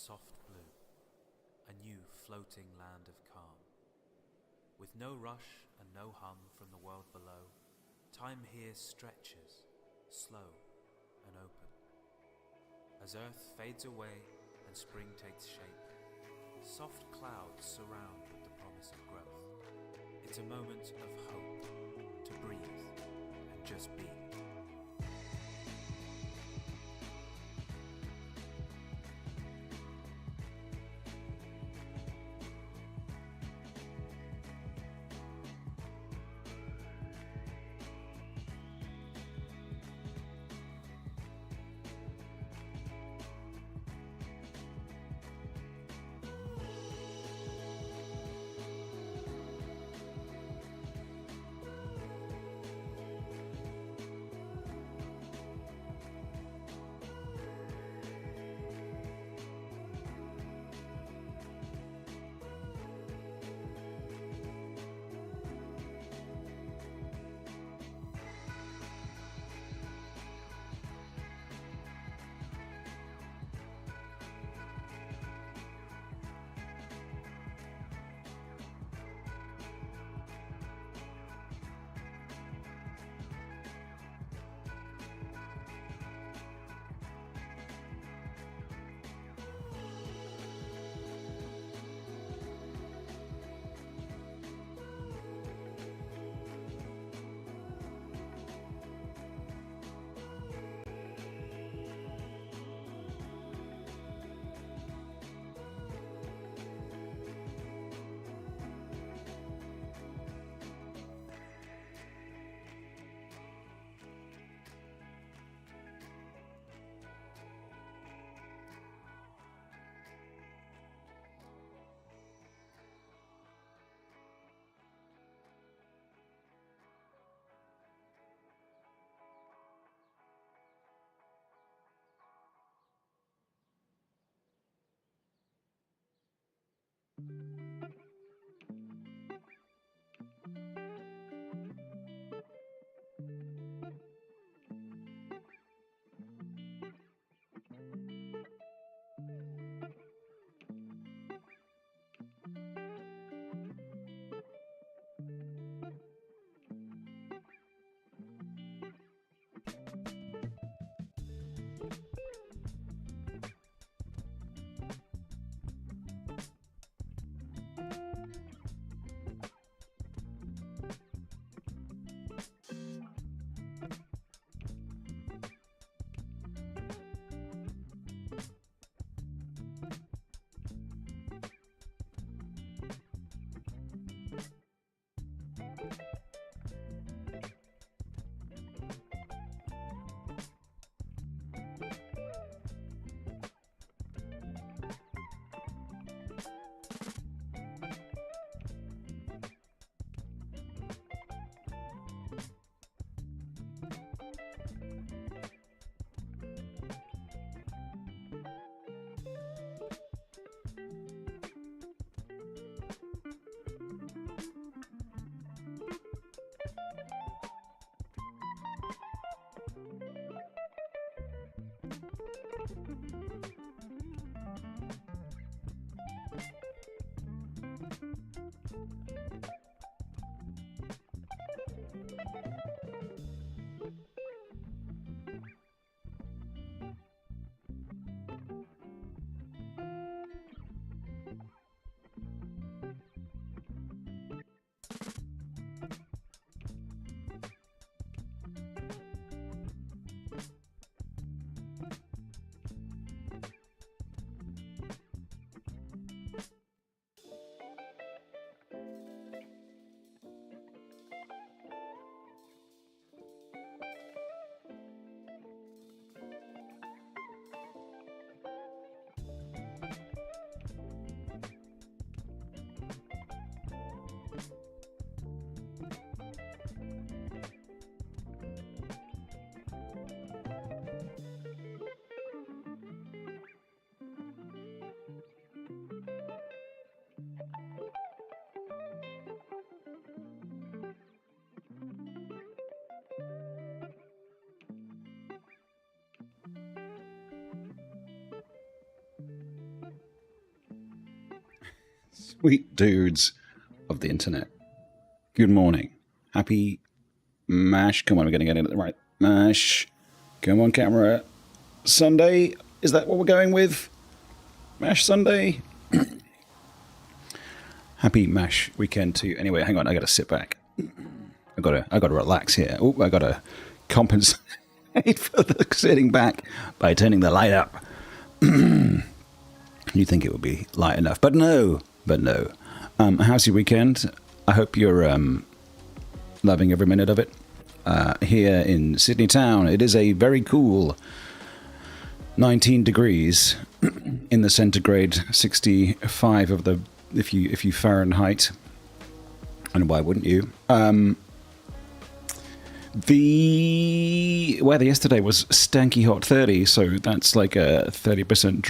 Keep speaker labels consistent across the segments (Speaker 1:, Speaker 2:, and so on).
Speaker 1: soft blue, a new floating land of calm. With no rush and no hum from the world below, time here stretches, slow and open. As earth fades away and spring takes shape, soft clouds surround with the promise of growth. It's a moment of hope to breathe and just be.
Speaker 2: Sweet dudes of the internet. Good morning. Happy MASH. Come on, we're going to get it right. MASH. Come on, camera. Sunday. Is that what we're going with? MASH Sunday. Happy MASH weekend to you. Anyway, hang on. I got to sit back. I got to relax here. Oh, I got to compensate for the sitting back by turning the light up. You'd think it would be light enough, but no. How's your weekend? I hope you're loving every minute of it. Here in Sydney town, it is a very cool 19 degrees in the centigrade, 65 of the if you Fahrenheit. And why wouldn't you? The weather yesterday was stanky hot 30, so that's like a 30%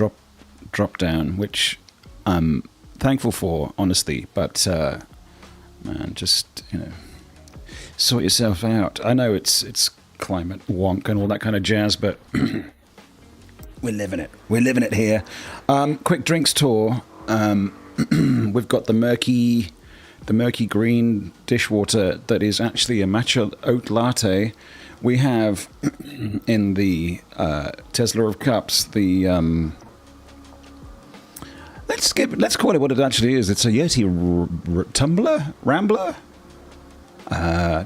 Speaker 2: drop down, which I'm thankful for, honestly. But man, just sort yourself out. I know it's climate wonk and all that kind of jazz, but we're living it. We're living it here. Quick drinks tour. We've got the murky green dishwater that is actually a matcha oat latte. We have in the Tesla of cups the let's call it what it actually is. It's a Yeti Rambler.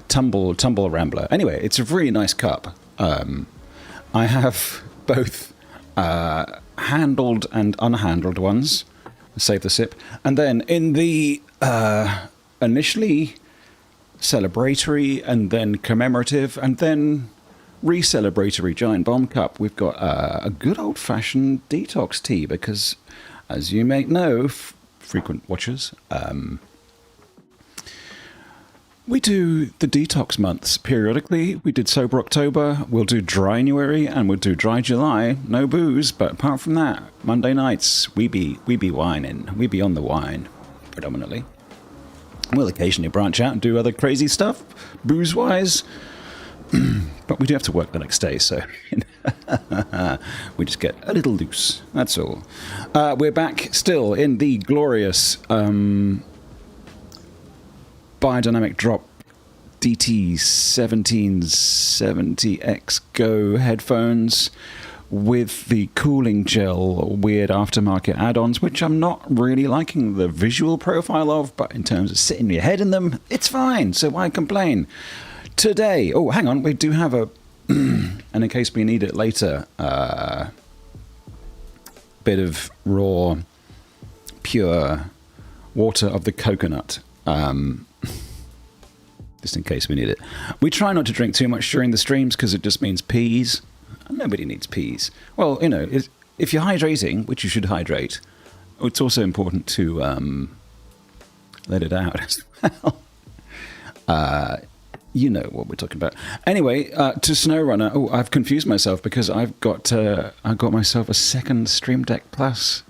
Speaker 2: Tumble Rambler. Anyway, it's a really nice cup. I have both handled and unhandled ones. Save the sip. And then in the initially celebratory and then commemorative and then re-celebratory giant bomb cup, we've got a good old-fashioned detox tea because, as you may know, frequent watchers, we do the detox months periodically. We did Sober October, we'll do Drynuary, and we'll do Dry July. No booze, but apart from that, Monday nights, we be whining. We be on the wine, predominantly. We'll occasionally branch out and do other crazy stuff, booze-wise. But we do have to work the next day, so we just get a little loose. That's all. We're back still in the glorious biodynamic drop DT 1770X Go headphones with the cooling gel weird aftermarket add-ons, which I'm not really liking the visual profile of, but in terms of sitting your head in them, it's fine, so why complain? Today, oh, hang on, we do have a, and in case we need it later, bit of raw, pure water of the coconut. Just in case we need it. We try not to drink too much during the streams because it just means peas. Nobody needs peas. Well, if you're hydrating, which you should hydrate, it's also important to let it out as well. You know what we're talking about. Anyway, to SnowRunner. Oh, I've confused myself because I've got myself a second Stream Deck Plus.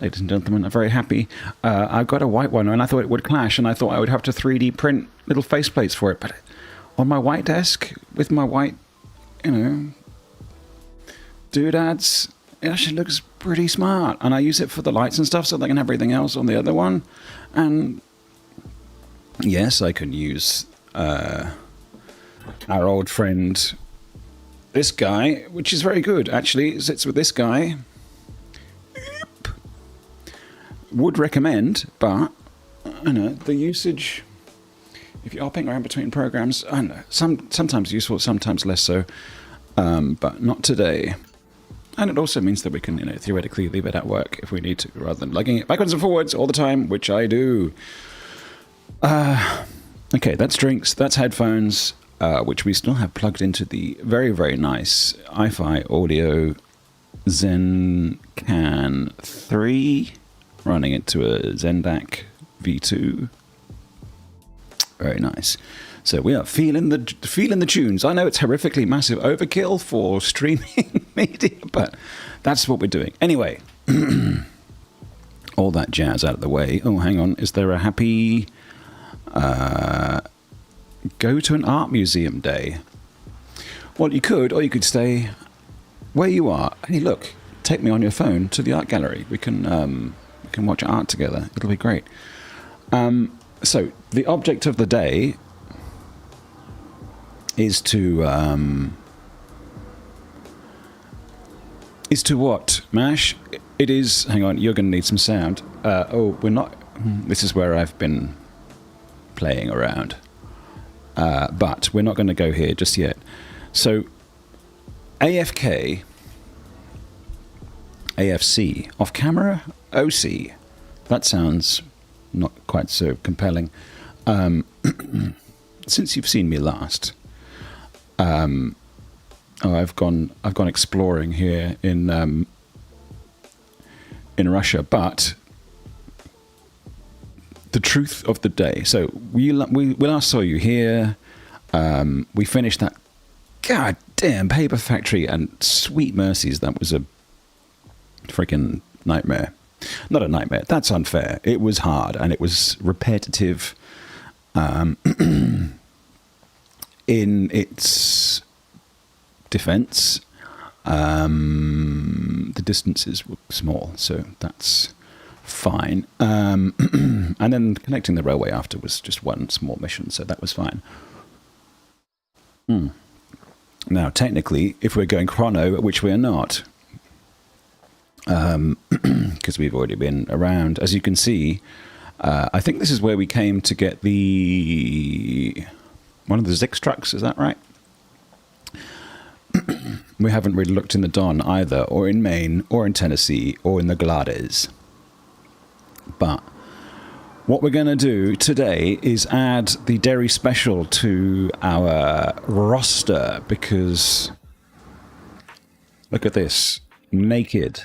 Speaker 2: Ladies and gentlemen, I'm very happy. I've got a white one, and I thought it would clash, and I thought I would have to 3D print little faceplates for it. But on my white desk, with my white, doodads, it actually looks pretty smart. And I use it for the lights and stuff, so they can have everything else on the other one. And yes, I can use our old friend, this guy, which is very good. Actually, it sits with this guy. Would recommend, but the usage, if you're hopping around between programs, I don't know, sometimes useful, sometimes less so, but not today. And it also means that we can, theoretically leave it at work if we need to, rather than lugging it backwards and forwards all the time, which I do. Okay, that's drinks, that's headphones, which we still have plugged into the very, very nice Hi-Fi Audio Zencan 3, running into a Zendac V2. Very nice. So we are feeling the tunes. I know it's horrifically massive overkill for streaming media, but that's what we're doing. Anyway, all that jazz out of the way. Oh, hang on. Is there a happy go to an art museum day? Well, you could, or you could stay where you are. Hey, look, take me on your phone to the art gallery. We can can watch art together. It'll be great. So the object of the day is to what, Mash? It is. Hang on, you're going to need some sound. We're not. This is where I've been playing around, but we're not going to go here just yet. So AFK. AFC, off camera, OC. That sounds not quite so compelling. Since you've seen me last, I've gone exploring here in Russia. But the truth of the day. So we last saw you here. We finished that goddamn paper factory, and sweet mercies, that was a freaking nightmare. Not a nightmare, that's unfair. It was hard and it was repetitive in its defense. The distances were small, so that's fine. And then connecting the railway after was just one small mission, so that was fine. Now, technically, if we're going chrono, which we're not, because we've already been around, as you can see, I think this is where we came to get one of the Zix trucks, is that right? We haven't really looked in the Don either, or in Maine, or in Tennessee, or in the Glades. But what we're going to do today is add the Derry Special to our roster, because look at this. Naked.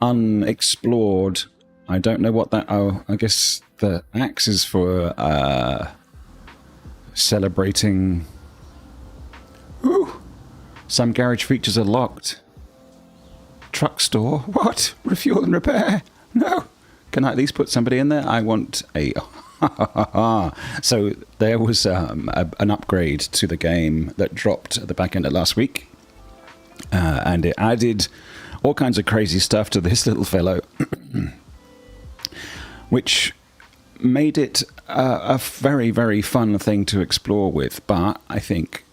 Speaker 2: Unexplored. I don't know what that... Oh, I guess the axe is for celebrating... Ooh! Some garage features are locked. Truck store? What? Refuel and repair? No! Can I at least put somebody in there? I want a... So there was an upgrade to the game that dropped at the back end of last week. And it added all kinds of crazy stuff to this little fellow, which made it a very, very fun thing to explore with. But I think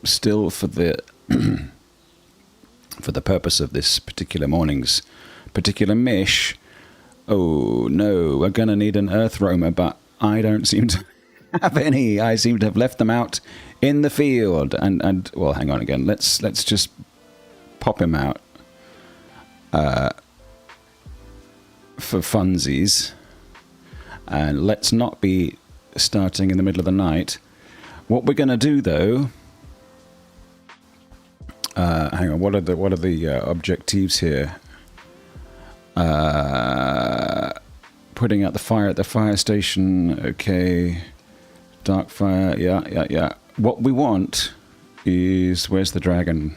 Speaker 2: still for the for the purpose of this particular morning's particular mish, oh no, we're going to need an earth roamer, but I don't seem to have any. I seem to have left them out in the field. And well, hang on again. Let's just pop him out for funsies, and let's not be starting in the middle of the night. What we're going to do, though, hang on. What are the objectives here? Putting out the fire at the fire station. Okay, dark fire. Yeah. What we want is, where's the dragon?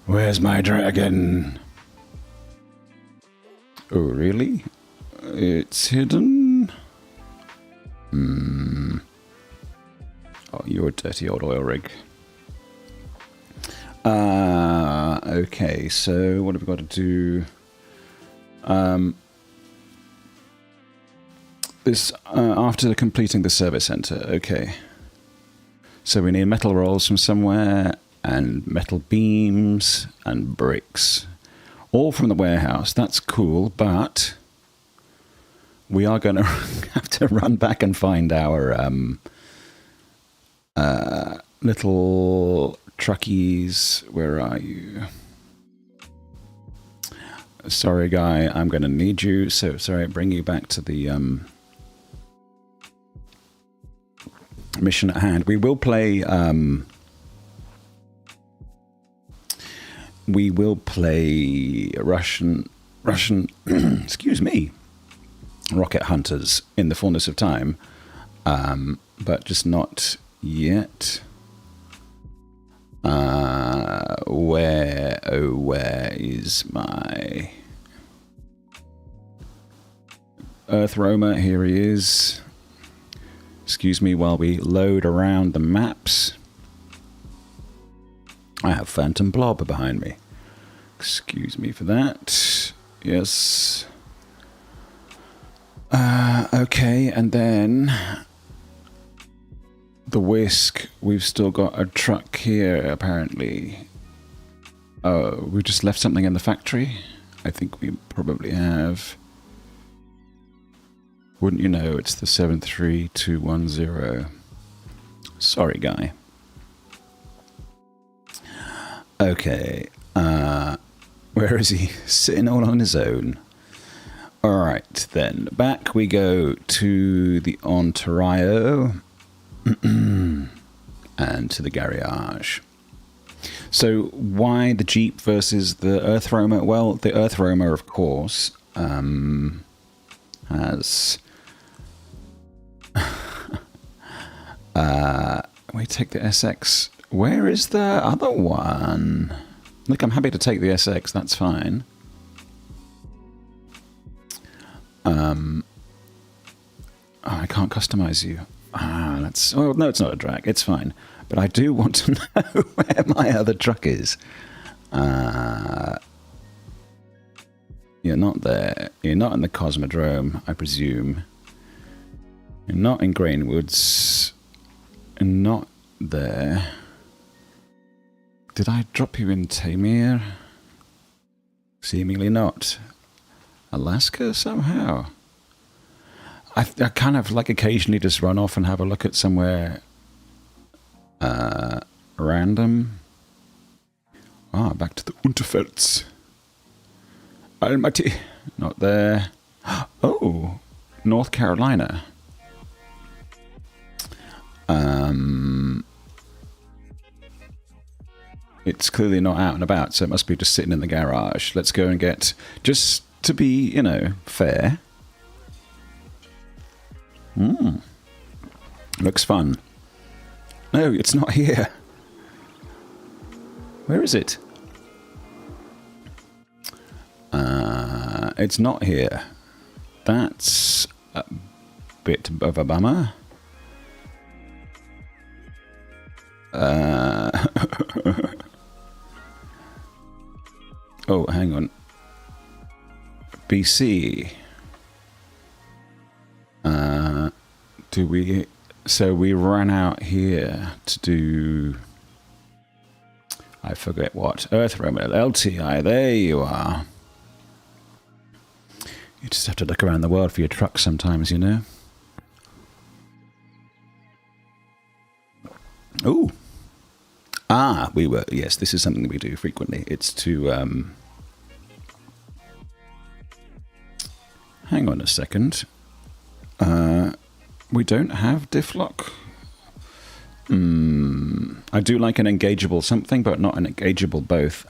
Speaker 2: Where's my dragon? Oh, really? It's hidden? Oh, you're a dirty old oil rig. Okay, so what have we got to do? This, after completing the service center, okay. So we need metal rolls from somewhere, and metal beams, and bricks. All from the warehouse. That's cool, but we are going to have to run back and find our little truckies. Where are you? Sorry, guy, I'm going to need you. So, sorry, bring you back to the mission at hand. We will play... we will play Russian, excuse me, Rocket Hunters in the fullness of time, but just not yet. Where is my Earth Roamer? Here he is. Excuse me while we load around the maps. I have Phantom Blob behind me. Excuse me for that. Yes. Okay, and then the Wisc. We've still got a truck here, apparently. Oh, we just left something in the factory? I think we probably have. Wouldn't you know, it's the 73210. Sorry, guy. Okay, where is he? Sitting all on his own. Alright, then. Back we go to the Ontario and to the garage. So, why the Jeep versus the Earth Roamer? Well, the Earth Roamer, of course, has... we take the SX. Where is the other one? Look, I'm happy to take the SX, that's fine. Oh, I can't customize you. That's... Oh, no, it's not a drag. It's fine. But I do want to know where my other truck is. You're not there. You're not in the Cosmodrome, I presume. You're not in Grainwoods. You're not there. Did I drop you in Tamir? Seemingly not. Alaska somehow. I kind of like occasionally just run off and have a look at somewhere random. Back to the Unterfelds. Almaty. Not there. Oh, North Carolina. It's clearly not out and about, so it must be just sitting in the garage. Let's go and get, just to be, you know, fair. Looks fun. No, it's not here. Where is it? It's not here. That's a bit of a bummer. Oh, hang on. BC. Do we... So we ran out here to do... I forget what. Earth Roamer LTI. There you are. You just have to look around the world for your truck sometimes, you know. Ooh. We were... Yes, this is something we do frequently. It's to... Hang on a second. We don't have diff lock. I do like an engageable something, but not an engageable both.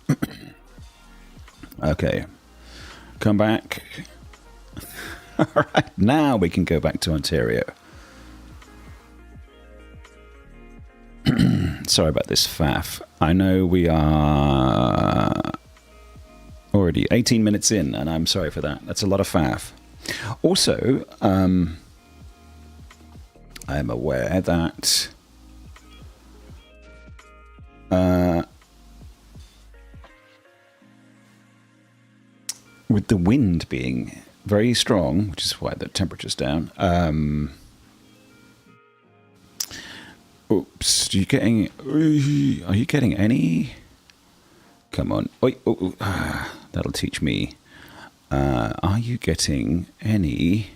Speaker 2: Okay. Come back. Alright, now we can go back to Ontario. Sorry about this faff. I know we are already 18 minutes in, and I'm sorry for that. That's a lot of faff. Also, I am aware that with the wind being very strong, which is why the temperature's down. Oops, are you getting any? Come on. That'll teach me. Are you getting any?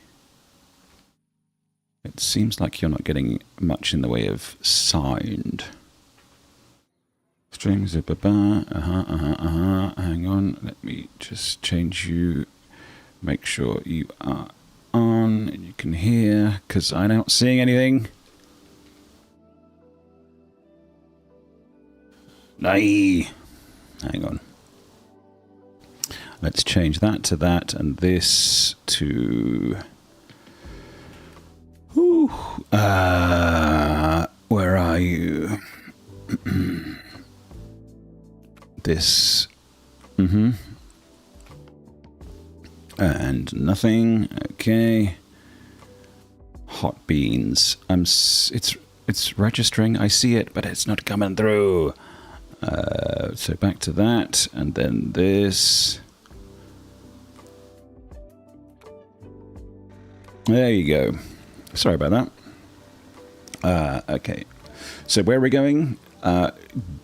Speaker 2: It seems like you're not getting much in the way of sound. Strings, Hang on, let me just change you. Make sure you are on and you can hear, because I'm not seeing anything. Nay. Hang on. Let's change that to that, and this to... where are you? This. And nothing. Okay. Hot beans. It's registering. I see it, but it's not coming through. So back to that, and then this. There you go. Sorry about that. Okay. So where are we going?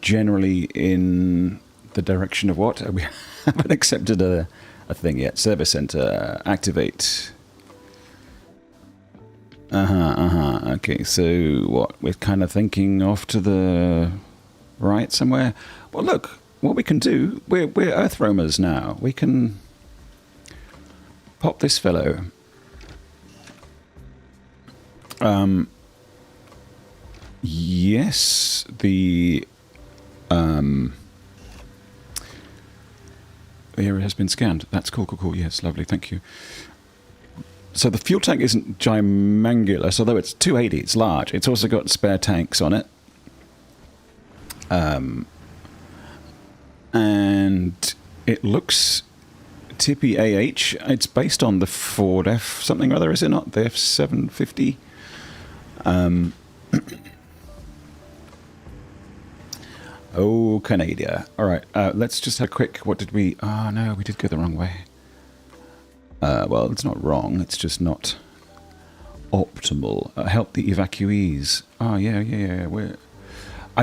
Speaker 2: Generally in the direction of what? We haven't accepted a thing yet. Service center. Activate. Okay, so what? We're kind of thinking off to the right somewhere. Well, look, what we can do, we're Earth roamers now. We can pop this fellow. Yes, the area has been scanned. That's cool. Yes, lovely, thank you. So the fuel tank isn't gimangulous, although it's 280, it's large. It's also got spare tanks on it. And it looks tippy AH. It's based on the Ford F something or other, is it not? The F750. Oh, Canada. All right, let's just have a quick... What did we... Oh, no, we did go the wrong way. Well, it's not wrong. It's just not optimal. Help the evacuees. Oh, yeah. We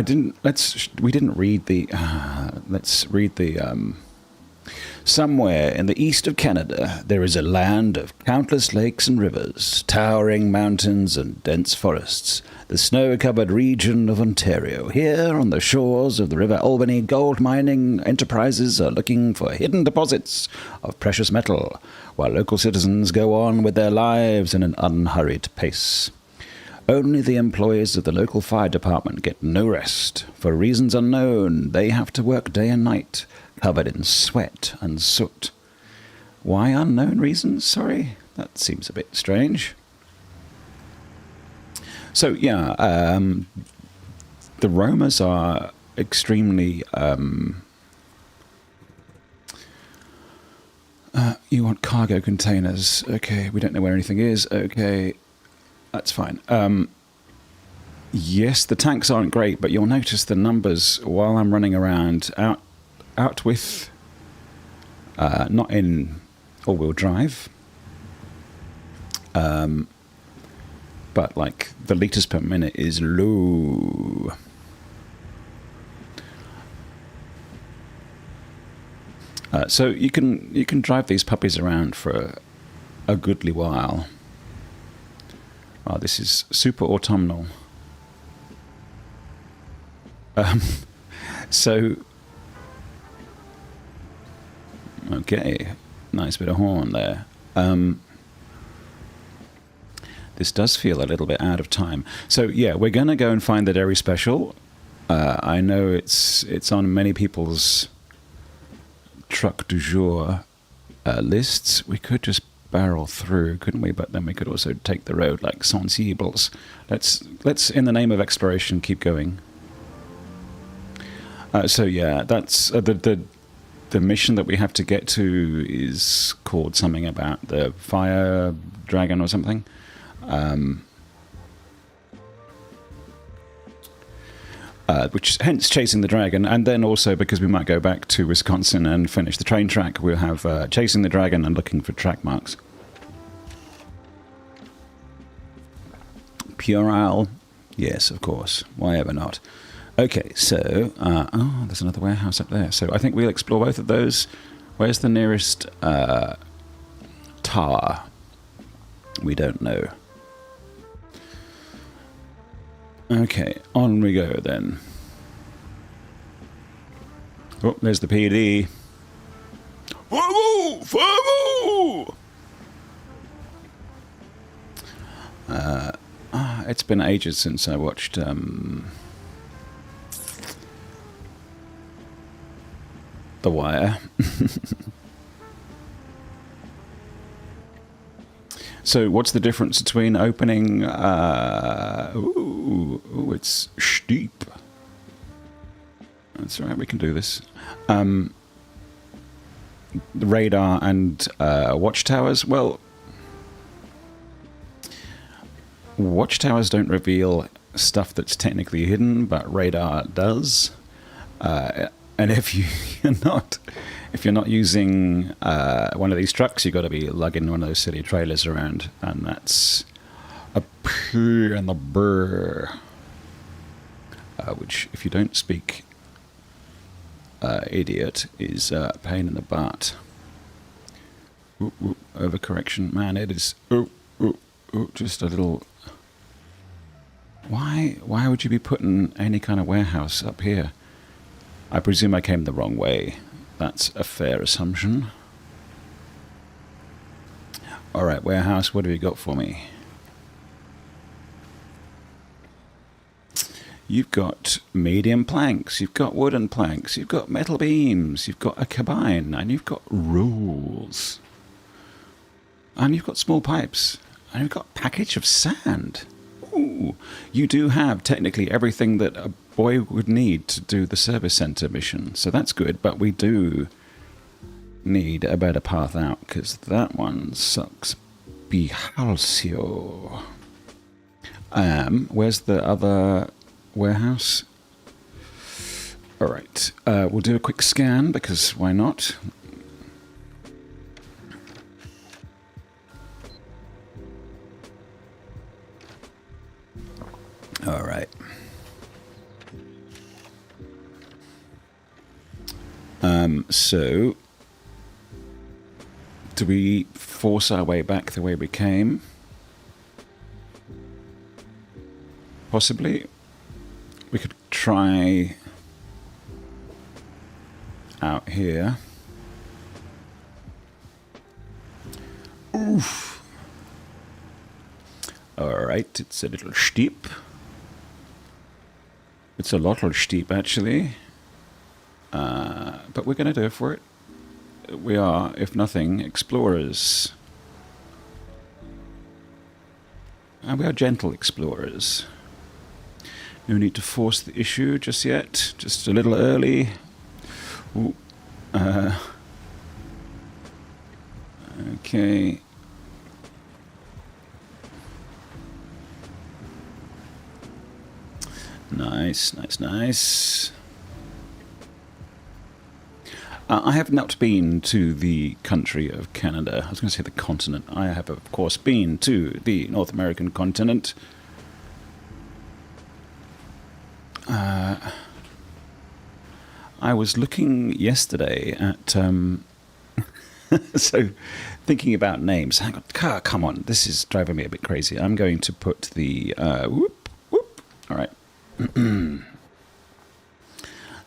Speaker 2: didn't read the... let's read the... Somewhere in the east of Canada, there is a land of countless lakes and rivers, towering mountains and dense forests, the snow-covered region of Ontario. Here, on the shores of the River Albany, gold mining enterprises are looking for hidden deposits of precious metal, while local citizens go on with their lives in an unhurried pace. Only the employees of the local fire department get no rest. For reasons unknown, they have to work day and night, covered in sweat and soot. Why unknown reasons? Sorry, that seems a bit strange. So, yeah, the roamers are extremely... you want cargo containers. Okay, we don't know where anything is. Okay, that's fine. Yes, the tanks aren't great, but you'll notice the numbers while I'm running around out with... not in all-wheel drive. But like the liters per minute is low. So you can drive these puppies around for a goodly while. Oh, this is super autumnal. So okay, nice bit of horn there. This does feel a little bit out of time. So yeah, we're going to go and find the Derry Special. I know it's on many people's truck du jour lists. We could just barrel through, couldn't we? But then we could also take the road like sensibles. Let's in the name of exploration keep going. So yeah, that's the mission that we have to get to is called something about the fire dragon or something. Which hence chasing the dragon, and then also because we might go back to Wisconsin and finish the train track, we'll have chasing the dragon and looking for track marks. Puerile, yes, of course. Why ever not? Okay, so oh, there's another warehouse up there. So I think we'll explore both of those. Where's the nearest tower? We don't know. Okay, on we go then. Oh, there's the PD. It's been ages since I watched The Wire. So what's the difference between opening... ooh, it's steep. That's all right, we can do this. The radar and watchtowers. Well, watchtowers don't reveal stuff that's technically hidden, but radar does. And if you're not using one of these trucks, you've got to be lugging one of those city trailers around, and that's a pain in the burr. Which, if you don't speak idiot, is a pain in the butt. Ooh, ooh, overcorrection, man! It is. Ooh, ooh, ooh, just a little. Why would you be putting any kind of warehouse up here? I presume I came the wrong way. That's a fair assumption. All right, warehouse, what have you got for me? You've got medium planks, you've got wooden planks, you've got metal beams, you've got a cabine, and you've got rules. And you've got small pipes, and you've got a package of sand. Ooh, you do have technically everything that a boy would need to do the service centre mission, so that's good, but we do need a better path out, because that one sucks behalsio. Where's the other warehouse? Alright, we'll do a quick scan, because why not? Alright. So, do we force our way back the way we came? Possibly. We could try out here. Oof. Alright, it's a little steep. It's a lot steep, actually. But we're going to do it for it. We are, if nothing, explorers. And we are gentle explorers. No need to force the issue just yet. Just a little early. Ooh. Okay. Nice, nice, nice. I have not been to the country of Canada. I was going to say the continent. I have, of course, been to the North American continent. I was looking yesterday at... so, thinking about names. Hang on. Come on. This is driving me a bit crazy. I'm going to put the... whoop, whoop. All right.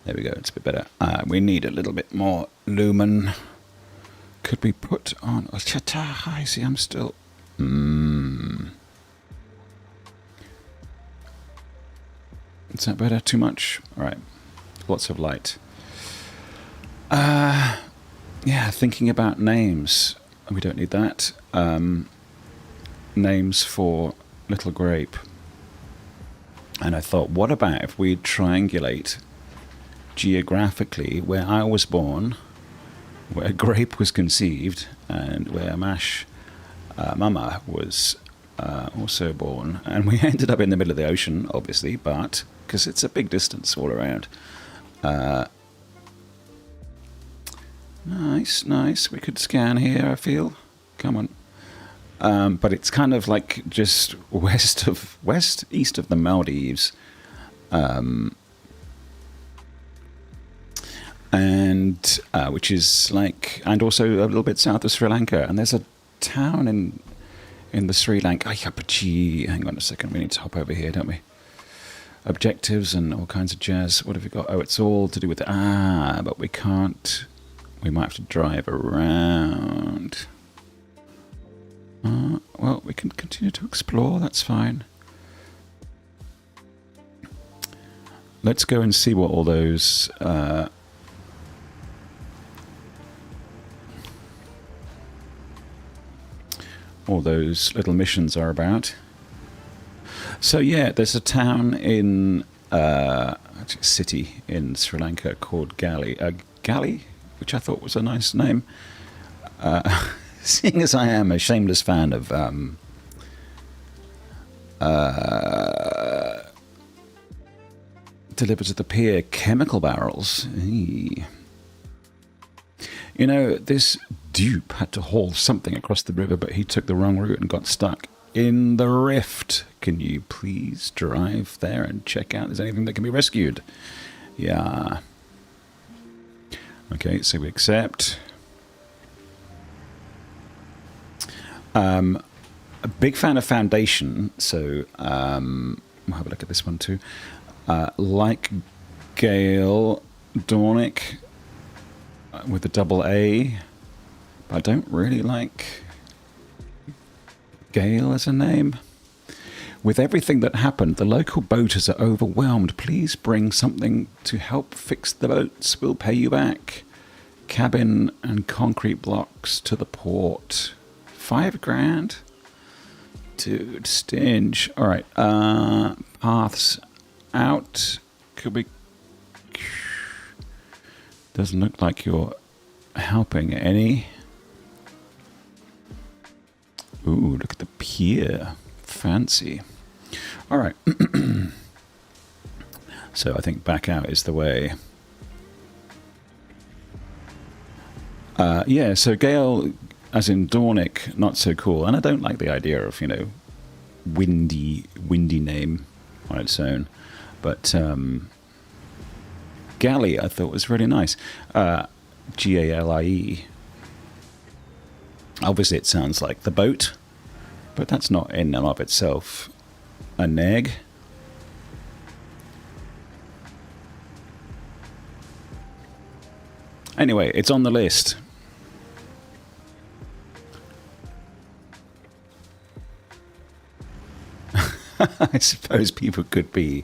Speaker 2: There we go, it's a bit better. We need a little bit more lumen. Could we put on... Oh, I see, I'm still... Is that better? Too much? Alright. Lots of light. Yeah, thinking about names. We don't need that. Names for Little Grape. And I thought, what about if we triangulate geographically where I was born, where Grape was conceived, and where Mash Mama was also born. And we ended up in the middle of the ocean, obviously, but because it's a big distance all around. Nice, nice. We could scan here, I feel. Come on. But it's kind of like just east of the Maldives. And which is like, and also a little bit south of Sri Lanka. And there's a town in the Sri Lanka. Hang on a second, we need to hop over here, don't we? Objectives and all kinds of jazz. What have we got? Oh, it's all to do with but we can't. We might have to drive around. Well, we can continue to explore. That's fine. Let's go and see what all those. All those little missions are about. So yeah, there's a town in actually a city in Sri Lanka called Gali, which I thought was a nice name. Seeing as I am a shameless fan of delivered to the pier chemical barrels. Eee. You know, this dupe had to haul something across the river, but he took the wrong route and got stuck in the rift. Can you please drive there and check out if there's anything that can be rescued? Yeah. Okay, so we accept. A big fan of Foundation, so we'll have a look at this one too. Like Gale Dornick with a double A, but I don't really like Gale as a name. With everything that happened, the local boaters are overwhelmed. Please bring something to help fix the boats. We'll pay you back. Cabin and concrete blocks to the port. $5,000? Dude, stinge. Alright, paths out. Could we... Doesn't look like you're helping any. Ooh, look at the pier. Fancy. Alright. So I think back out is the way. Yeah, so Gale, as in Dornick, not so cool. And I don't like the idea of, you know, windy name on its own. But Galley, I thought was really nice. Galie. Obviously, it sounds like the boat, but that's not in and of itself a neg. Anyway, it's on the list. I suppose people could be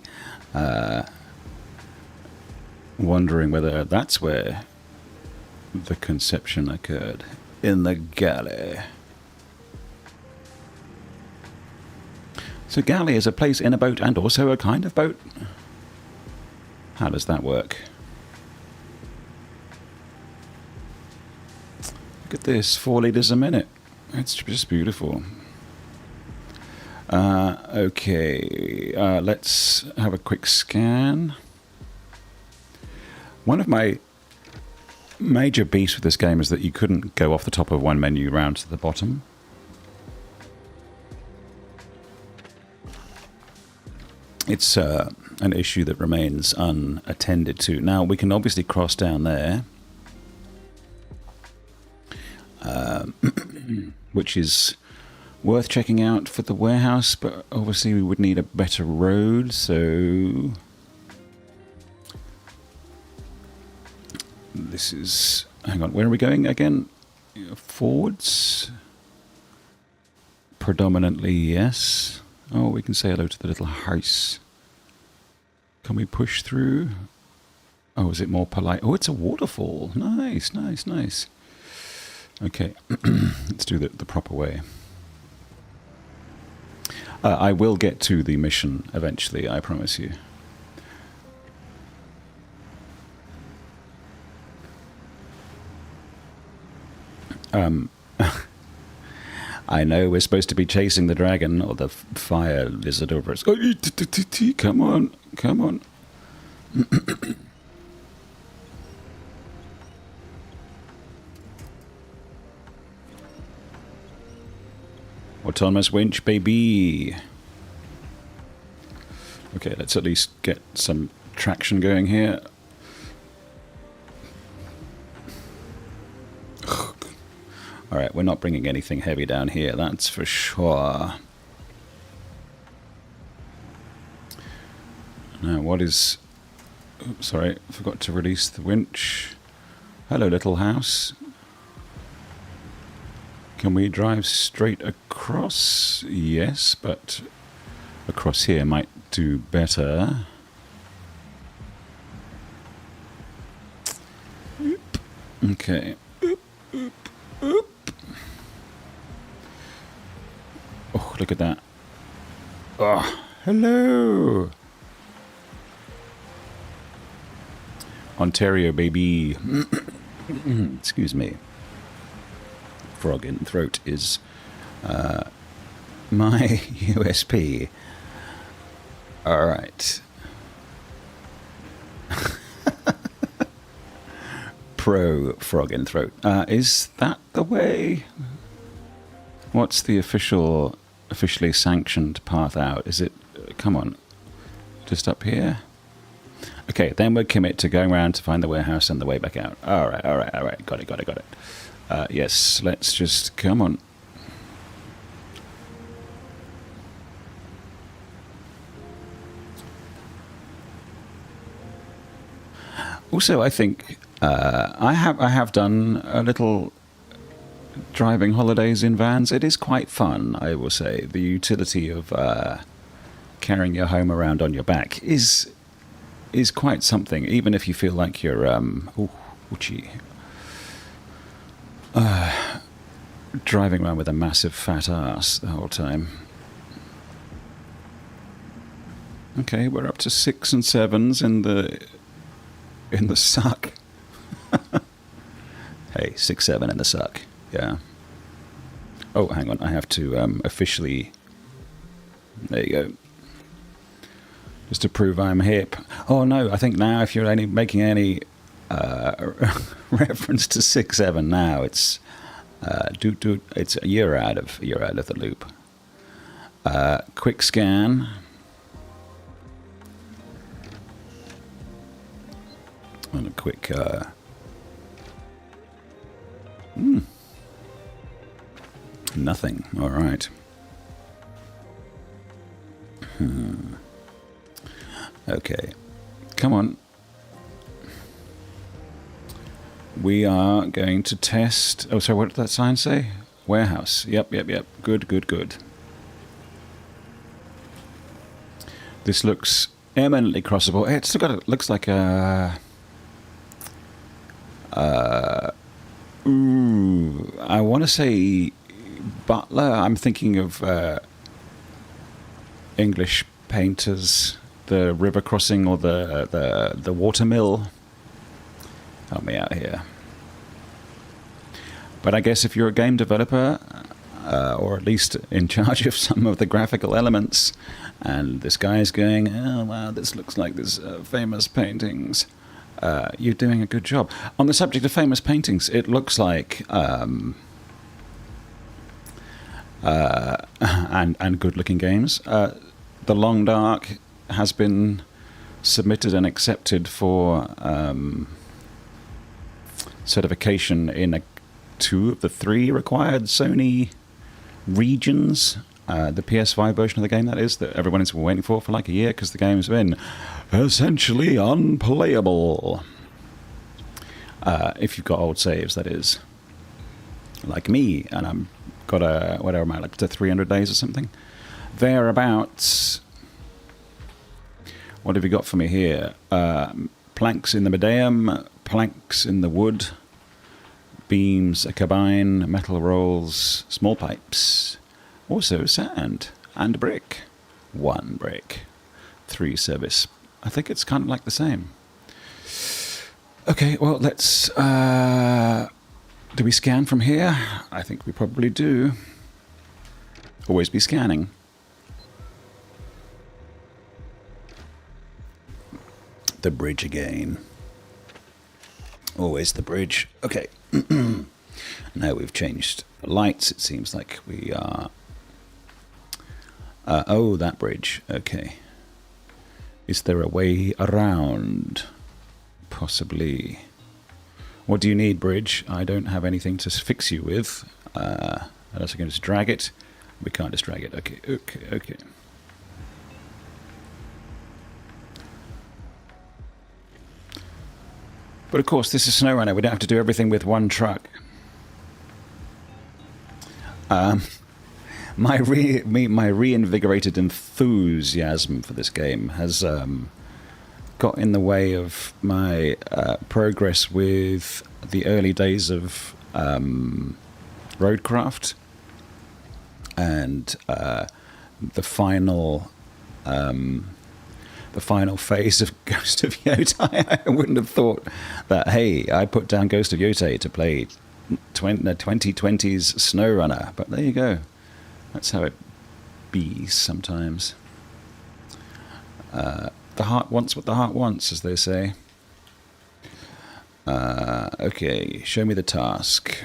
Speaker 2: wondering whether that's where the conception occurred. In the galley. So galley is a place in a boat and also a kind of boat? How does that work? Look at this, 4 litres a minute. It's just beautiful. Okay, let's have a quick scan. One of my major beefs with this game is that you couldn't go off the top of one menu round to the bottom. It's an issue that remains unattended to. Now, we can obviously cross down there, which is worth checking out for the warehouse, but obviously we would need a better road, so this is... Hang on, where are we going again? Forwards? Predominantly, yes. Oh, we can say hello to the little house. Can we push through? Oh, is it more polite? Oh, it's a waterfall. Nice, nice, nice. Okay, let's do the proper way. I will get to the mission eventually, I promise you. I know we're supposed to be chasing the dragon or the fire lizard over us. Come on, come on. Autonomous winch, baby. Okay, let's at least get some traction going here. Alright, we're not bringing anything heavy down here, that's for sure. Now, what is... Oops, sorry, I forgot to release the winch. Hello, little house. Can we drive straight across? Yes, but across here might do better. Oop. Okay. Oop, oop, oop. Oh, look at that. Oh, hello. Ontario, baby. Excuse me. Frog in throat is my USP. All right. pro frog in throat. Is that the way? What's the officially sanctioned path out? Is it? Come on, just up here. Okay, then we'll commit to going around to find the warehouse and the way back out. All right. Got it. Yes, let's just come on. Also, I think I have done a little driving holidays in vans. It is quite fun, I will say. The utility of carrying your home around on your back is quite something, even if you feel like you're driving around with a massive fat ass the whole time. Okay, we're up to 6 and 7s in the suck. Hey, 6, 7 in the suck. Yeah. Oh, hang on. I have to officially... There you go. Just to prove I'm hip. Oh, no. I think now if you're making any reference to 6, 7 now, it's... it's you're out of the loop. Quick scan. And a quick... Nothing. All right. Okay. Come on. We are going to test... Oh, sorry, what did that sign say? Warehouse. Yep. Good. This looks eminently crossable. It's still got it looks like a... I want to say butler. I'm thinking of English painters, the river crossing or the watermill. Help me out here. But I guess if you're a game developer, or at least in charge of some of the graphical elements, and this guy is going, oh wow, this looks like this famous paintings. You're doing a good job. On the subject of famous paintings, it looks like and good-looking games. The Long Dark has been submitted and accepted for certification in 2 of the 3 required Sony regions. The PS5 version of the game, that is, that everyone is waiting for like a year because the game's been essentially unplayable. If you've got old saves, that is. Like me, and I'm got a, whatever am I, like to 300 days or something? Thereabouts. What have you got for me here? Planks in the Medeum, planks in the wood, beams, a cabine, metal rolls, small pipes, also sand and brick. 1 brick, 3 service. I think it's kind of like the same. Okay, well, let's... do we scan from here? I think we probably do. Always be scanning. The bridge again. Always the bridge. Okay. Now we've changed lights. It seems like we are... oh, that bridge. Okay. Is there a way around? Possibly. What do you need, bridge? I don't have anything to fix you with. Unless I can just drag it. We can't just drag it. Okay. But of course, this is SnowRunner. We don't have to do everything with one truck. My reinvigorated enthusiasm for this game has got in the way of my progress with the early days of roadcraft and the final phase of Ghost of Yotei. I wouldn't have thought that, hey, I put down Ghost of Yotei to play 2020's SnowRunner, but there you go. That's how it be sometimes. The heart wants what the heart wants, as they say. Okay, show me the task.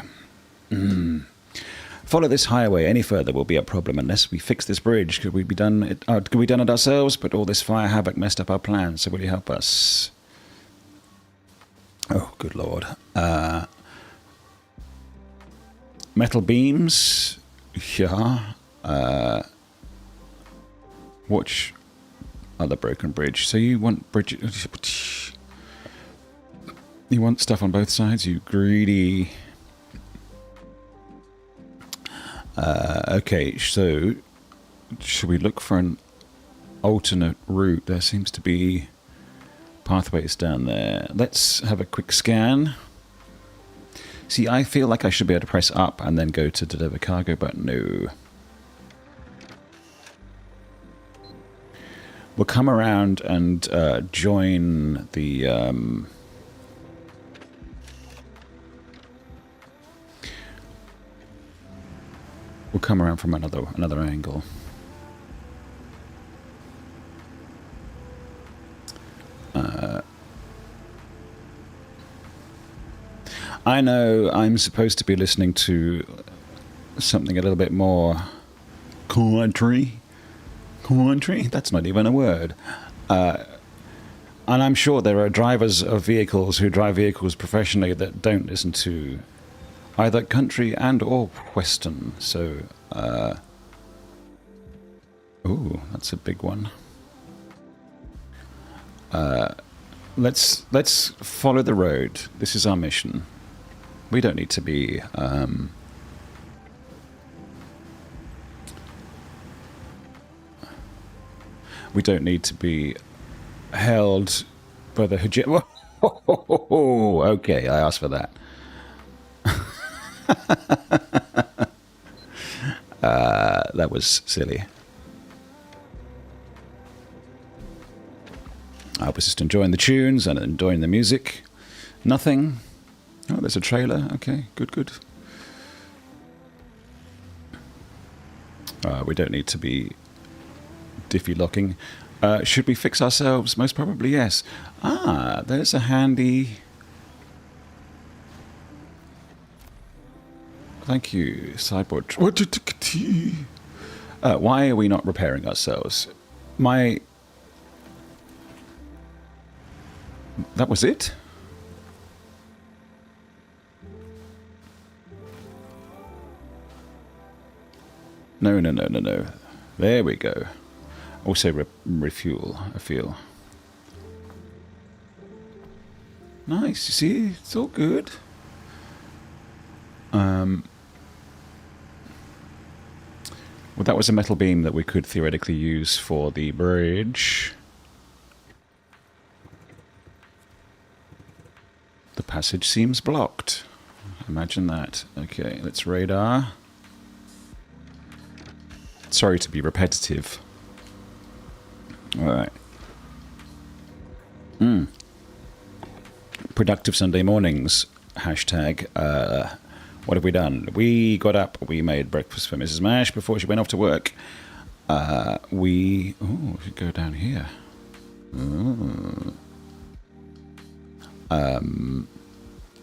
Speaker 2: Follow this highway. Any further will be a problem unless we fix this bridge. Could we be done it? Could we done it ourselves? But all this fire havoc messed up our plans. So will you help us? Oh, good lord. Metal beams. Yeah. Watch other broken bridge. So you want bridge? You want stuff on both sides? You greedy. Okay, so should we look for an alternate route? There seems to be pathways down there. Let's have a quick scan. See, I feel like I should be able to press up and then go to deliver cargo, but no. We'll come around and join the... We'll come around from another angle. I know I'm supposed to be listening to something a little bit more country. Country? That's not even a word. And I'm sure there are drivers of vehicles who drive vehicles professionally that don't listen to either country and or western. So, ooh, that's a big one. Let's follow the road. This is our mission. We don't need to be we don't need to be held by the hijab. Oh, okay, I asked for that. That was silly. I was just enjoying the tunes and enjoying the music. Nothing. Oh, there's a trailer. Okay, good. We don't need to be diffy locking. Should we fix ourselves? Most probably, yes. Ah, there's a handy... Thank you, sideboard. Why are we not repairing ourselves? That was it? No. There we go. Also refuel, I feel. Nice, you see? It's all good. Well, that was a metal beam that we could theoretically use for the bridge. The passage seems blocked. Imagine that. Okay, let's radar. Sorry to be repetitive. Alright. Productive Sunday mornings. Hashtag. What have we done? We got up. We made breakfast for Mrs. Mash before she went off to work. We should go down here.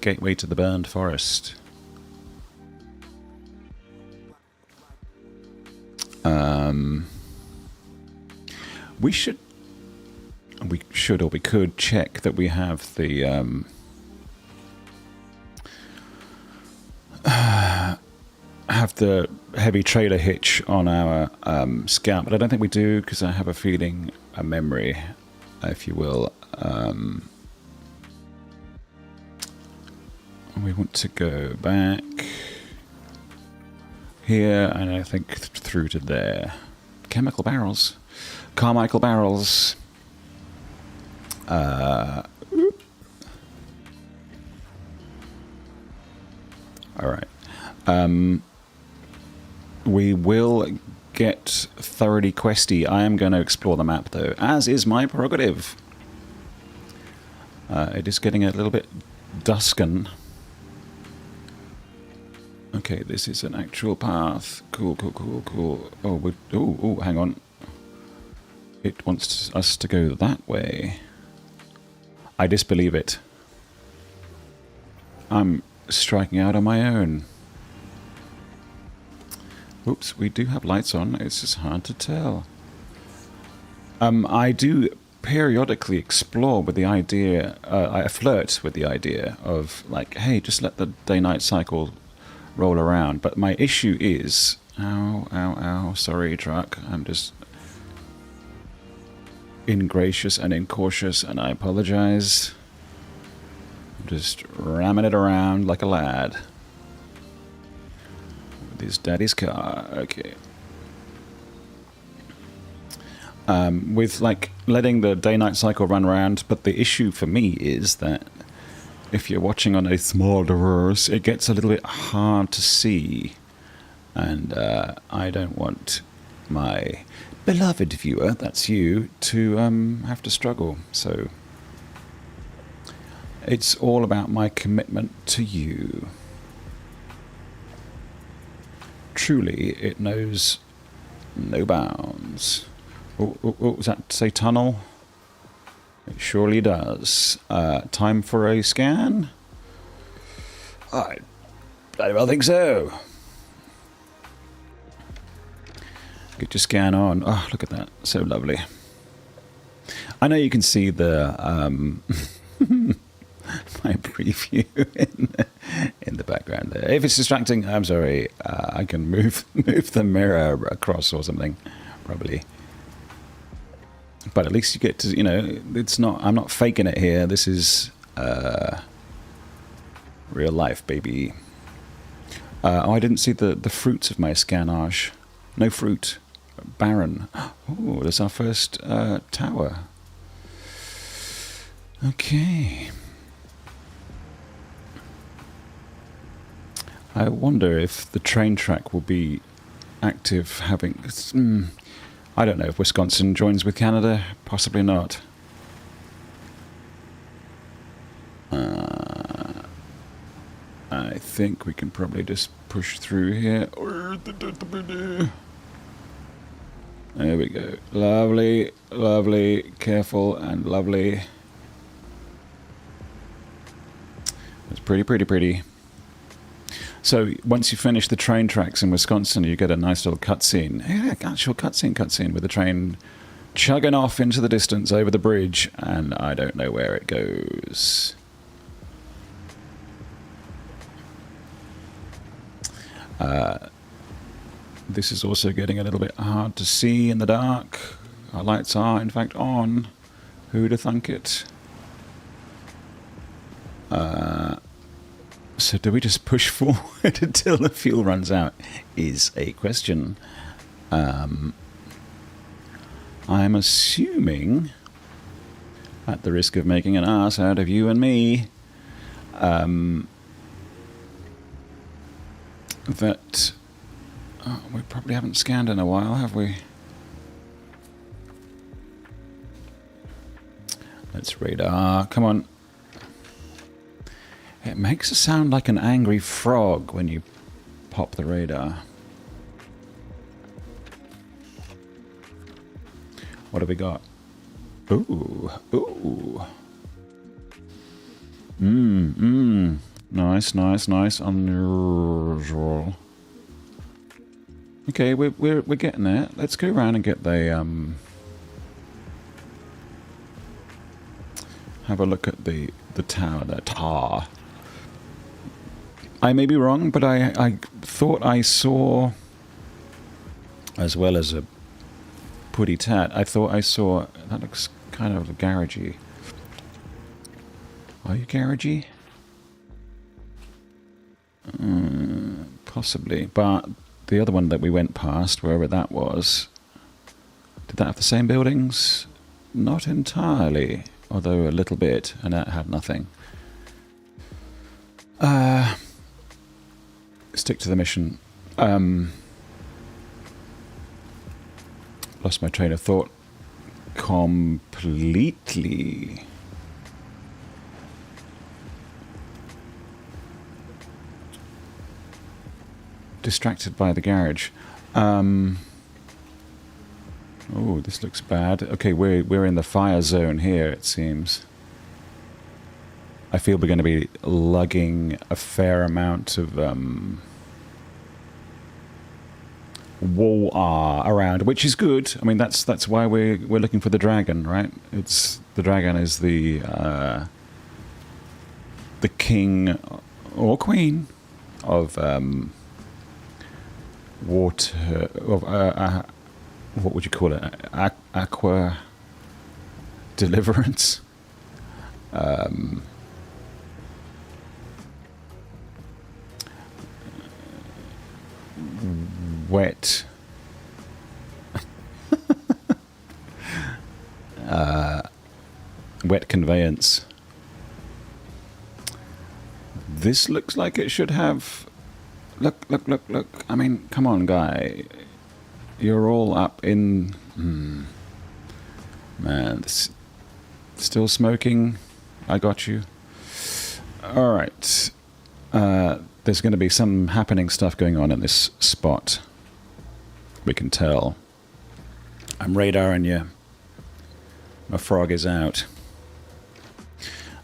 Speaker 2: Gateway to the burned forest. We should or we could check that we have the heavy trailer hitch on our Scout, but I don't think we do, because I have a feeling, a memory, if you will. We want to go back here, and I think through to there. Chemical barrels. Carmichael barrels. Alright. We will get thoroughly questy. I am going to explore the map, though, as is my prerogative. It is getting a little bit dusken. Okay, this is an actual path. Cool. Oh, hang on. It wants us to go that way. I disbelieve it. I'm striking out on my own. Oops, we do have lights on. It's just hard to tell. I do periodically explore with the idea, I flirt with the idea of, like, hey, just let the day-night cycle roll around. But my issue is, ow, sorry, truck. I'm just ingracious and incautious, and I apologize. I'm just ramming it around like a lad. With his daddy's car. Okay. With, like, letting the day-night cycle run around, but the issue for me is that if you're watching on a small device, it gets a little bit hard to see, and I don't want my beloved viewer, that's you, to have to struggle. So it's all about my commitment to you. Truly, it knows no bounds. Oh, does that say tunnel? It surely does. Time for a scan? I bloody well think so. Get your scan on. Oh, look at that. So lovely. I know you can see the my preview in the background there. If it's distracting, I'm sorry. I can move the mirror across or something, probably. But at least you get to, you know, it's not, I'm not faking it here. This is real life, baby. Oh, I didn't see the fruits of my scannage. No fruit. Barren. Oh, there's our first tower. Okay. I wonder if the train track will be active having... I don't know if Wisconsin joins with Canada. Possibly not. I think we can probably just push through here. There we go. Lovely, lovely, careful and lovely. It's pretty, pretty, pretty. So once you finish the train tracks in Wisconsin, you get a nice little cutscene. Yeah, actual cutscene with the train chugging off into the distance over the bridge, and I don't know where it goes. This is also getting a little bit hard to see in the dark. Our lights are, in fact, on. Who'd have thunk it? So do we just push forward until the fuel runs out? Is a question. I'm assuming, at the risk of making an ass out of you and me, that we probably haven't scanned in a while, have we? Let's radar. Come on. It makes it sound like an angry frog when you pop the radar. What have we got? Ooh, ooh. Nice, nice, nice. Unusual. Okay, we're getting there. Let's go around and get the have a look at the tower, the tar. I may be wrong, but I thought I saw, as well as a putty tat, I thought I saw, that looks kind of garagey. Are you garagey? Possibly, but the other one that we went past, wherever that was, did that have the same buildings? Not entirely, although a little bit, and that had nothing. Stick to the mission. Lost my train of thought completely. Distracted by the garage. Oh, this looks bad. Okay, we're in the fire zone here, it seems. I feel we're going to be lugging a fair amount of wool around, which is good. I mean, that's why we're looking for the dragon, right? The dragon is the king or queen of water, of what would you call it? Aqua deliverance. Wet. Wet conveyance. This looks like it should have... Look. I mean, come on, guy. You're all up in... Man, this... Still smoking? I got you. Alright. There's going to be some happening stuff going on in this spot. We can tell. I'm radaring you. My frog is out.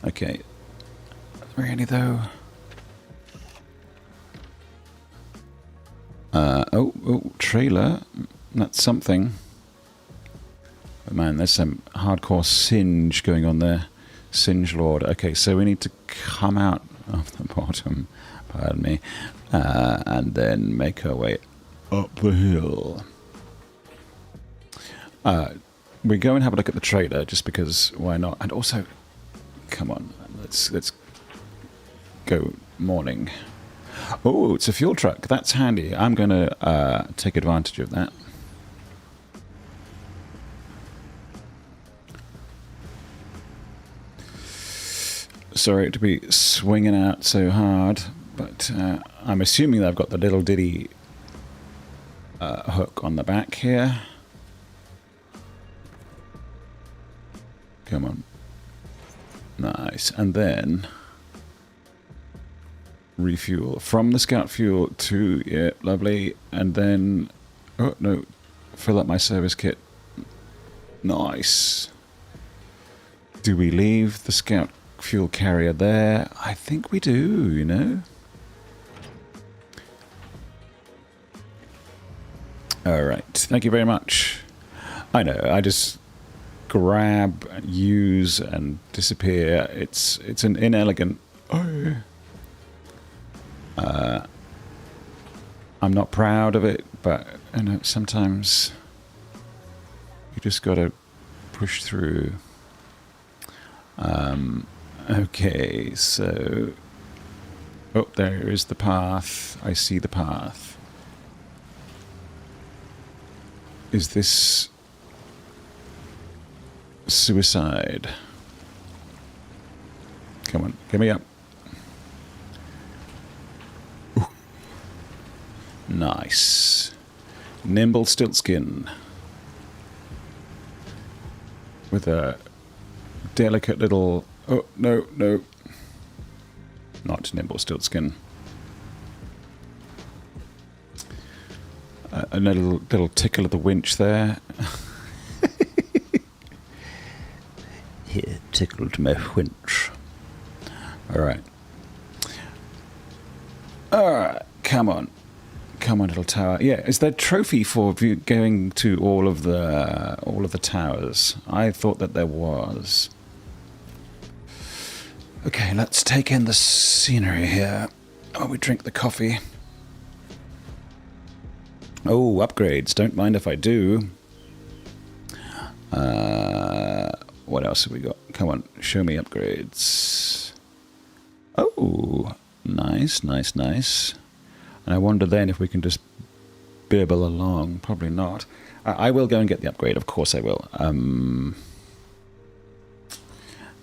Speaker 2: Okay. Really, though? Oh, trailer. That's something. But man, there's some hardcore singe going on there. Singe Lord. Okay, so we need to come out of the bottom, pardon me, and then make our way up the hill. We go and have a look at the trailer, just because why not? And also, come on, let's go morning. Oh, it's a fuel truck. That's handy. I'm going to take advantage of that. Sorry to be swinging out so hard, but I'm assuming that I've got the little ditty hook on the back here. Come on. Nice. And then refuel from the scout fuel to, yeah, lovely. And then, oh no, fill up my service kit. Nice. Do we leave the scout fuel carrier there? I think we do, you know. All right, thank you very much. I know, I just grab, use, and disappear. It's an inelegant. Oh. I'm not proud of it, but you know, sometimes you just gotta push through. Okay, so... Oh, there is the path. I see the path. Is this... suicide? Come on, get me up. Ooh. Nice. Nimble stiltskin. With a delicate little... Oh, no. Not nimble stiltskin. A little tickle of the winch there. Here, tickled my winch. Alright. Alright, come on. Come on, little tower. Yeah, is there a trophy for going to all of the towers? I thought that there was. Okay, let's take in the scenery here while we drink the coffee. Oh, upgrades. Don't mind if I do. What else have we got? Come on, show me upgrades. Oh, nice. And I wonder then if we can just bibble along. Probably not. I will go and get the upgrade. Of course I will.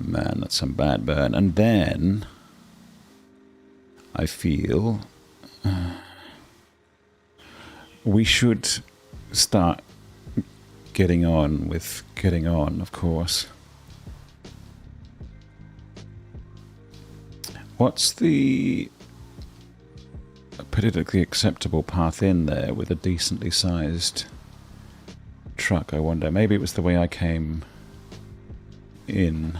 Speaker 2: Man, that's some bad burn. And then I feel we should start getting on, of course. What's the politically acceptable path in there with a decently sized truck, I wonder? Maybe it was the way I came in.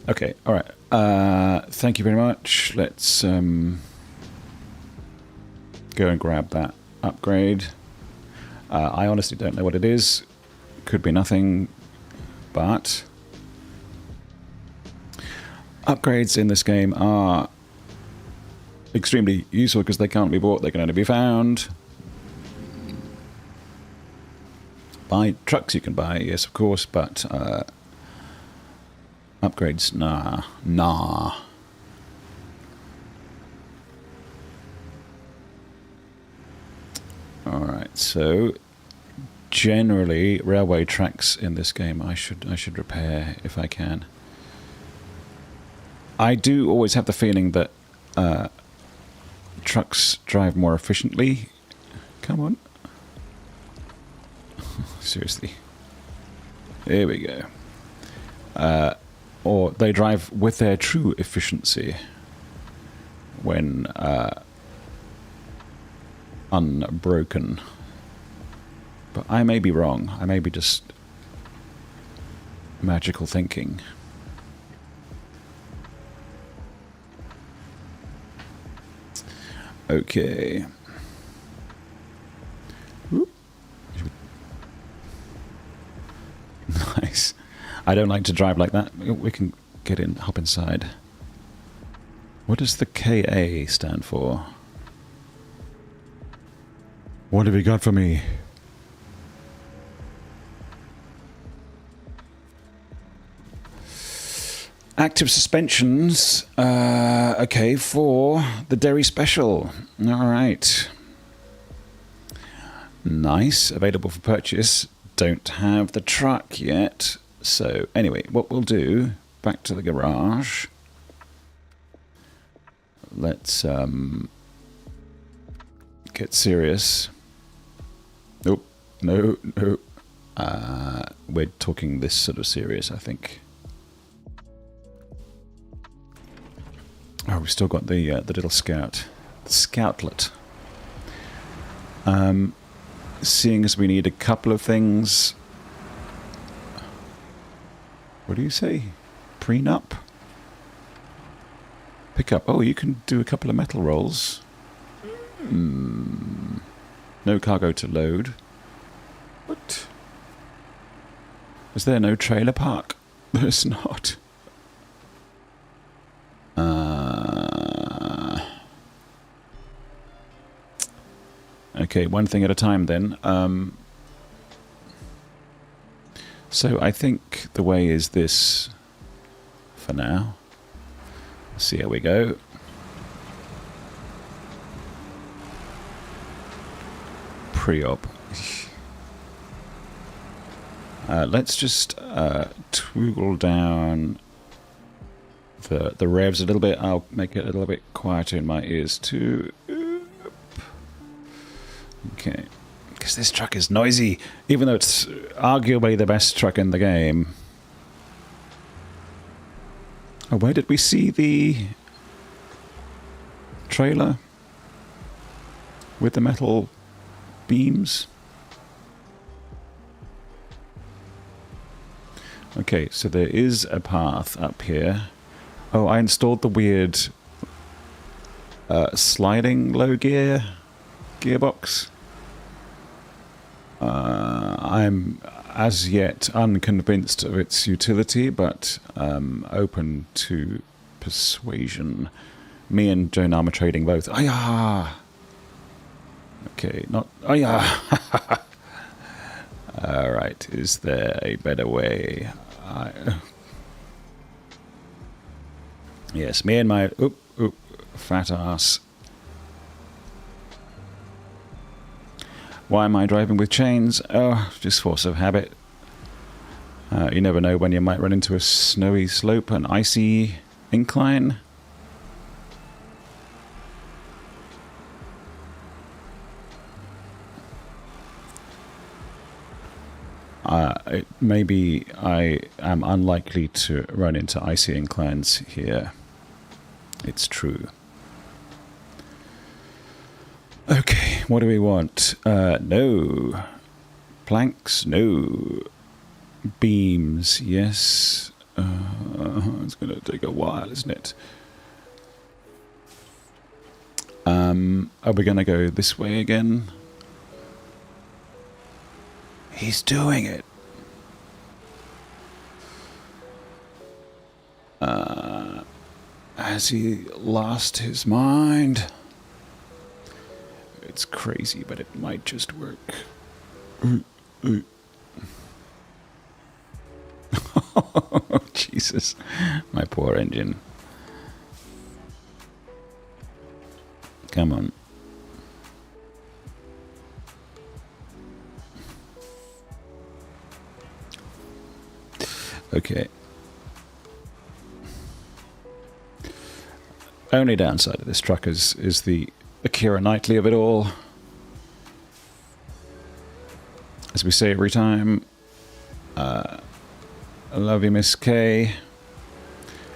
Speaker 2: Okay, all right. Thank you very much. Let's go and grab that upgrade. I honestly don't know what it is. Could be nothing, but upgrades in this game are extremely useful because they can't be bought, they can only be found. Buy trucks you can buy, yes, of course, but upgrades, nah. Alright, so generally railway tracks in this game I should repair if I can. I do always have the feeling that trucks drive more efficiently. Come on. Seriously. There we go. Or they drive with their true efficiency when unbroken. But I may be wrong. I may be just magical thinking. Okay. Whoop. Nice. I don't like to drive like that. We can get in, hop inside. What does the KA stand for? What have you got for me? Active suspensions. Okay, for the Derry Special. Alright. Nice. Available for purchase. Don't have the truck yet. So, anyway, what we'll do, back to the garage. Let's get serious. Oh, no. We're talking this sort of serious, I think. Oh, we've still got the little scout. The scoutlet. Seeing as we need a couple of things... What do you say? Prenup? Pick up. Oh, you can do a couple of metal rolls. No cargo to load. What? Is there no trailer park? There's not. Okay, one thing at a time then. So I think the way is this for now. Let's see how we go. Pre-op. Let's just toggle down the revs a little bit. I'll make it a little bit quieter in my ears too. Okay. Because this truck is noisy, even though it's arguably the best truck in the game. Oh, where did we see the trailer with the metal beams? Okay, so there is a path up here. Oh, I installed the weird sliding low gearbox. I'm as yet unconvinced of its utility, but open to persuasion. Me and Joan Armour trading both. Ayah! Okay, not... Ayah! Alright, is there a better way? Yes, me and my... fat ass. Why am I driving with chains? Oh, just force of habit. You never know when you might run into a snowy slope, an icy incline. Maybe I am unlikely to run into icy inclines here. It's true. Okay, what do we want? No. Planks? No. Beams, yes. It's going to take a while, isn't it? Are we going to go this way again? He's doing it. Has he lost his mind? It's crazy, but it might just work. Oh, Jesus. My poor engine. Come on. Okay. Only downside of this truck is the Akira Knightley of it all. As we say every time, I love you, Miss K.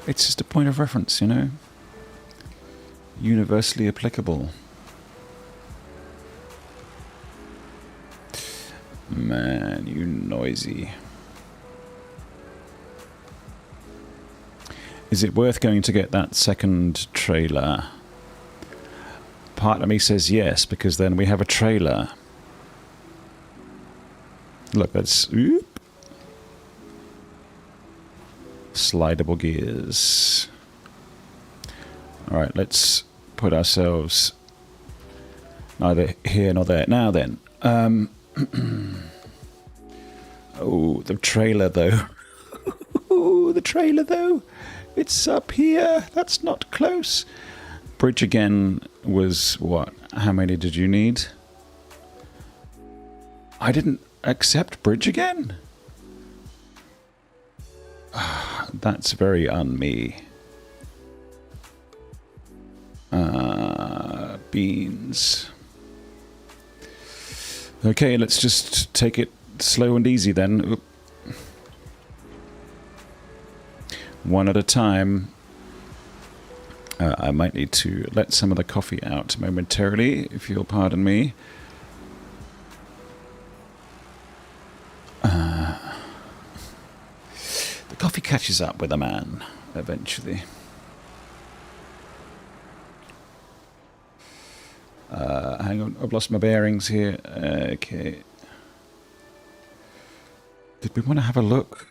Speaker 2: It's just a point of reference, you know? Universally applicable. Man, you noisy. Is it worth going to get that second trailer? Part of me says yes, because then we have a trailer. Look, that's... Oop. Slidable gears. Alright, let's put ourselves neither here nor there. Now then. Oh, the trailer, though. Oh, the trailer, though. It's up here. That's not close. Bridge again was what? How many did you need? I didn't accept bridge again? That's very un-me. Beans. Okay, let's just take it slow and easy then. Oop. One at a time. I might need to let some of the coffee out momentarily, if you'll pardon me. The coffee catches up with a man, eventually. Hang on, I've lost my bearings here. Okay. Did we want to have a look?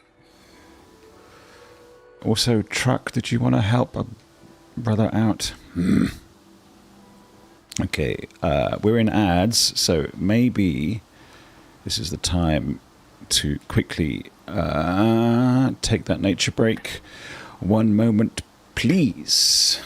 Speaker 2: Also, truck, did you want to help a brother out? Okay, we're in ads, so maybe this is the time to quickly take that nature break. One moment, please.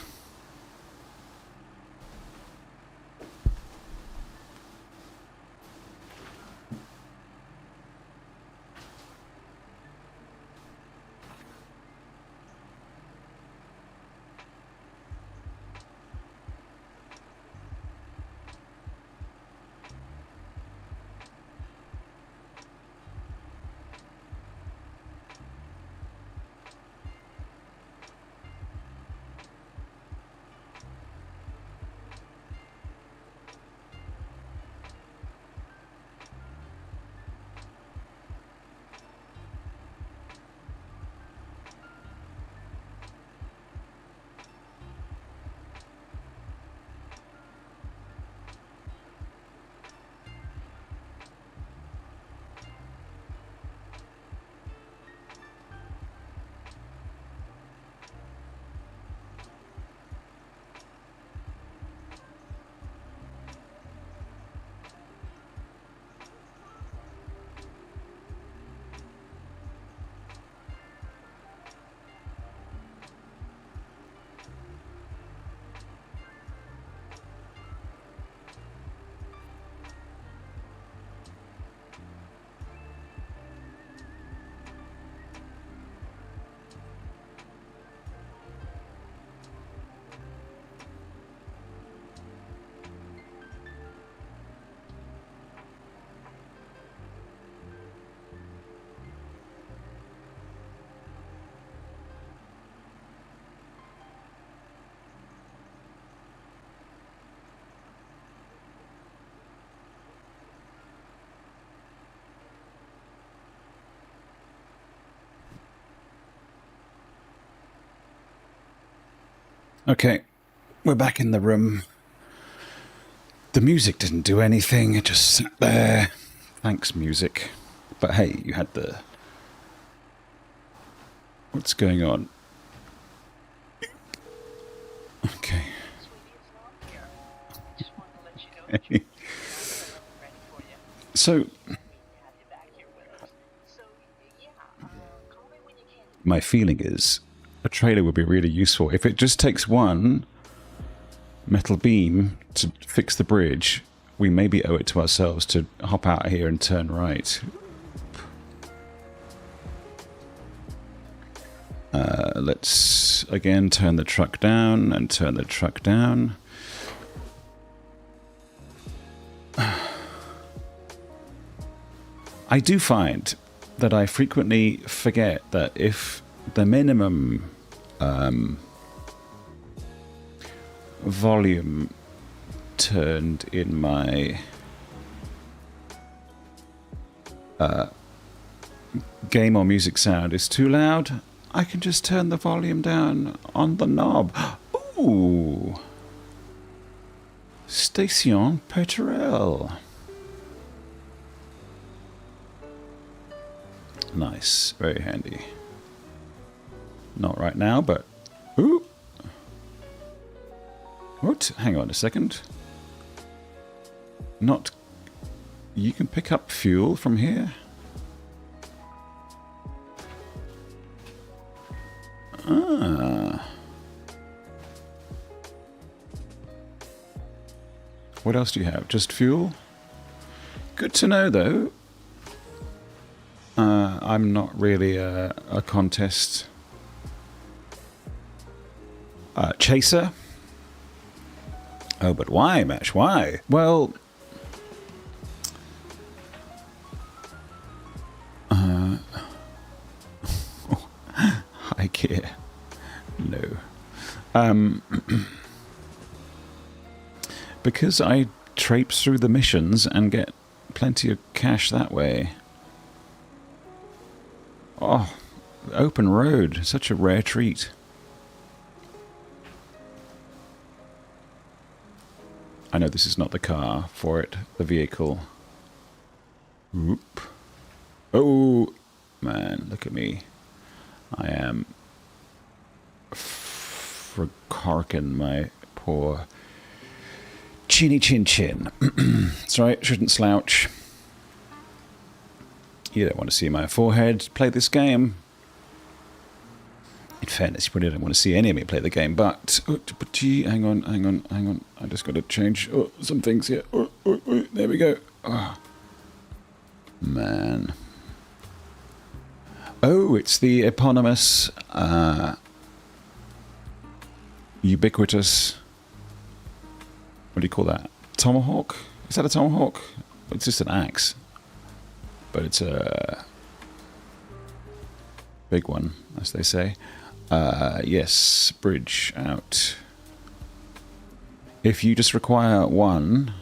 Speaker 2: Okay, we're back in the room. The music didn't do anything, it just sat there. Thanks, music. But hey, you had the... What's going on? Okay. So... My feeling is a trailer would be really useful. If it just takes one metal beam to fix the bridge, we maybe owe it to ourselves to hop out of here and turn right. Let's again turn the truck down and turn the truck down. I do find that I frequently forget that if the minimum volume turned in my game or music sound is too loud, I can just turn the volume down on the knob. Ooh! Station Petrel. Nice, very handy. Not right now, but... Ooh! What? Hang on a second. Not... You can pick up fuel from here? Ah. What else do you have? Just fuel? Good to know, though. I'm not really a contest chaser. Oh, but why, Mash? Why? Well... High gear. No. Because I traipse through the missions and get plenty of cash that way. Oh, open road. Such a rare treat. I know this is not the car for it, the vehicle. Oop. Oh, man, look at me. I am forcarking my poor chinny chin chin. That's right, shouldn't slouch. You don't want to see my forehead play this game. In fairness, you probably don't want to see any of me play the game, but... hang on. I just got to change some things here. There we go. Oh. Man. Oh, it's the eponymous, ubiquitous... What do you call that? Tomahawk? Is that a tomahawk? It's just an axe. But it's a big one, as they say. Yes, bridge out. If you just require one...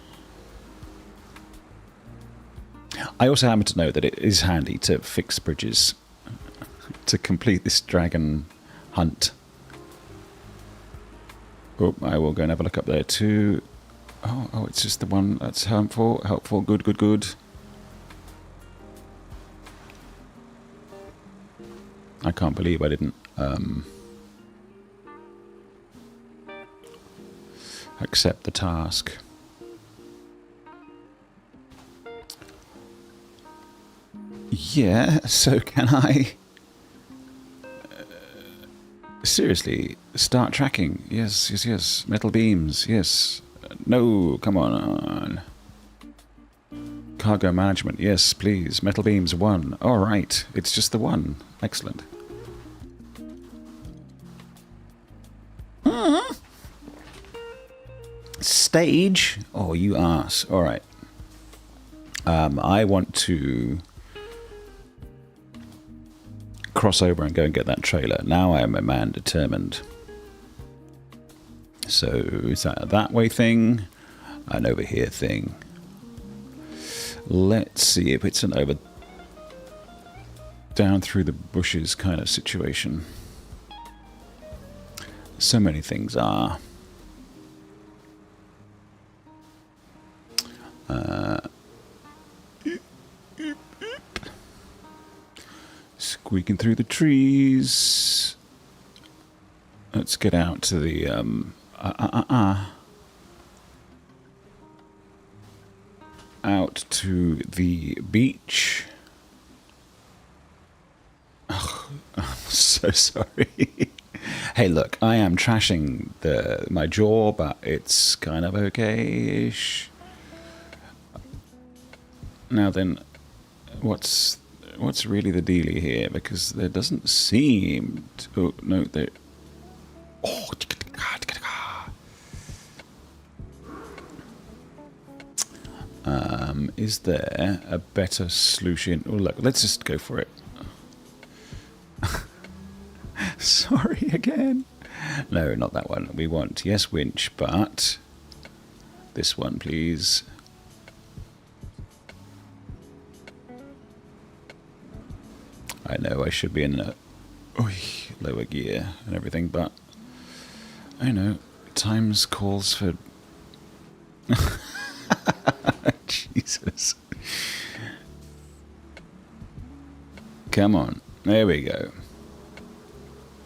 Speaker 2: I also happen to know that it is handy to fix bridges to complete this dragon hunt. Oh, I will go and have a look up there too. Oh, it's just the one that's helpful, good. I can't believe I didn't accept the task. Yeah, so can I seriously start tracking? Yes. Metal beams, yes. No, come on. Cargo management, yes, please. Metal beams, 1. All right, it's just the 1. Excellent. Stage? Oh, you arse. All right. I want to cross over and go and get that trailer. Now I am a man determined. So, is that a that way thing? An over here thing? Let's see if it's an over... down through the bushes kind of situation. So many things are. Squeaking through the trees. Let's get out to the out to the beach. Oh, I'm so sorry. Hey, look, I am trashing my jaw, but it's kind of okay-ish. Now then, what's really the dealie here? Because there doesn't seem to... Oh, no, there... Oh, is there a better solution? Oh, look, let's just go for it. Sorry again. No, not that one. We want, yes, winch, but this one, please. I know I should be in a lower gear and everything, but I know times calls for... Jesus. Come on. There we go.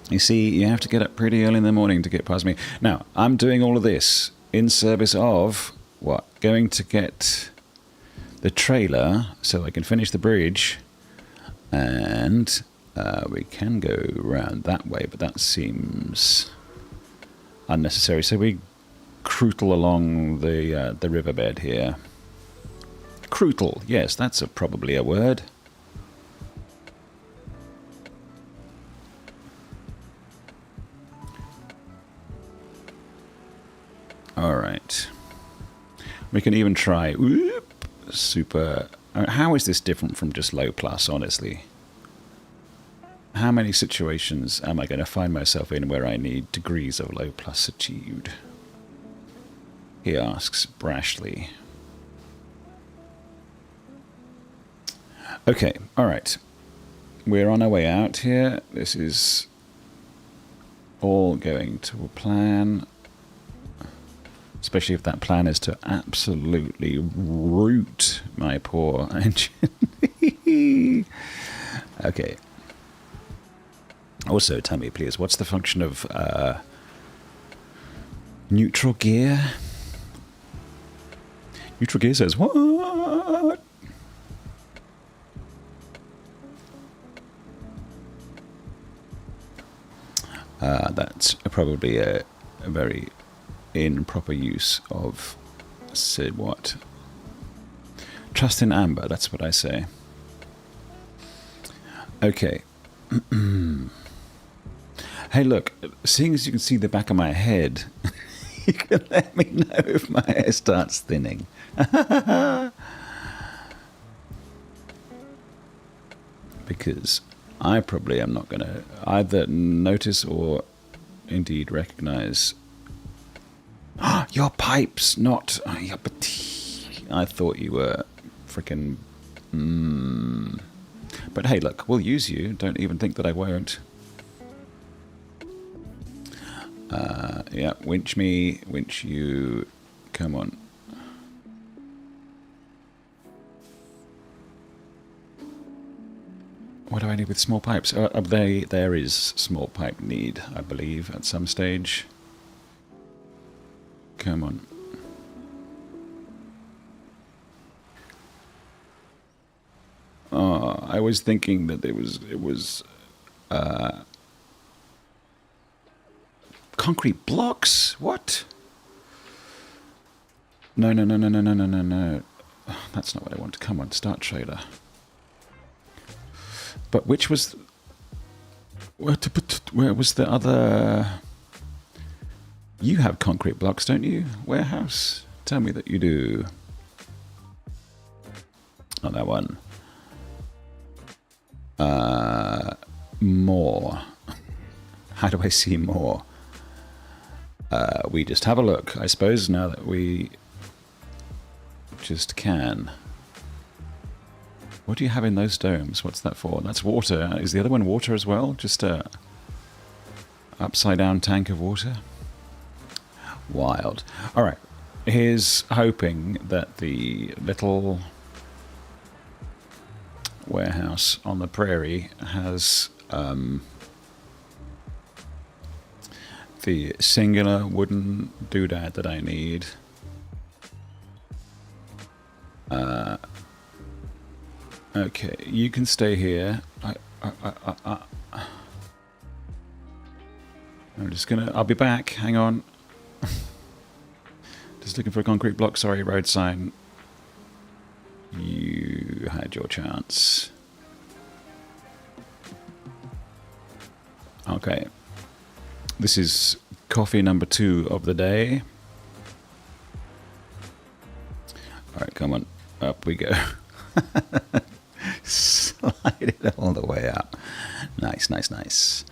Speaker 2: You see, you have to get up pretty early in the morning to get past me. Now, I'm doing all of this in service of, what? Going to get the trailer so I can finish the bridge. And we can go round that way, but that seems unnecessary. So we cruitle along the riverbed here. Cruitle, yes, that's probably a word. All right. We can even try super... How is this different from just low plus, honestly? How many situations am I going to find myself in where I need degrees of low plus achieved? He asks brashly. Okay, alright. We're on our way out here. This is all going to a plan. Especially if that plan is to absolutely root my poor engine. Okay. Also, tell me, please, what's the function of neutral gear? Neutral gear says, what? That's probably a very improper use of, said what? Trust in amber, that's what I say. Okay. Hey, look, seeing as you can see the back of my head, you can let me know if my hair starts thinning. Because I probably am not going to either notice or indeed recognize your pipes, not... I thought you were freaking... But hey, look, we'll use you. Don't even think that I won't. Yeah, winch me, winch you. Come on. What do I need with small pipes? There is small pipe need, I believe, at some stage. Come on. Oh, I was thinking that it was concrete blocks? What? No. That's not what I want. Come on, start trailer. But which was... Where was the other... You have concrete blocks, don't you? Warehouse? Tell me that you do. Not that one. More. How do I see more? We just have a look, I suppose, now that we just can. What do you have in those domes? What's that for? That's water. Is the other one water as well? Just upside down tank of water. Wild. Alright. Here's hoping that the little warehouse on the prairie has the singular wooden doodad that I need. Okay, you can stay here. I'm just gonna... I'll be back. Hang on. Just looking for a concrete block. Sorry, road sign. You had your chance. Okay. This is coffee number 2 of the day. Alright, come on. Up we go. Slide it all the way up. Nice, nice, nice.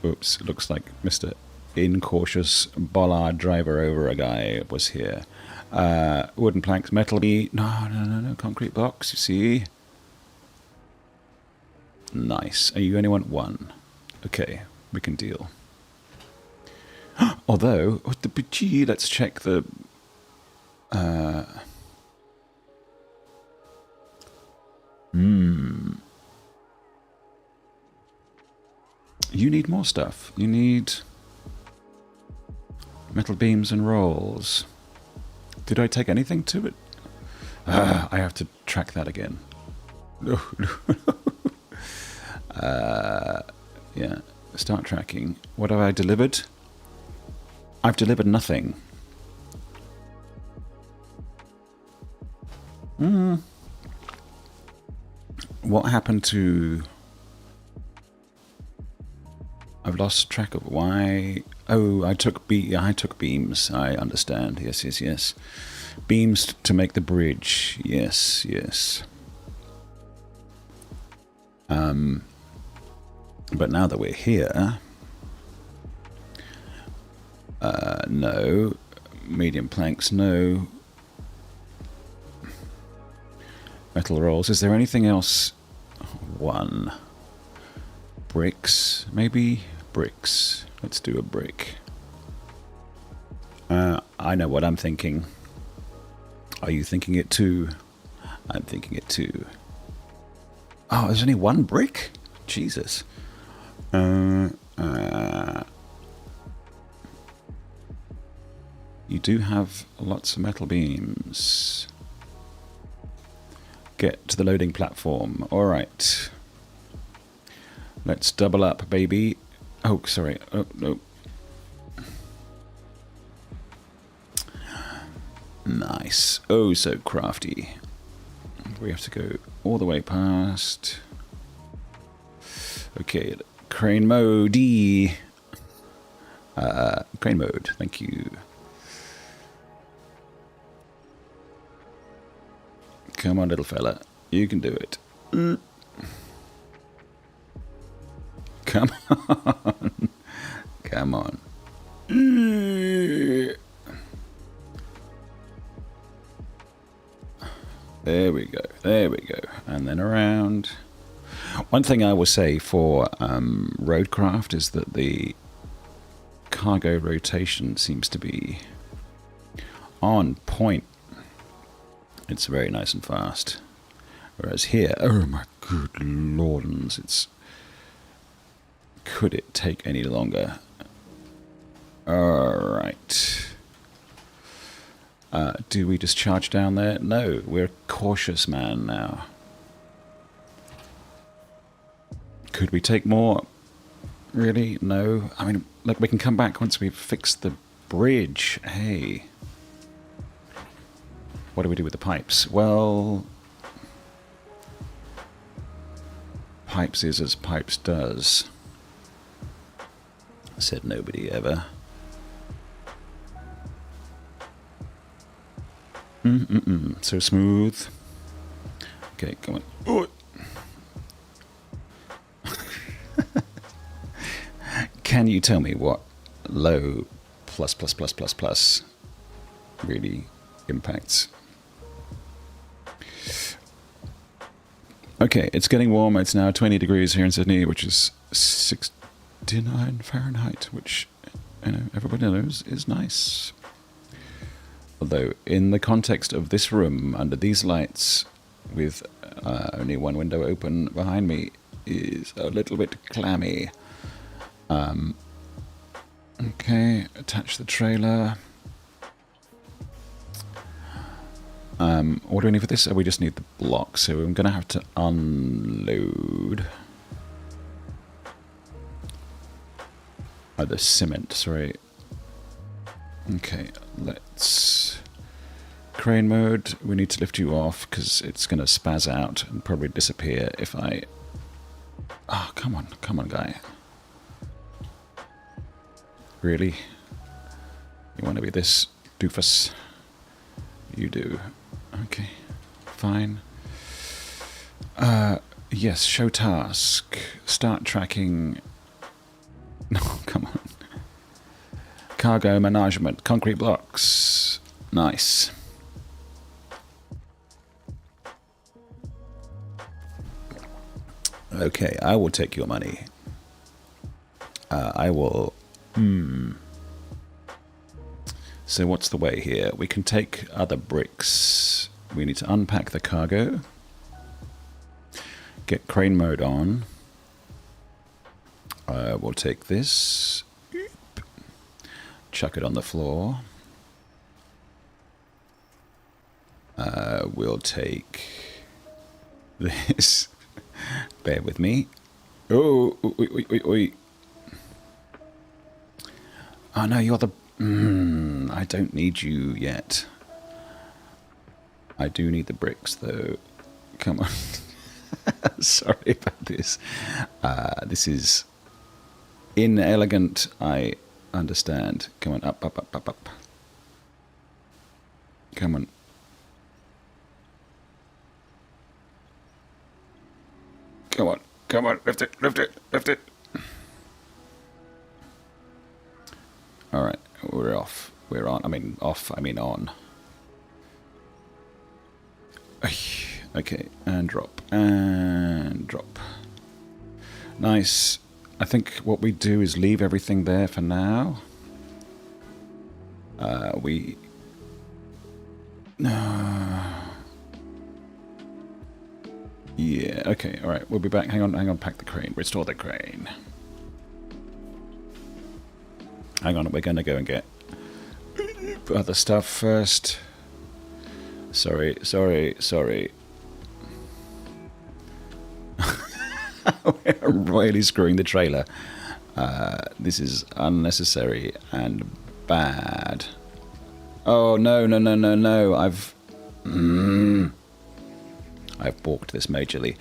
Speaker 2: Oops, looks like Mr. Incautious bollard driver over a guy was here. Wooden planks, metal beam. No, concrete blocks, you see. Nice. You only want 1. Okay, we can deal. Although, with the gee, let's check the... You need more stuff. You need metal beams and rolls. Did I take anything to it? I have to track that again. No. Yeah, start tracking. What have I delivered? I've delivered nothing. What happened to... I've lost track of why... Oh, I took beams. I understand. Yes, yes, yes. Beams to make the bridge. Yes, yes. But now that we're here... no. Medium planks, no. Metal rolls. Is there anything else? 1. Bricks, maybe? Bricks. Let's do a brick. I know what I'm thinking. Are you thinking it too? I'm thinking it too. Oh, there's only 1 brick? Jesus. You do have lots of metal beams. Get to the loading platform. Alright. Let's double up, baby. Oh, sorry. Oh, no. Nice. Oh, so crafty. We have to go all the way past. Okay, crane mode. Crane mode, thank you. Come on, little fella. You can do it. Come on. Come on. There we go. There we go. And then around. One thing I will say for roadcraft is that the cargo rotation seems to be on point. It's very nice and fast. Whereas here, oh my good lordans, it's... Could it take any longer? Alright. Do we just charge down there? No, we're a cautious man now. Could we take more? Really? No. I mean, like, we can come back once we've fixed the bridge. Hey. What do we do with the pipes? Well... Pipes is as pipes does. Said nobody ever. So smooth. Okay, come on. Oh. Can you tell me what low plus really impacts? Okay, it's getting warmer. It's now 20 degrees here in Sydney, which is 69 Fahrenheit, which, you know, everybody knows is nice. Although, in the context of this room, under these lights, with only one window open behind me, is a little bit clammy. Okay, attach the trailer. What do we need for this? Oh, we just need the block, so I'm going to have to unload. Oh, the cement, sorry. Okay, let's... Crane mode, we need to lift you off, because it's going to spaz out and probably disappear if I... Oh, come on, guy. Really? You want to be this doofus? You do. Okay, fine. Yes, show task. Start tracking... No, come on. Cargo management. Concrete blocks. Nice. Okay, I will take your money. I will... So what's the way here? We can take other bricks. We need to unpack the cargo. Get crane mode on. We'll take this. Chuck it on the floor. We'll take this. Bear with me. Oh, oi. Oh no, you're the... I don't need you yet. I do need the bricks, though. Come on. Sorry about this. This is inelegant. I understand. Come on, up. Come on. Come on. Lift it. All right. We're off. We're on. I mean on. Okay, and drop. Nice. I think what we do is leave everything there for now. Yeah, okay, alright. We'll be back. Hang on. Pack the crane. Restore the crane. Hang on, we're going to go and get other stuff first. Sorry. We're royally screwing the trailer. This is unnecessary and bad. Oh, no. I've balked this majorly.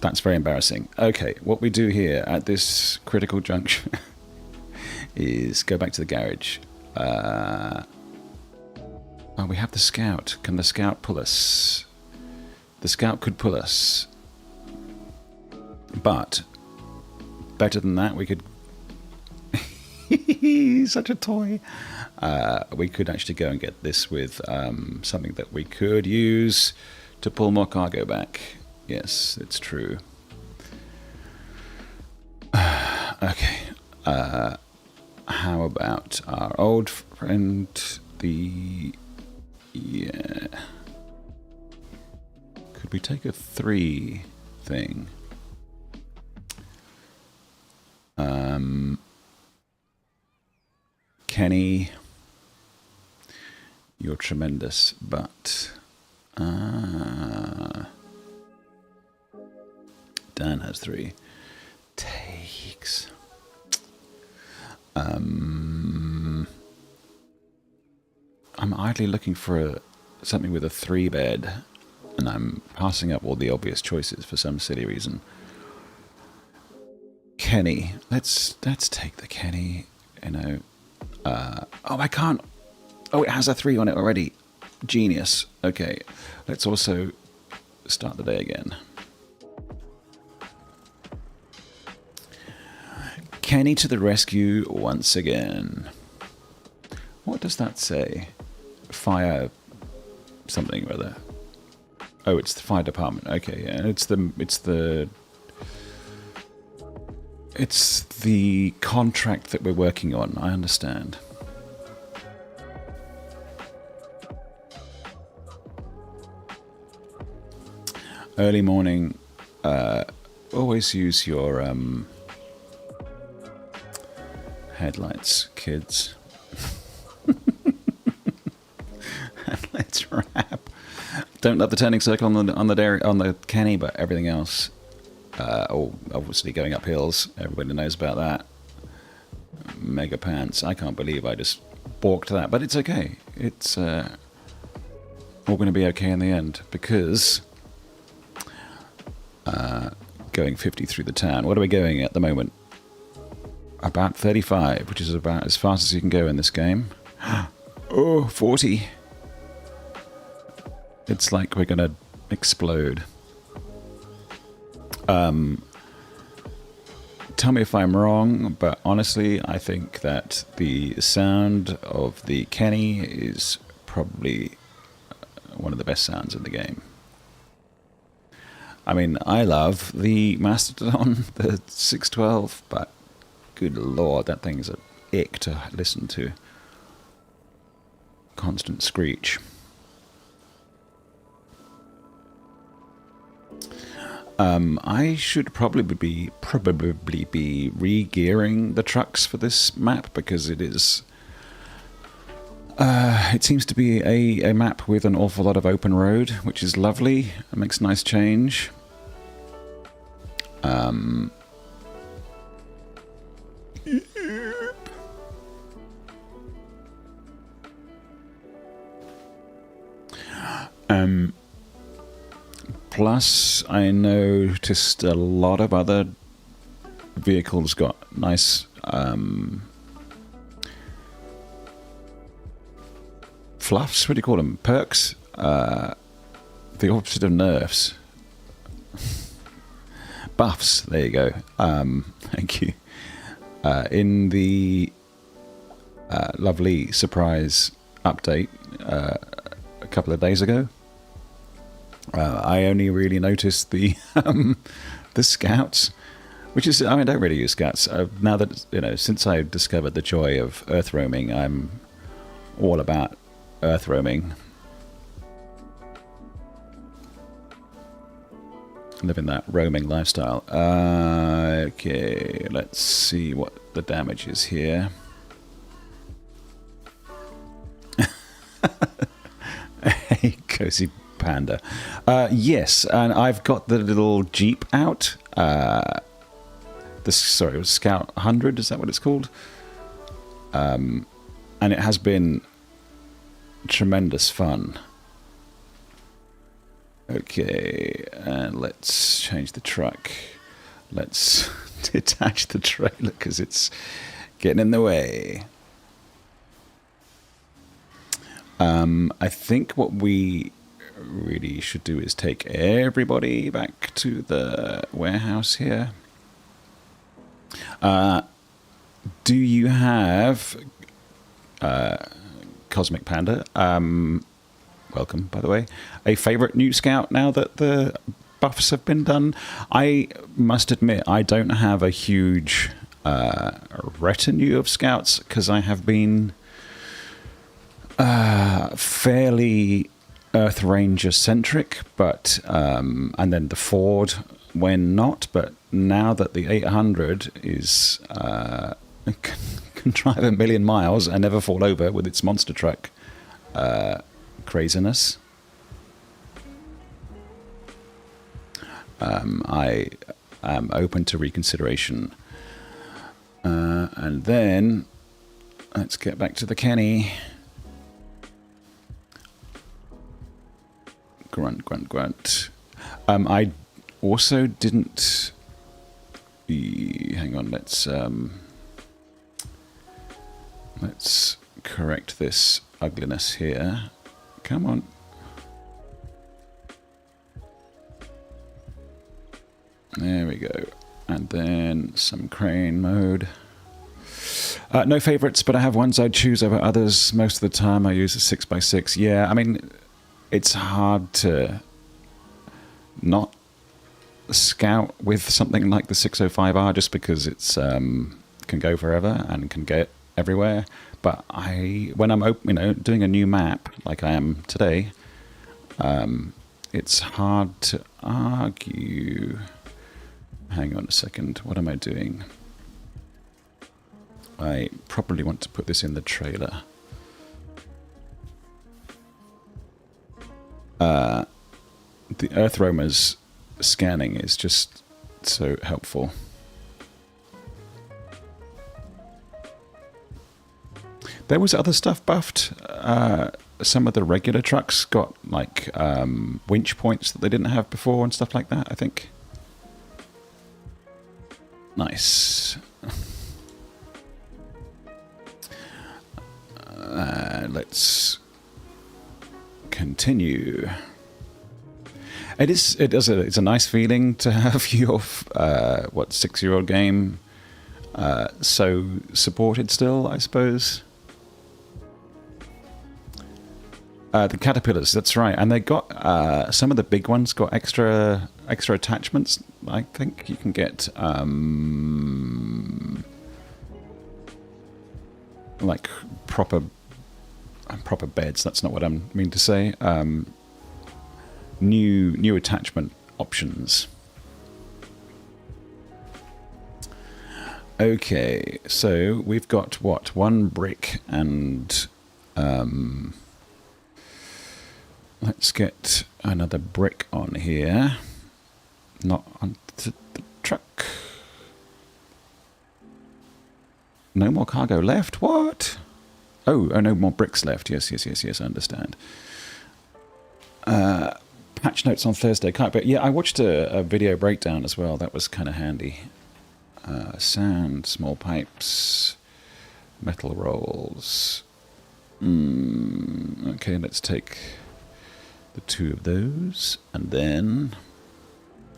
Speaker 2: That's very embarrassing. Okay, what we do here at this critical juncture is go back to the garage. Oh, we have the scout. Can the scout pull us? The scout could pull us. But, better than that, we could... Such a toy. We could actually go and get this with something that we could use to pull more cargo back. Yes, it's true. Okay. How about our old friend, the... Yeah. Could we take a 3 thing? Kenny, you're tremendous, but Dan has 3. Takes. I'm idly looking for something with a 3 bed, and I'm passing up all the obvious choices for some silly reason. Kenny, let's take the Kenny. You know. Oh, I can't. Oh, it has a 3 on it already. Genius. Okay, let's also start the day again. Kenny to the rescue once again. What does that say? Fire something or other. Oh, it's the fire department. Okay, yeah, it's the contract that we're working on. I understand. Early morning. Always use your headlights, kids. Let's wrap. Don't love the turning circle on the Kenny, but everything else. Obviously going up hills. Everybody knows about that. Mega pants. I can't believe I just balked that, but it's okay. It's all going to be okay in the end because going 50 through the town. What are we going at the moment? About 35, which is about as fast as you can go in this game. Oh, 40. It's like we're going to explode. Tell me if I'm wrong, but honestly, I think that the sound of the Kenny is probably one of the best sounds in the game. I mean, I love the Mastodon, the 612, but good lord, that thing's an ick to listen to. Constant screech. I should probably be re-gearing the trucks for this map because it is. It seems to be a map with an awful lot of open road, which is lovely. It makes a nice change. Plus, I noticed a lot of other vehicles got nice fluffs. What do you call them? Perks? The opposite of nerfs. Buffs. There you go. Thank you. In the lovely surprise update a couple of days ago, I only really noticed the the scouts, which is, I don't really use scouts now that since I discovered the joy of earth roaming. I'm all about earth roaming, living that roaming lifestyle. Okay, let's see what the damage is here. Hey, cozy panda. Yes, and I've got the little Jeep out. It was Scout 100, is that what it's called? And it has been tremendous fun. Okay, and let's change the truck. Let's detach the trailer because it's getting in the way. I think what we really should do is take everybody back to the warehouse here. Do you have Cosmic Panda? Welcome, by the way. A favourite new scout now that the buffs have been done? I must admit, I don't have a huge retinue of scouts because I have been fairly Earth Ranger centric, but and then the Ford when not. But now that the 800 is can drive 1,000,000 miles and never fall over with its monster truck craziness, I am open to reconsideration. And then let's get back to the Kenny. Grunt, grunt, grunt. I also didn't. Hang on. Let's correct this ugliness here. Come on. There we go. And then some crane mode. No favourites, but I have ones I'd choose over others. Most of the time I use a 6x6. Yeah, I mean, it's hard to not scout with something like the 605R just because it's can go forever and can get everywhere. But when I'm doing a new map like I am today, it's hard to argue. Hang on a second. What am I doing? I probably want to put this in the trailer. The Earth Roamer's scanning is just so helpful. There was other stuff buffed. Some of the regular trucks got like winch points that they didn't have before and stuff like that, I think. Nice. Let's continue. It's a nice feeling to have your 6-year-old game so supported still, I suppose. The caterpillars, that's right, and they got some of the big ones got extra attachments. I think you can get like proper beds. That's not what I mean to say. New attachment options. Okay, so we've got one brick and let's get another brick on here. Not onto the truck. No more cargo left? What? Oh, no more bricks left. Yes, I understand. Patch notes on Thursday. But yeah, I watched a video breakdown as well. That was kind of handy. Sand, small pipes, metal rolls. Okay, let's take the 2 of those. And then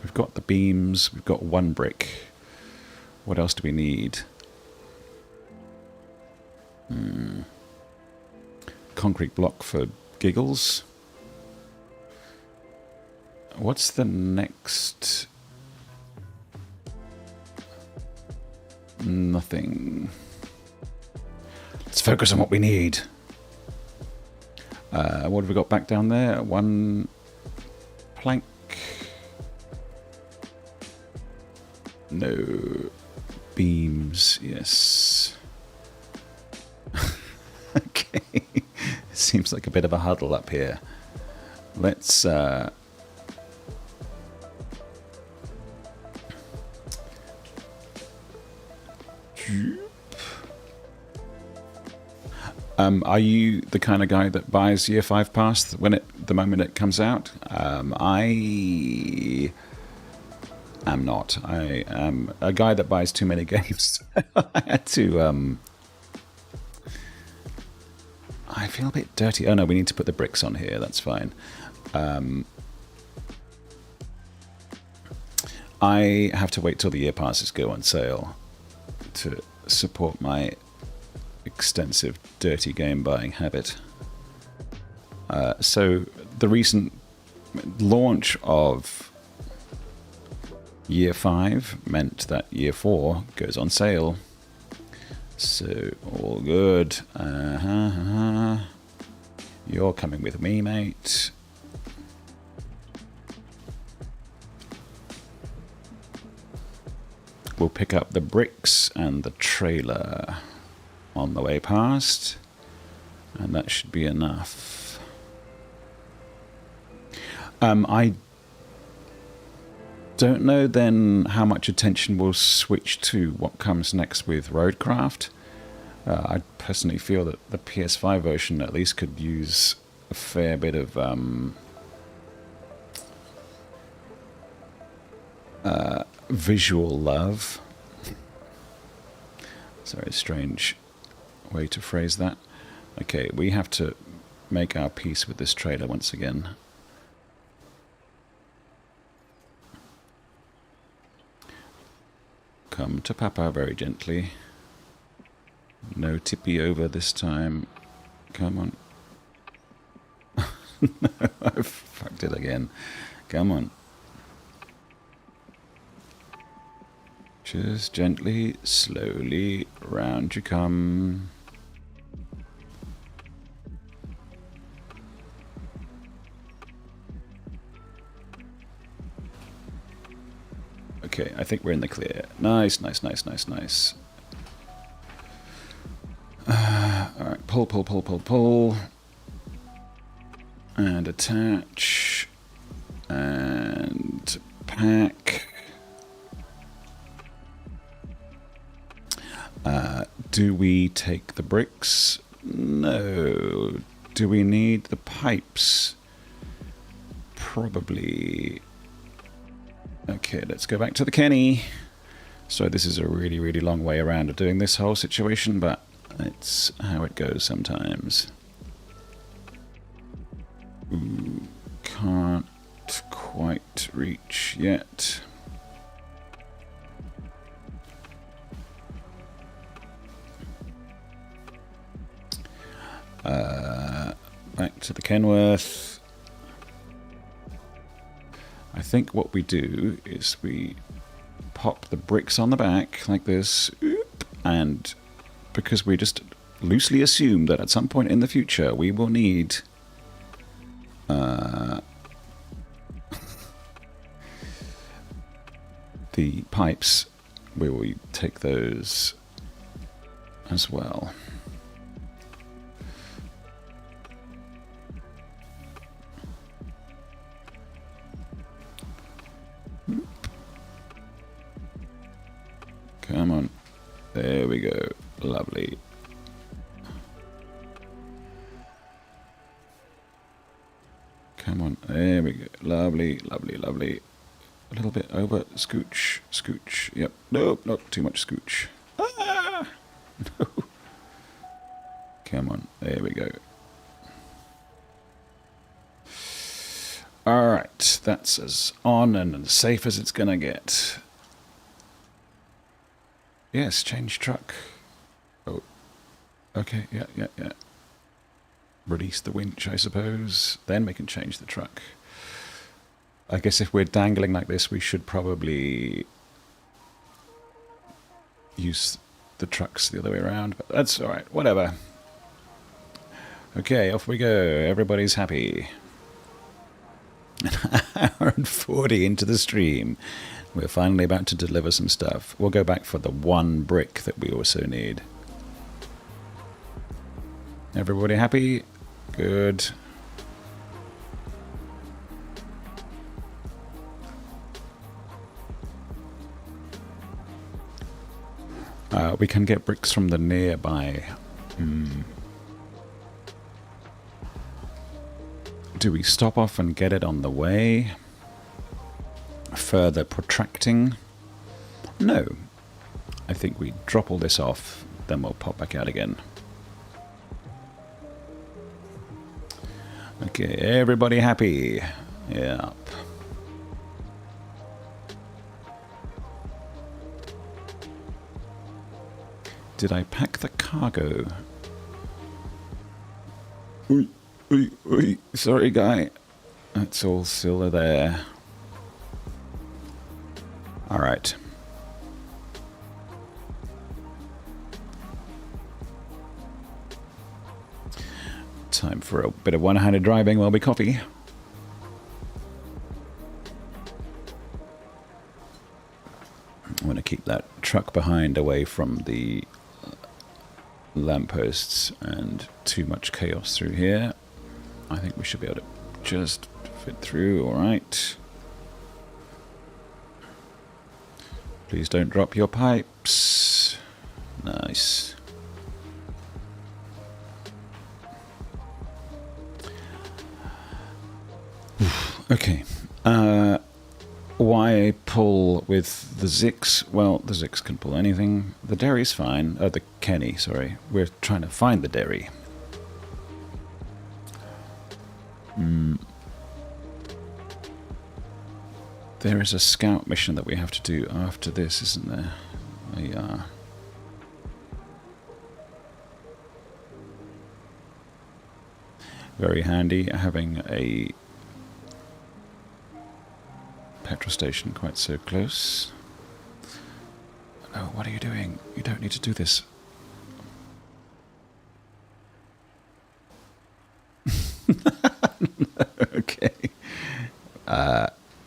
Speaker 2: we've got the beams. We've got 1 brick. What else do we need? Concrete block for giggles. What's the next? Nothing. Let's focus on what we need. What have we got back down there? 1 plank. No. Beams, yes. Okay. Seems like a bit of a huddle up here. Let's are you the kind of guy that buys Year 5 Pass the moment it comes out? I am not. I am a guy that buys too many games. I had to. I feel a bit dirty. Oh no, we need to put the bricks on here. That's fine. I have to wait till the year passes go on sale to support my extensive dirty game buying habit. So the recent launch of Year 5 meant that Year 4 goes on sale. So all good. You're coming with me, mate. We'll pick up the bricks and the trailer on the way past, and that should be enough. I don't know then how much attention will switch to what comes next with Roadcraft. I personally feel that the PS5 version at least could use a fair bit of visual love. Sorry, strange way to phrase that. Okay, we have to make our peace with this trailer once again. Come to Papa very gently. No tippy over this time. Come on. No, I've fucked it again. Come on. Just gently, slowly, round you come. Okay, I think we're in the clear. Nice, nice, nice, nice, nice. Alright, pull, pull, pull, pull, pull. And attach. And pack. Do we take the bricks? No. Do we need the pipes? Probably. Okay, let's go back to the Kenny. So this is a really, really long way around of doing this whole situation, but it's how it goes sometimes. Ooh, can't quite reach yet. Back to the Kenworth. I think what we do is we pop the bricks on the back like this, and because we just loosely assume that at some point in the future we will need the pipes, we will take those as well. Come on. There we go. Lovely. Come on. There we go. Lovely, lovely, lovely. A little bit over. Scooch. Scooch. Yep. Nope. Not too much scooch. Ah! No. Come on. There we go. Alright. That's as on and as safe as it's going to get. Yes, change truck. Oh, okay, yeah. Release the winch, I suppose. Then we can change the truck. I guess if we're dangling like this, we should probably use the trucks the other way around. But that's all right, whatever. Okay, off we go. Everybody's happy. An hour and 40 into the stream. We're finally about to deliver some stuff. We'll go back for the one brick that we also need. Everybody happy? Good. We can get bricks from the nearby. Do we stop off and get it on the way? Further protracting? No. I think we drop all this off, then we'll pop back out again. Okay, everybody happy? Yep. Did I pack the cargo? Oi, oi, oi. Sorry, guy. That's all still there. All right. Time for a bit of one-handed driving while we coffee. I want to keep that truck behind away from the lampposts and too much chaos through here. I think we should be able to just fit through, all right. Please don't drop your pipes. Nice. Okay. Why pull with the Zix? Well, the Zix can pull anything. The Derry's fine. The Kenny, sorry. We're trying to find the Derry. There is a scout mission that we have to do after this, isn't there? Yeah. Very handy having a petrol station quite so close. what are you doing? You don't need to do this. Okay.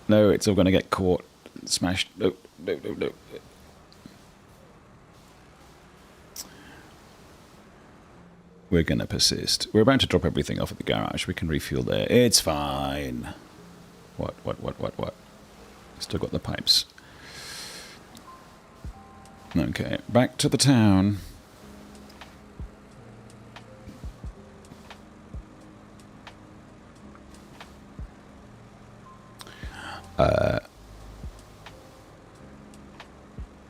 Speaker 2: No, it's all going to get caught. Smashed. No, no, no, no. We're going to persist. We're about to drop everything off at the garage. We can refuel there. It's fine. What? Still got the pipes. Okay, back to the town.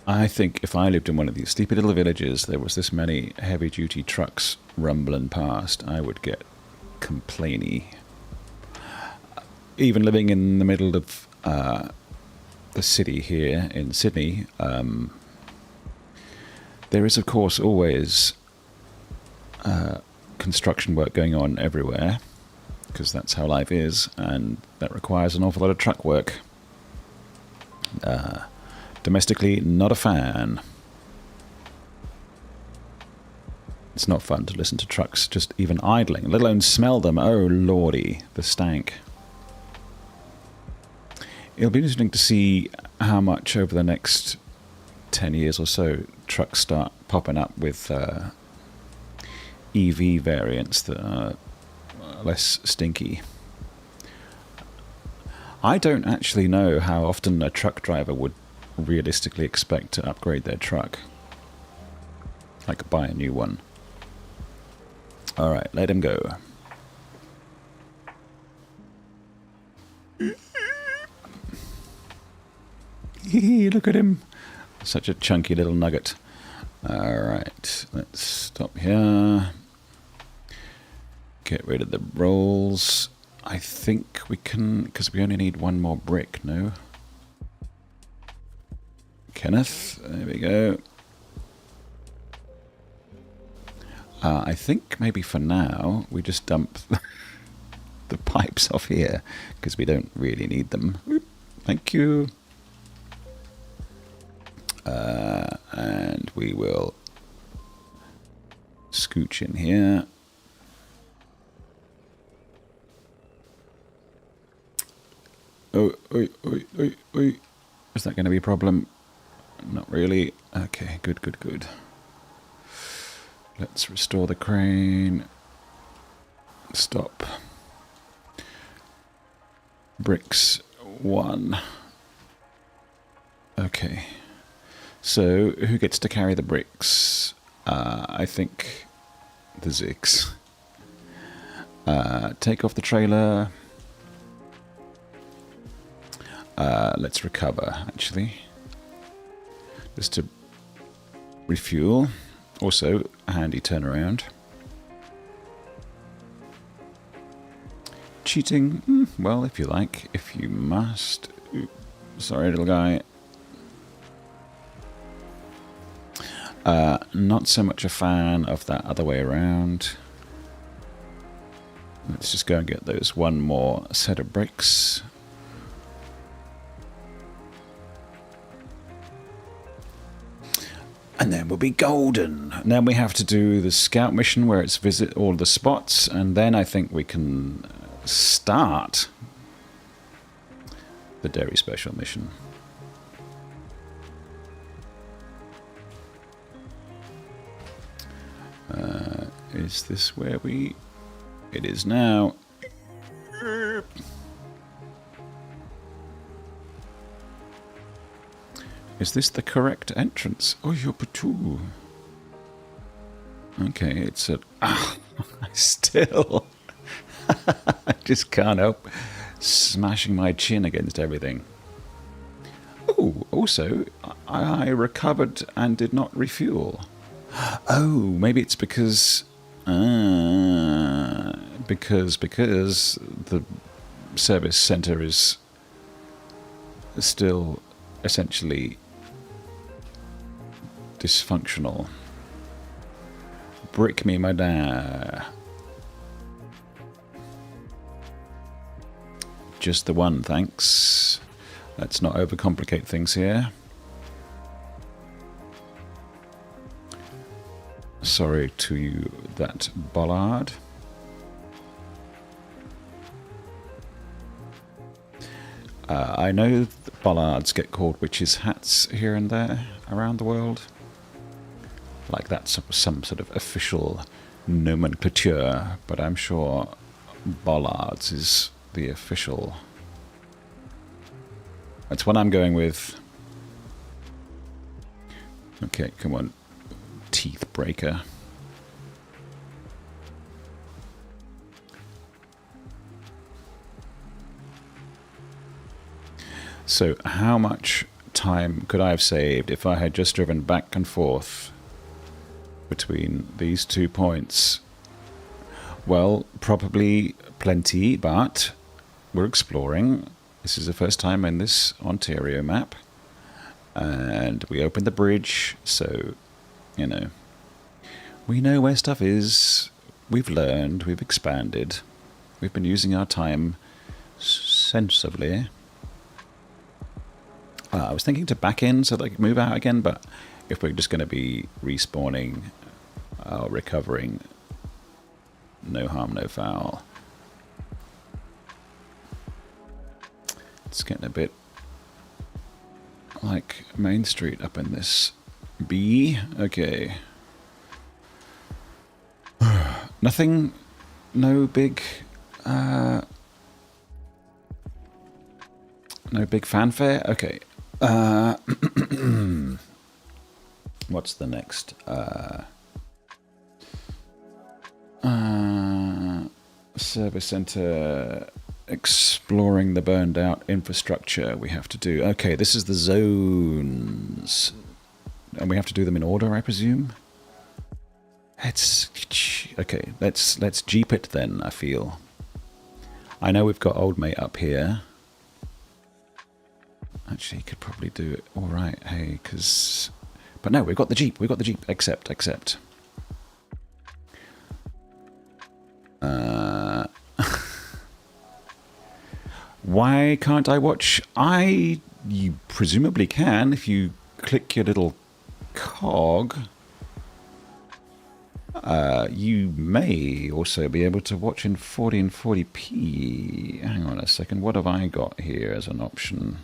Speaker 2: I think if I lived in one of these sleepy little villages, there was this many heavy-duty trucks rumbling past, I would get complainy. Even living in the middle of the city here in Sydney, there is, of course, always construction work going on everywhere, because that's how life is, and that requires an awful lot of truck work. Domestically, not a fan. It's not fun to listen to trucks just even idling, let alone smell them. Oh, lordy, the stank. It'll be interesting to see how much over the next 10 years or so trucks start popping up with EV variants that are less stinky. I don't actually know how often a truck driver would realistically expect to upgrade their truck. Like buy a new one. Alright, let him go. Look at him. Such a chunky little nugget. Alright, let's stop here. Get rid of the rolls. I think we can, because we only need one more brick, no? Kenneth, there we go. I think maybe for now we just dump the pipes off here, because we don't really need them. Thank you. And we will scooch in here. Oh, oi. Is that going to be a problem? Not really. Okay, good. Let's restore the crane. Stop. Bricks 1. Okay. So, who gets to carry the bricks? I think the Zigs. Take off the trailer. Let's recover, actually. Just to refuel. Also, a handy turnaround. Cheating? Well, if you like. If you must. Ooh, sorry, little guy. Not so much a fan of that other way around. Let's just go and get those one more set of bricks. And then we'll be golden. And then we have to do the scout mission where it's visit all the spots. And then I think we can start the Derry Special mission. Is this where we... It is now. Is this the correct entrance? Oh, you're Patu. Okay, it's a... Still. I just can't help smashing my chin against everything. Oh, also, I recovered and did not refuel. Oh, maybe it's because the service centre is still essentially dysfunctional. Brick me, my dad. Just the one, thanks. Let's not overcomplicate things here. Sorry to you, that bollard. I know that bollards get called witches' hats here and there around the world. Like that's some sort of official nomenclature, but I'm sure bollards is the official. That's what I'm going with. Okay, come on. Teeth breaker. So how much time could I have saved if I had just driven back and forth between these 2 points? Well, probably plenty, but we're exploring. This is the first time in this Ontario map. And we opened the bridge, so, you know, we know where stuff is. We've learned, we've expanded. We've been using our time sensibly. I was thinking to back in so that I could move out again, but if we're just going to be respawning or recovering, no harm, no foul. It's getting a bit like Main Street up in this B. Okay. Nothing, no big fanfare? Okay. What's the next? Service center, exploring the burned out infrastructure we have to do. Okay, this is the zones. And we have to do them in order, I presume? Okay, let's jeep it then, I feel. I know we've got old mate up here. Actually, he could probably do it all right, hey, because... But no, we've got the jeep, accept. Why can't I watch? You presumably can if you click your little cog. You may also be able to watch in 40 and 40p. Hang on a second, what have I got here as an option?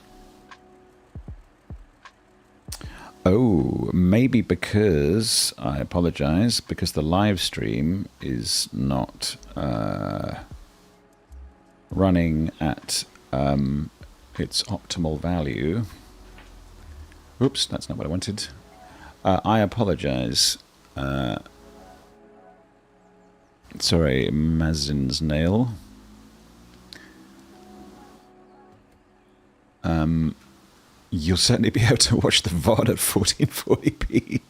Speaker 2: Oh, maybe because, I apologize, because the live stream is not running at its optimal value. Oops, that's not what I wanted. I apologize. Sorry, Mazin's nail. You'll certainly be able to watch the VOD at 1440p.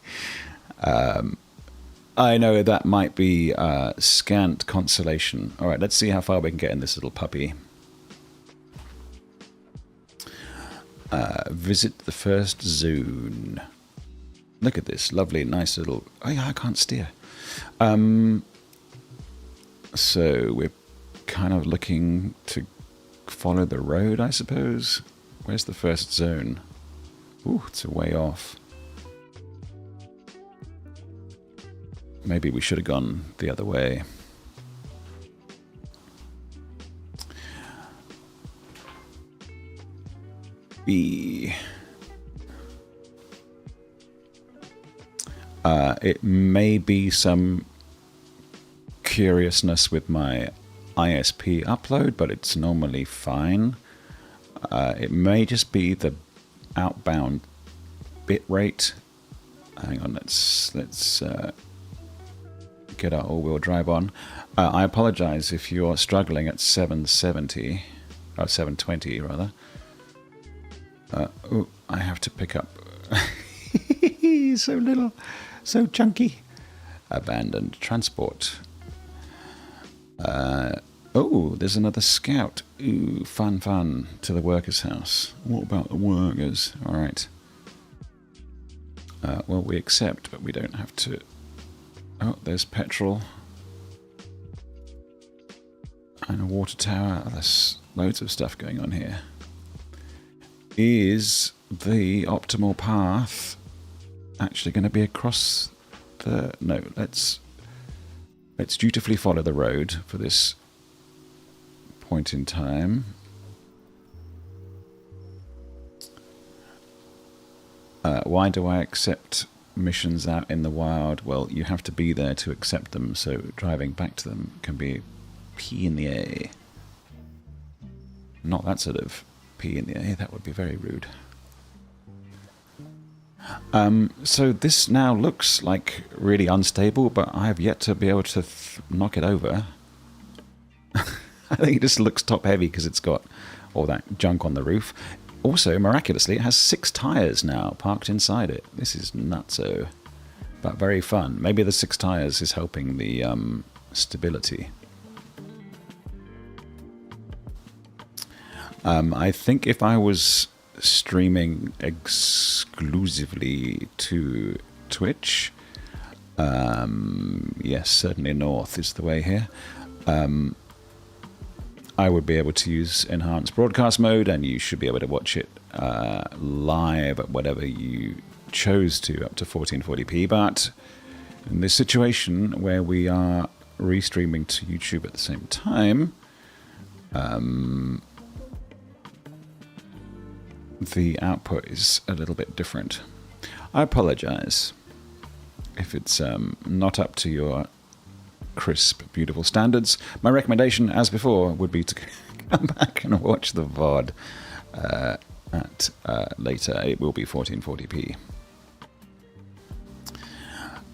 Speaker 2: I know that might be scant consolation. All right, let's see how far we can get in this little puppy. Visit the first zone. Look at this lovely, nice little... Oh yeah, I can't steer. So we're kind of looking to follow the road, I suppose. Where's the first zone? Ooh, it's a way off. Maybe we should have gone the other way. B. It may be some curiousness with my ISP upload, but it's normally fine. It may just be the outbound bit rate. Hang on, let's get our all-wheel drive on. I apologize if you're struggling at 770, or 720 rather. Oh, I have to pick up. So little, so chunky. Abandoned transport. Oh, there's another scout. Ooh, fun, to the workers' house. What about the workers? All right. Well, we accept, but we don't have to... Oh, there's petrol. And a water tower. There's loads of stuff going on here. Is the optimal path actually going to be across the... No, let's dutifully follow the road for this point in time. Why do I accept missions out in the wild? Well, you have to be there to accept them, so driving back to them can be pee in the air. Not that sort of pee in the air, that would be very rude. So this now looks like really unstable, but I have yet to be able to knock it over. I think it just looks top heavy because it's got all that junk on the roof. Also, miraculously, it has 6 tyres now parked inside it. This is nutso, but very fun. Maybe the 6 tyres is helping the stability. I think if I was streaming exclusively to Twitch, yes, certainly north is the way here, I would be able to use enhanced broadcast mode, and you should be able to watch it live at whatever you chose to, up to 1440p. But in this situation where we are restreaming to YouTube at the same time, the output is a little bit different. I apologize if it's not up to your crisp, beautiful standards. My recommendation, as before, would be to come back and watch the VOD at later. It will be 1440p.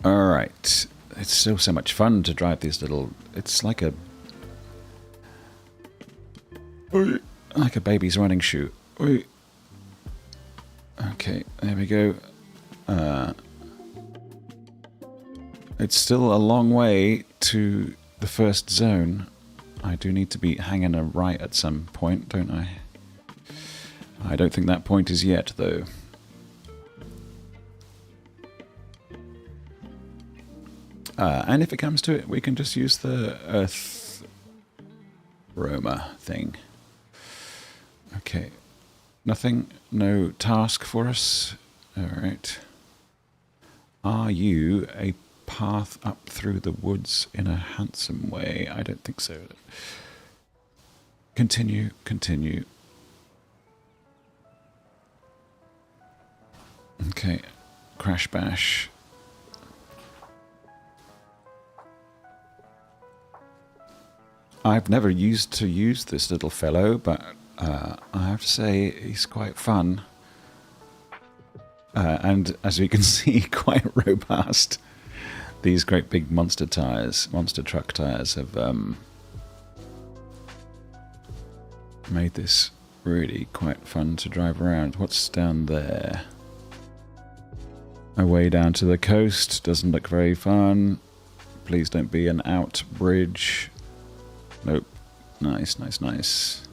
Speaker 2: Alright. It's still so much fun to drive these little... It's like a baby's running shoe. Okay, there we go. It's still a long way to the first zone. I do need to be hanging a right at some point, don't I? I don't think that point is yet, though. And if it comes to it, we can just use the Earth roamer thing. Okay. Nothing? No task for us? Alright. Are you a path up through the woods in a handsome way? I don't think so. Continue, continue. Okay. Crash bash. I've never used to use this little fellow, but I have to say he's quite fun. And as we can see, quite robust. These great big monster tyres, monster truck tyres, have made this really quite fun to drive around. What's down there? Away down to the coast. Doesn't look very fun. Please don't be an out bridge. Nope. Nice, nice, nice.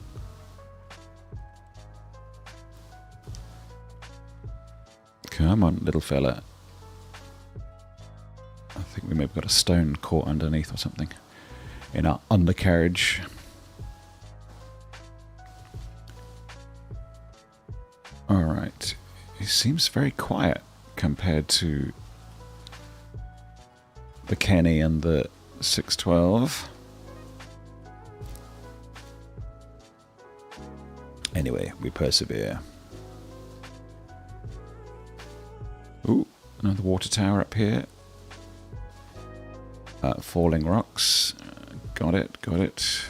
Speaker 2: Come on, little fella. I think we may have got a stone caught underneath or something in our undercarriage. Alright. It seems very quiet compared to the Kenny and the 612. Anyway, we persevere. Ooh, another water tower up here. Falling rocks. Got it, got it.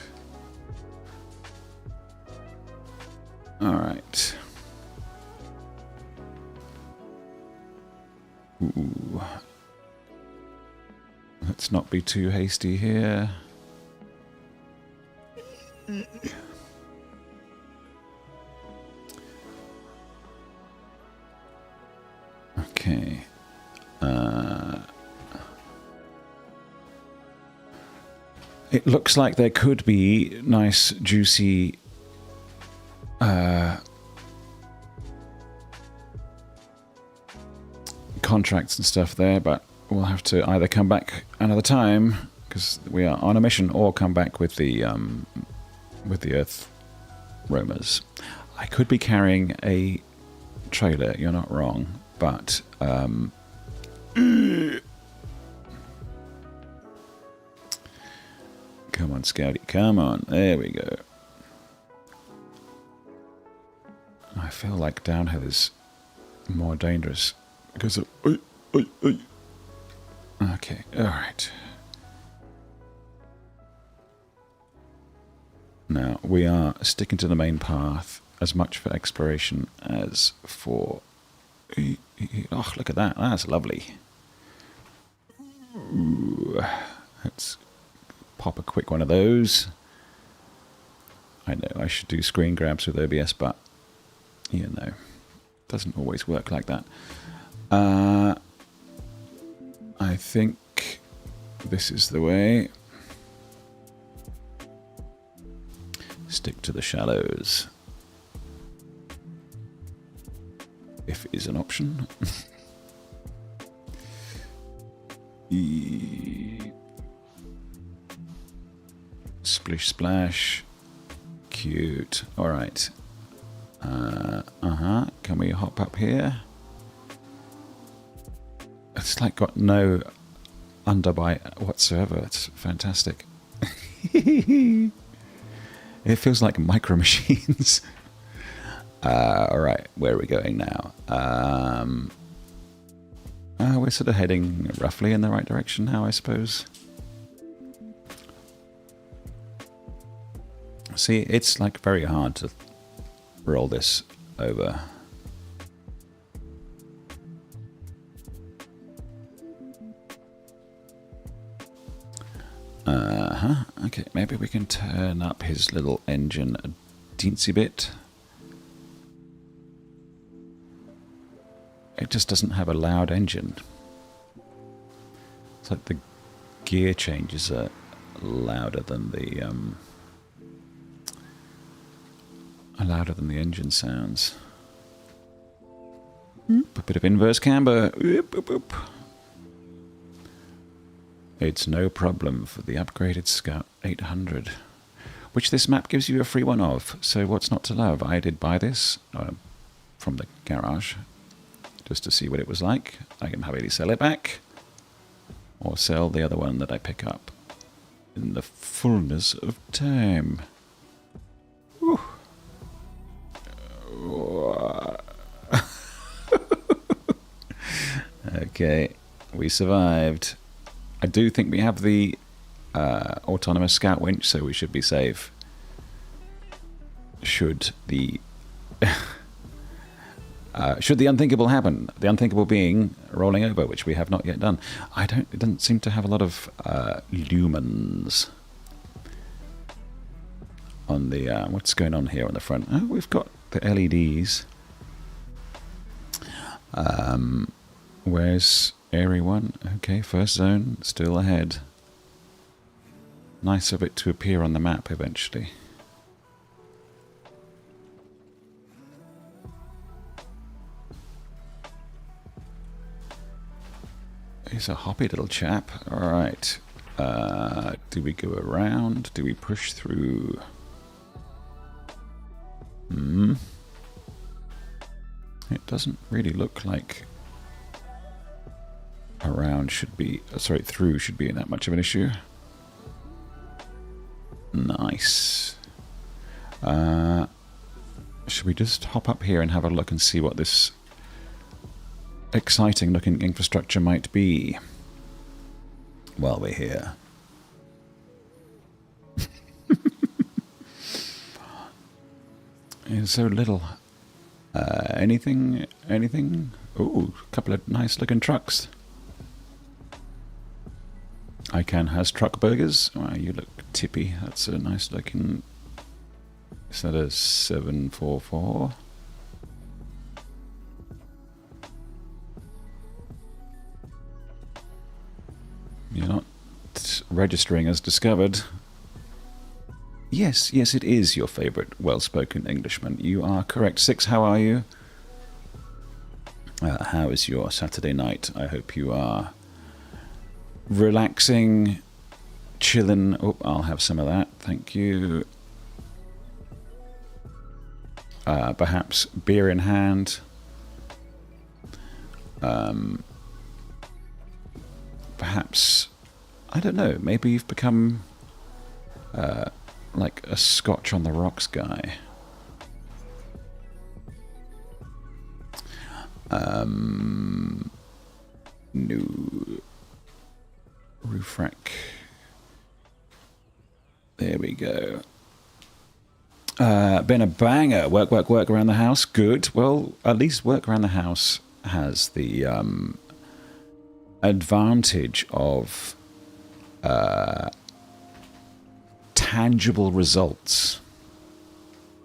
Speaker 2: Alright. Ooh. Let's not be too hasty here. Okay. It looks like there could be nice, juicy contracts and stuff there, but we'll have to either come back another time because we are on a mission, or come back with the Earth roamers. I could be carrying a trailer. You're not wrong, but on, Scouty. Come on. There we go. I feel like downhill is more dangerous because of... Okay, alright. Now, we are sticking to the main path as much for exploration as for... Oh, look at that. That's lovely. Ooh, let's pop a quick one of those. I know I should do screen grabs with OBS, but, you know, doesn't always work like that. I think this is the way. Stick to the shallows. If is an option. Splish splash. Cute. Alright. Can we hop up here? It's like got no underbite whatsoever. It's fantastic. It feels like micro machines. Alright, where are we going now? We're sort of heading roughly in the right direction now, I suppose. See, it's like very hard to roll this over. Okay, maybe we can turn up his little engine a teensy bit. It just doesn't have a loud engine. It's like the gear changes are louder than the engine sounds. A bit of inverse camber. It's no problem for the upgraded Scout 800, which this map gives you a free one of. So what's not to love? I did buy this from the garage just to see what it was like. I can happily sell it back or sell the other one that I pick up in the fullness of time. Whew. Okay, we survived. I do think we have the autonomous scout winch, so we should be safe. Should the unthinkable happen, the unthinkable being rolling over, which we have not yet done. It doesn't seem to have a lot of lumens on the what's going on here on the front. Oh, we've got the LEDs. Where's Area 1? Okay, first zone, still ahead. Nice of it to appear on the map eventually. He's a hoppy little chap. Alright. Do we go around? Do we push through? It doesn't really look like around should be, sorry, through should be that much of an issue. Nice. Should we just hop up here and have a look and see what this exciting looking infrastructure might be while we're here? There's so little. Anything? Ooh, a couple of nice looking trucks. Ican has truck burgers. Wow, you look tippy. That's a nice looking. Is that a 744? You're not registering as discovered. Yes, it is your favourite well-spoken Englishman. You are correct. Six, how are you? How is your Saturday night? I hope you are relaxing, chilling. Oh, I'll have some of that. Thank you. Perhaps beer in hand. Perhaps, I don't know, maybe you've become like a Scotch on the rocks guy. No. Roof rack. There we go. Been a banger. Work around the house. Good. Well, at least work around the house has the advantage of tangible results.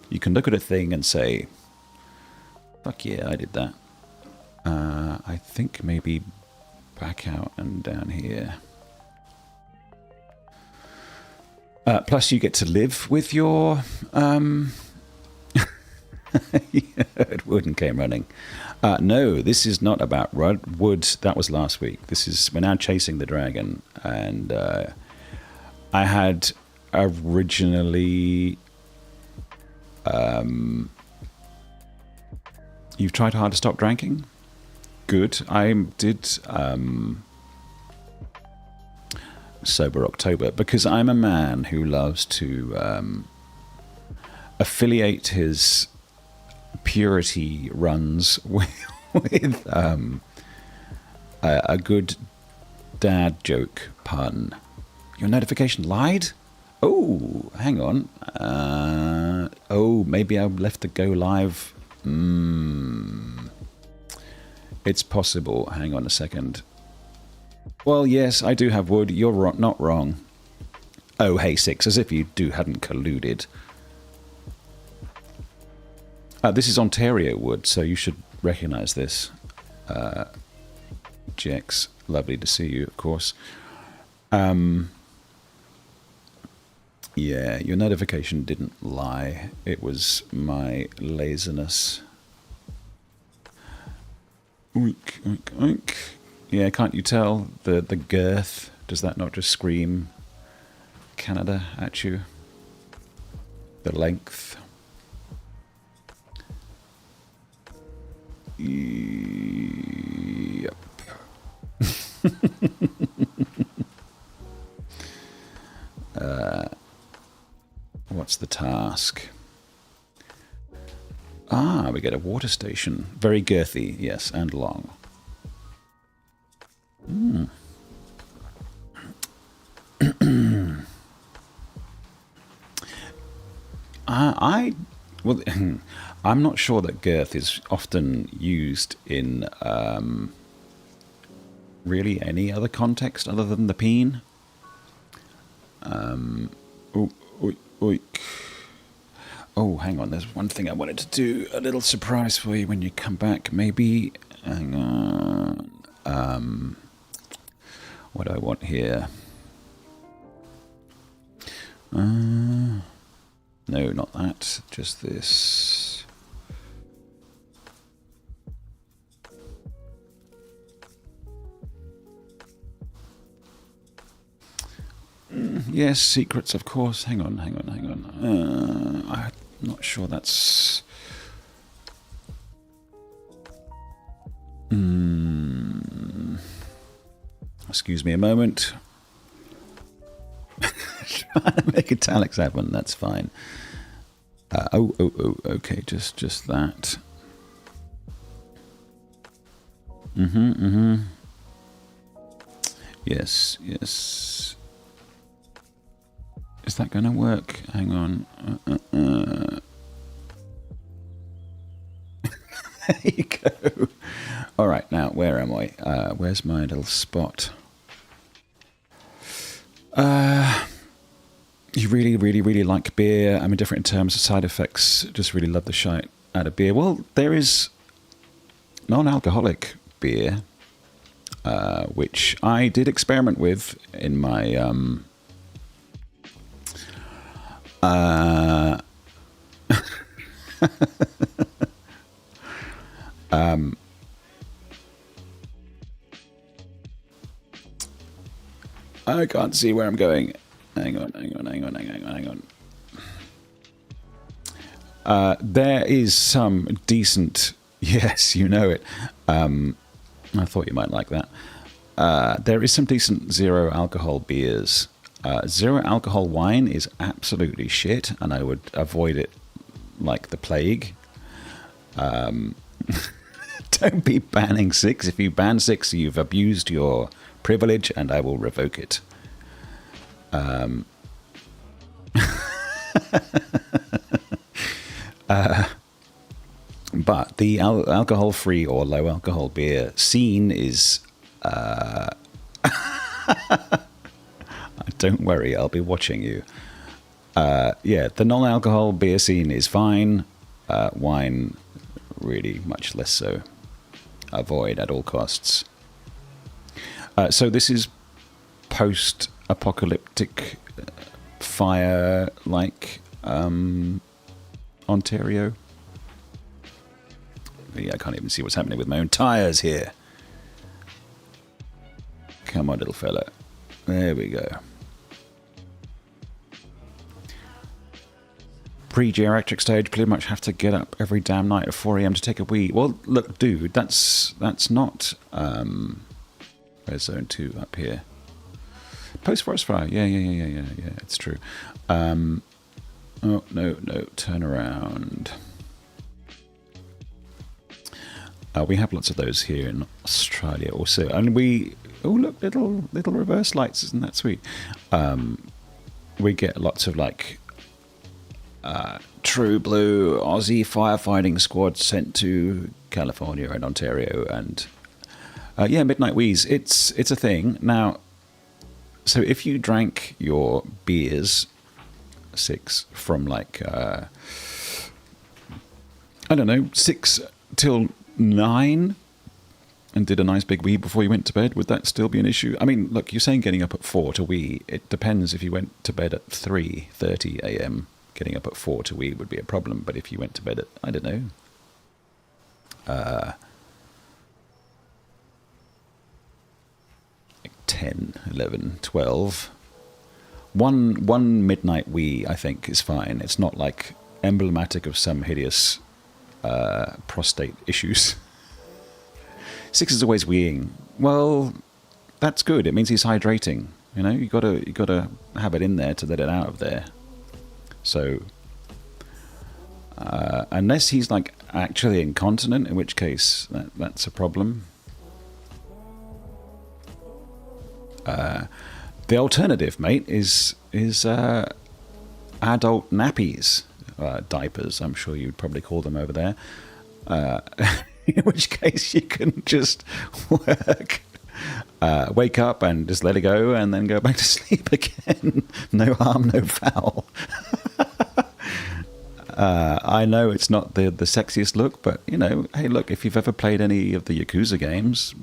Speaker 2: You can look at a thing and say, fuck yeah, I did that. I think maybe back out and down here. Plus you get to live with your... You heard wood and came running. No, this is not about wood. That was last week. We're now chasing the dragon. And I had originally... You've tried hard to stop drinking? Good. I did Sober October because I'm a man who loves to affiliate his purity runs with a good dad joke pun. Your notification lied? Oh, hang on. Oh, maybe I left the go live. It's possible. Hang on a second. Well, yes, I do have wood. You're not wrong. Oh, hey, Six, as if you hadn't colluded. This is Ontario wood, so you should recognise this. Jex, lovely to see you, of course. Yeah, your notification didn't lie. It was my laziness. Oink, oink, oink. Yeah, can't you tell the girth? Does that not just scream Canada at you? The length. Yep. What's the task? Ah, we get a water station. Very girthy, yes, and long. Well, I'm not sure that girth is often used in really any other context other than the peen. Oh, hang on. There's one thing I wanted to do. A little surprise for you when you come back. Maybe. Hang on. What do I want here? No, not that. Just this. Yes, secrets, of course. Hang on. I'm not sure that's... Excuse me a moment. Trying to make italics happen, that's fine. Okay, just that. Yes. Is that going to work? Hang on. There you go. All right, now, where am I? Where's my little spot? You really like beer. I'm indifferent in terms of side effects. Just really love the shite out of beer. Well, there is non-alcoholic beer, which I did experiment with in my... I can't see where I'm going. Hang on. There is some decent... Yes, you know it. I thought you might like that. There is some decent zero alcohol beers Zero alcohol wine is absolutely shit, and I would avoid it like the plague. Don't be banning 6. If you ban 6, you've abused your privilege, and I will revoke it. But the alcohol-free or low-alcohol beer scene is... Don't worry, I'll be watching you. Yeah, the non-alcohol beer scene is fine. Wine, really much less so. Avoid at all costs. So this is post-apocalyptic fire-like Ontario. Yeah, I can't even see what's happening with my own tyres here. Come on, little fella. There we go. Pre-geriatric stage, pretty much have to get up every damn night at 4 a.m. to take a wee. Well, look, dude, that's not... Where's Zone 2 up here? Post-forest fire. Yeah, it's true. Oh, no, turn around. We have lots of those here in Australia also. And we... Oh, look, little reverse lights. Isn't that sweet? We get lots of, like... True Blue Aussie firefighting squad sent to California and Ontario, and yeah, Midnight Wheeze. It's a thing now. So if you drank your beers 6 from like I don't know 6 till 9, and did a nice big wee before you went to bed, would that still be an issue? I mean, look, you're saying getting up at 4 to wee. It depends. If you went to bed at 3:30 a.m. getting up at 4 to wee would be a problem. But if you went to bed at, I don't know, 10, 11, 12, one midnight wee, I think, is fine. It's not like emblematic of some hideous prostate issues. 6 is always weeing. Well, that's good. It means he's hydrating. You know, you gotta have it in there to let it out of there. So, unless he's like actually incontinent, in which case that's a problem. The alternative, mate, is adult nappies, diapers. I'm sure you'd probably call them over there. In which case you can just wake up and just let it go, and then go back to sleep again. No harm, no foul. I know it's not the sexiest look, but, you know, hey, look, if you've ever played any of the Yakuza games,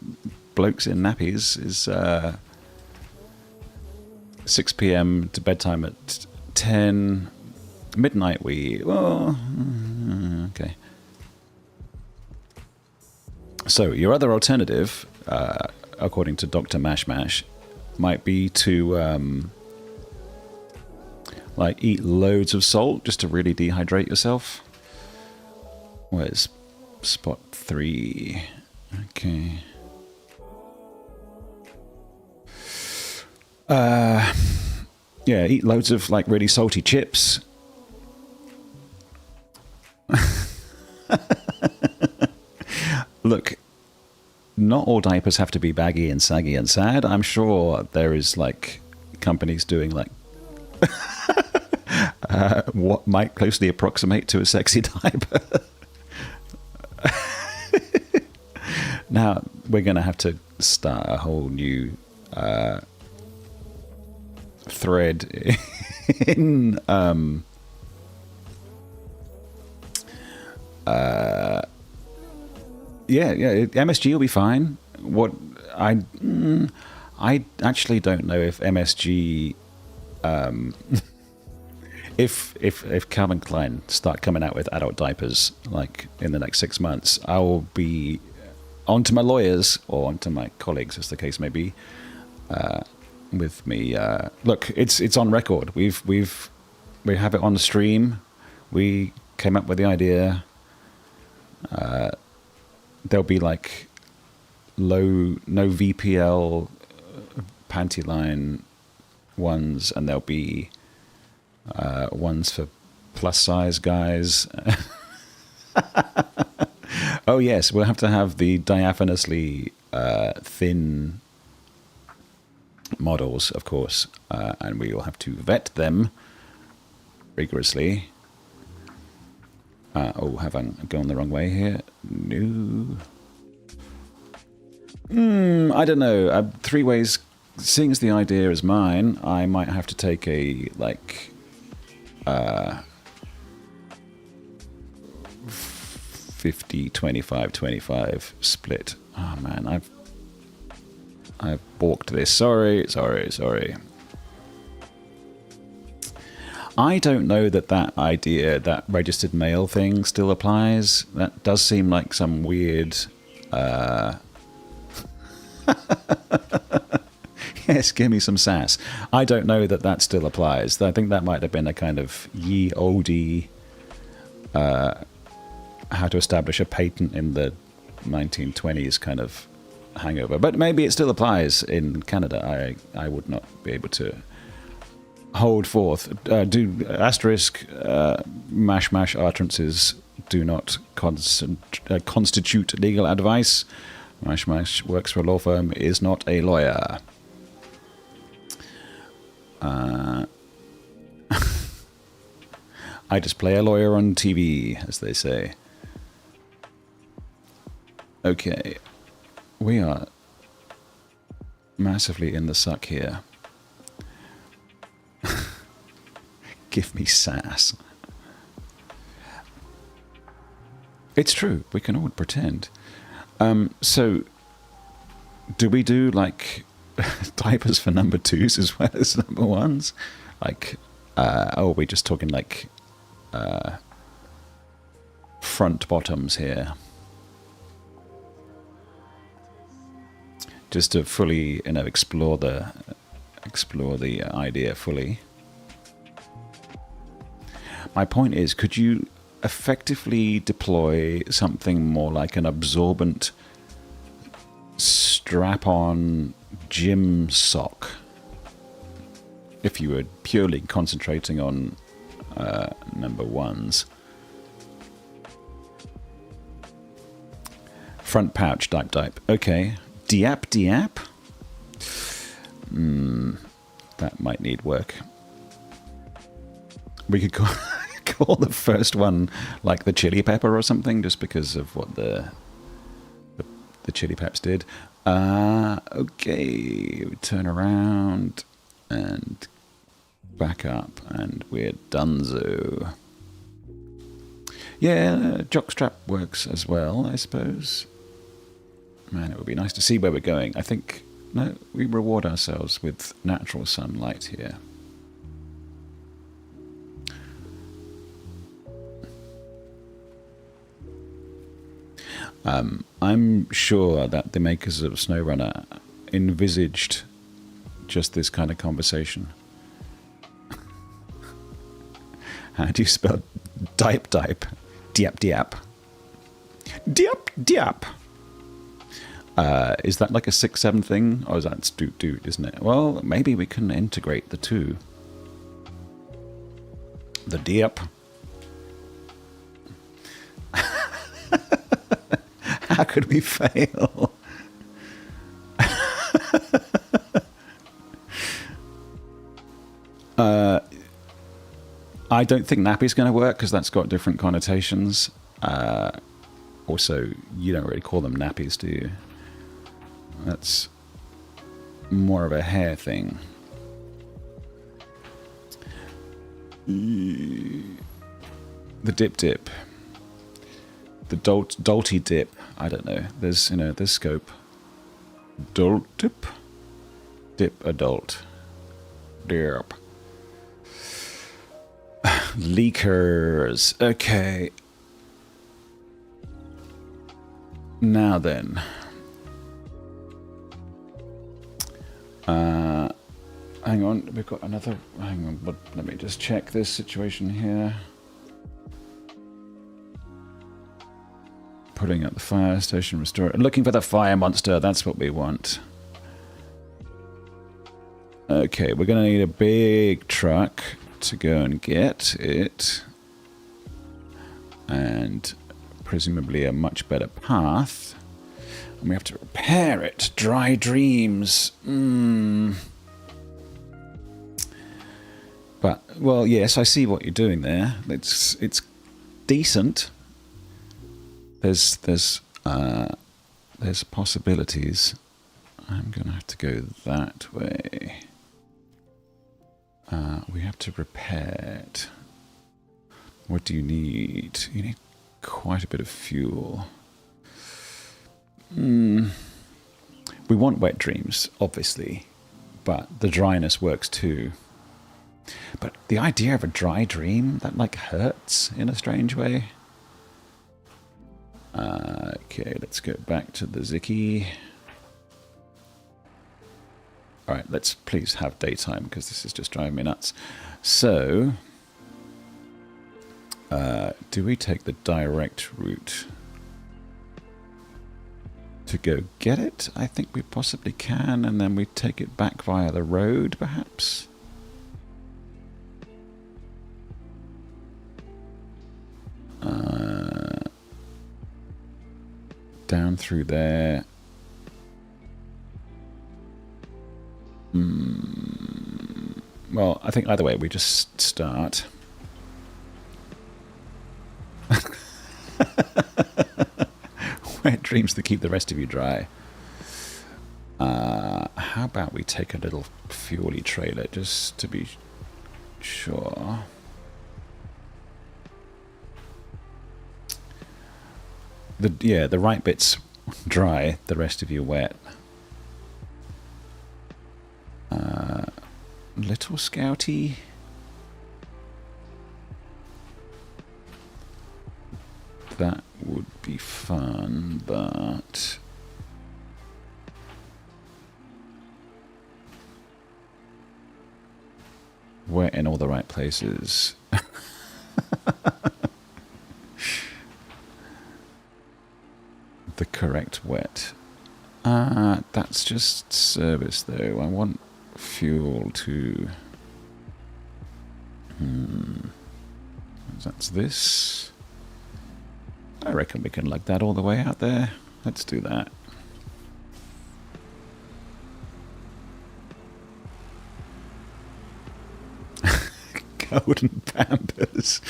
Speaker 2: blokes in nappies is 6 p.m. to bedtime at 10, midnight well, okay. So your other alternative, according to Dr. Mash Mash, might be to like eat loads of salt just to really dehydrate yourself. Where's spot 3? Okay. Yeah, eat loads of like really salty chips. Look, not all diapers have to be baggy and saggy and sad. I'm sure there is like companies doing like what might closely approximate to a sexy diaper. Now we're going to have to start a whole new thread in yeah, MSG will be fine. What I actually don't know if MSG if Calvin Klein start coming out with adult diapers like in the next 6 months, I will be onto my lawyers or onto my colleagues, as the case may be, with me. Look, it's on record. We have it on the stream. We came up with the idea. There'll be like no VPL panty line ones, and there'll be ones for plus size guys. Oh yes, we'll have to have the diaphanously thin models, of course, and we will have to vet them rigorously. Oh, have I gone the wrong way here? No. I don't know. 3 ways. Seeing as the idea is mine, I might have to take a, like, 50, 25, 25 split. Oh man, I've balked this. Sorry. I don't know that idea, that registered mail thing, still applies. That does seem like some weird... Yes, give me some sass. I don't know that still applies. I think that might have been a kind of ye oldie how to establish a patent in the 1920s kind of hangover. But maybe it still applies in Canada. I would not be able to hold forth. Do asterisk mash utterances do not constitute legal advice. Mash works for a law firm, is not a lawyer. I just play a lawyer on TV, as they say. Okay, we are massively in the suck here. Give me sass. It's true, we can all pretend. So, do we do, like, diapers for number 2s as well as number 1s? Like, are we just talking, like, front bottoms here? Just to fully, explore the idea fully. My point is, could you effectively deploy something more like an absorbent strap-on gym sock if you were purely concentrating on number 1s? Front pouch, dipe. Okay. Diap. That might need work. We could call the first one like the chili pepper or something, just because of what the chili peps did. Okay, we turn around and back up, and we're donezo. Yeah, jockstrap works as well, I suppose. Man, it would be nice to see where we're going. I think, no, we reward ourselves with natural sunlight here. I'm sure that the makers of SnowRunner envisaged just this kind of conversation. How do you spell dipe? Diap. Is that like a 6-7 thing? Or is that dude, isn't it? Well, maybe we can integrate the two. The diap. How could we fail? I don't think nappy's going to work because that's got different connotations. Also, you don't really call them nappies, do you? That's more of a hair thing. The dip. The dolty dip. I don't know. There's scope. Dolt dip. Dip adult. Dip. Leakers. Okay. Now then. Hang on, we've got another... Hang on, but let me just check this situation here. Putting out the fire station, restore... Looking for the fire monster, that's what we want. Okay, we're going to need a big truck to go and get it. And presumably a much better path. And we have to repair it. Dry dreams. But, well, yes, I see what you're doing there. It's decent. There's possibilities. I'm going to have to go that way. We have to repair it. What do you need? You need quite a bit of fuel. We want wet dreams, obviously, but the dryness works too. But the idea of a dry dream, that like hurts in a strange way. Okay, let's go back to the Zicky. Alright, let's please have daytime, because this is just driving me nuts. So, do we take the direct route to go get it? I think we possibly can, and then we take it back via the road, perhaps? Down through there. Well, I think either way, we just start. Wet dreams to keep the rest of you dry. How about we take a little fuely trailer just to be sure. The right bit's dry, the rest of you wet. Little scouty. That would be fun, but wet in all the right places. The correct wet. That's just service though. I want fuel to... That's this. I reckon we can lug that all the way out there. Let's do that. Golden Pampers.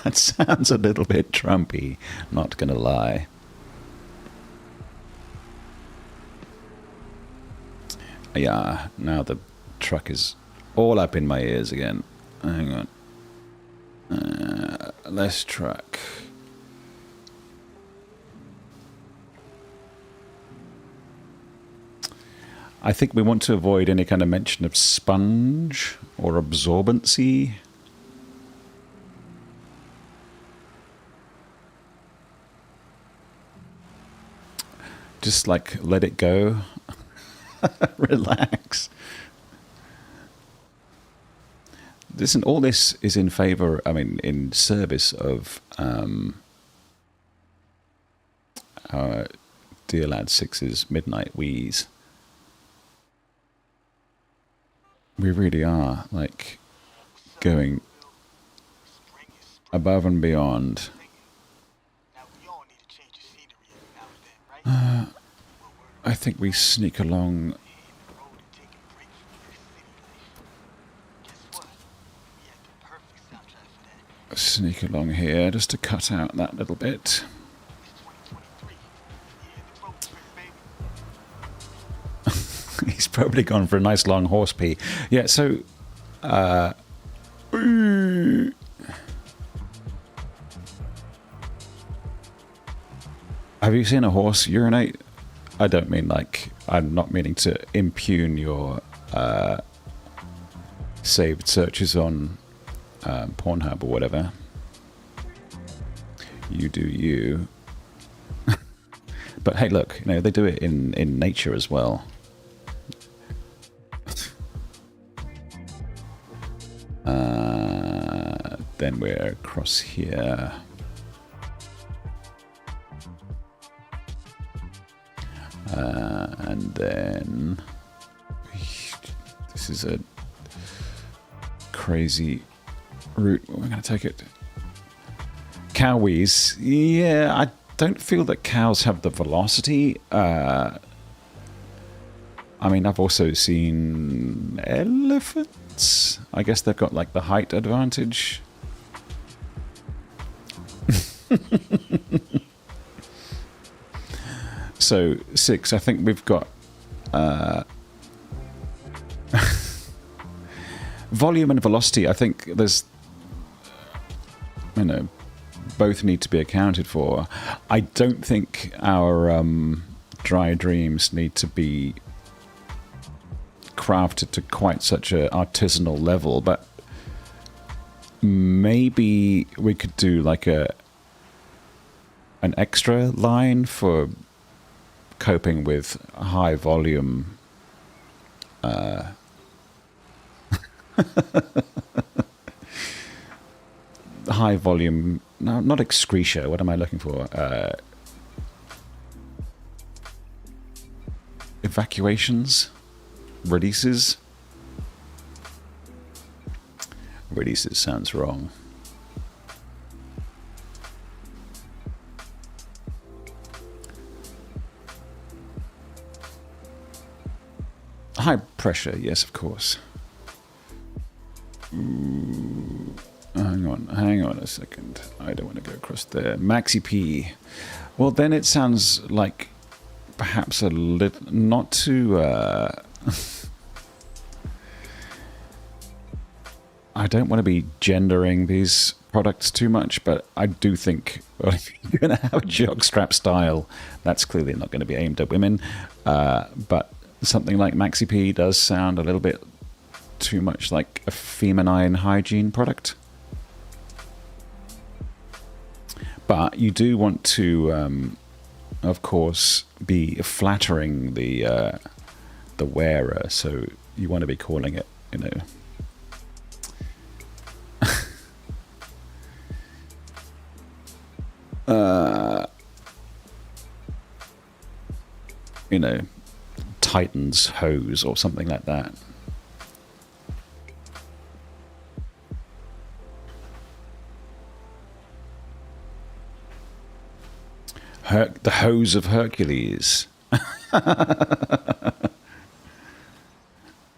Speaker 2: That sounds a little bit Trumpy, not gonna lie. Yeah, now the truck is all up in my ears again. Hang on. Less truck. I think we want to avoid any kind of mention of sponge or absorbency. Just like let it go. Relax. Listen, all this is in favor, I mean, in service of our Dear Lad 6's Midnight Wheeze. We really are, like, going above and beyond. I think we sneak along. Sneak along here just to cut out that little bit. He's probably gone for a nice long horse pee. Yeah, so have you seen a horse urinate? I don't mean like, I'm not meaning to impugn your saved searches on Pornhub or whatever. You do you. But hey, look, you know, they do it in nature as well. Then we're across here. And then this is a crazy route. We're going to take it. Cowies. Yeah, I don't feel that cows have the velocity. I mean, I've also seen elephants. I guess they've got like the height advantage. So 6, I think we've got volume and velocity. I think there's, both need to be accounted for. I don't think our dry dreams need to be crafted to quite such an artisanal level, but maybe we could do like an extra line for coping with high volume high volume, no, not excretia, what am I looking for? Evacuations? Releases? Releases sounds wrong. High pressure, yes, of course. Ooh, hang on a second. I don't want to go across there. Maxi P. Well, then it sounds like perhaps a little, not too. I don't want to be gendering these products too much, but I do think, well, if you're going to have a jockstrap style, that's clearly not going to be aimed at women. But something like Maxi P does sound a little bit too much like a feminine hygiene product. But you do want to, of course, be flattering the wearer, so you want to be calling it, Titan's hose or something like that. The hose of Hercules. I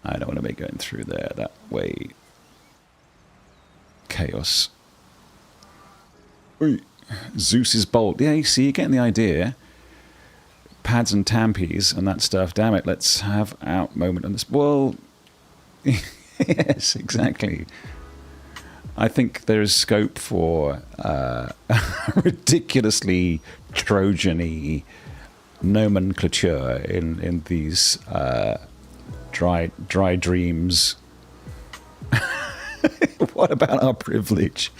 Speaker 2: don't want to be going through there that way. Chaos. Ooh. Zeus's bolt. Yeah, you see, you're getting the idea. Pads and tampies and that stuff. Damn it, let's have our moment on this. Well, yes, exactly. I think there is scope for ridiculously Trojan-y nomenclature in these dry dreams. What about our privilege?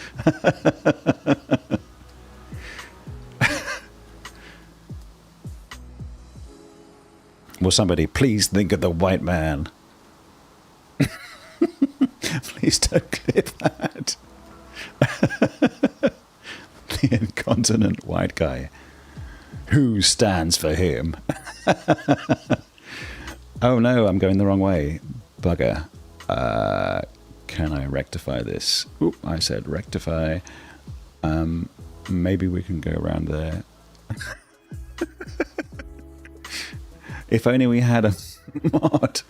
Speaker 2: Will somebody please think of the white man? Please don't clip that. The incontinent white guy. Who stands for him? Oh no, I'm going the wrong way. Bugger. Can I rectify this? Oop, I said rectify. Maybe we can go around there. If only we had a mod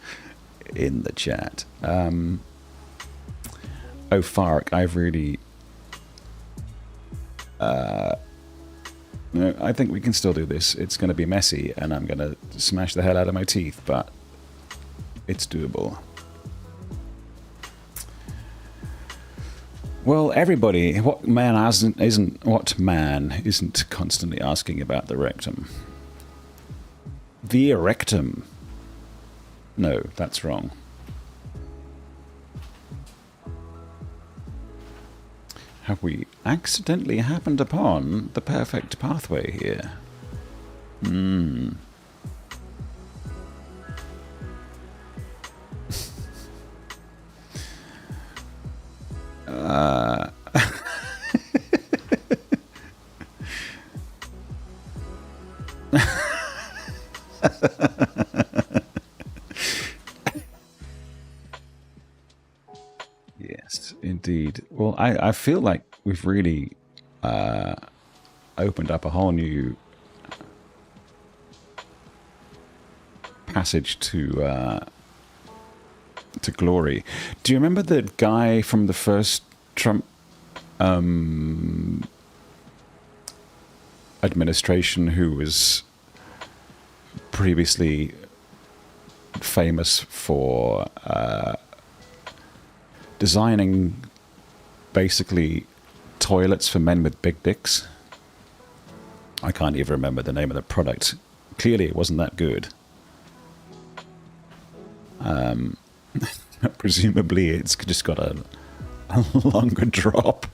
Speaker 2: in the chat. Oh, Fark, I've really... no, I think we can still do this. It's going to be messy, and I'm going to smash the hell out of my teeth, but it's doable. Well, everybody, what man isn't constantly asking about the rectum? The erectum. No, that's wrong. Have we accidentally happened upon the perfect pathway here? Indeed. Well, I feel like we've really opened up a whole new passage to glory. Do you remember the guy from the first Trump administration who was previously famous for designing basically toilets for men with big dicks? I can't even remember the name of the product. Clearly it wasn't that good. Presumably it's just got a longer drop.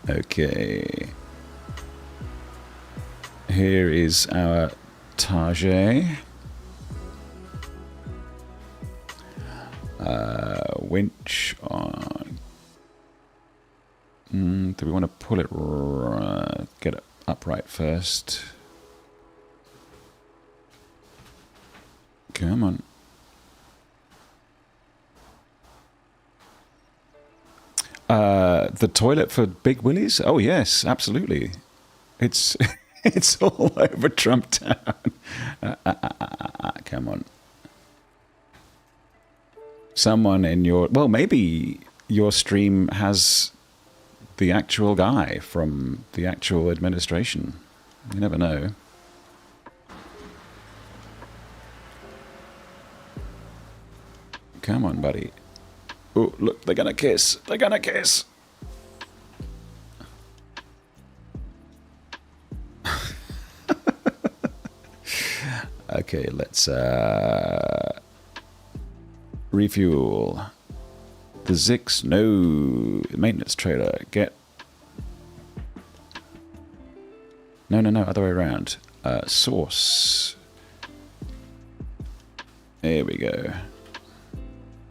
Speaker 2: Okay. Here is our Target. Winch on. Do we want to pull it? Get it upright first. Come on. The toilet for Big Willies? Oh yes, absolutely. It's it's all over Trump Town. Come on. Someone in your... Well, maybe your stream has the actual guy from the actual administration. You never know. Come on, buddy. Oh, look, they're gonna kiss. They're gonna kiss. Okay, let's refuel. The Zix, no. Maintenance trailer, get... No, other way around. Source. There we go.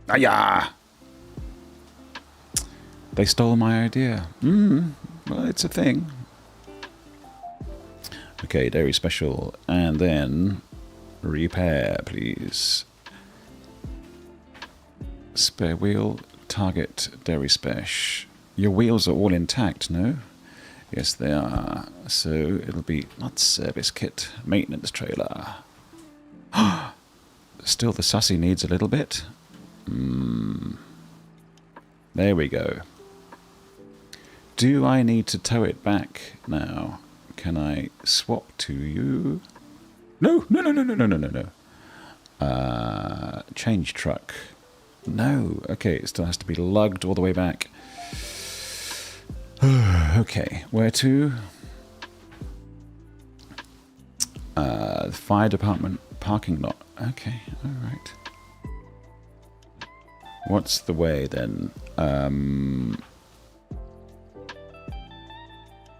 Speaker 2: Ah-ya! They stole my idea. Well, it's a thing. Okay, Derry Special. And then... repair, please. Spare wheel, target, Derry Special. Your wheels are all intact, no? Yes, they are. So it'll be not service kit, maintenance trailer. Still the sussy needs a little bit. There we go. Do I need to tow it back now? Can I swap to you? No. Change truck. No. Okay, it still has to be lugged all the way back. Okay, where to? The fire department parking lot. Okay, alright. What's the way then?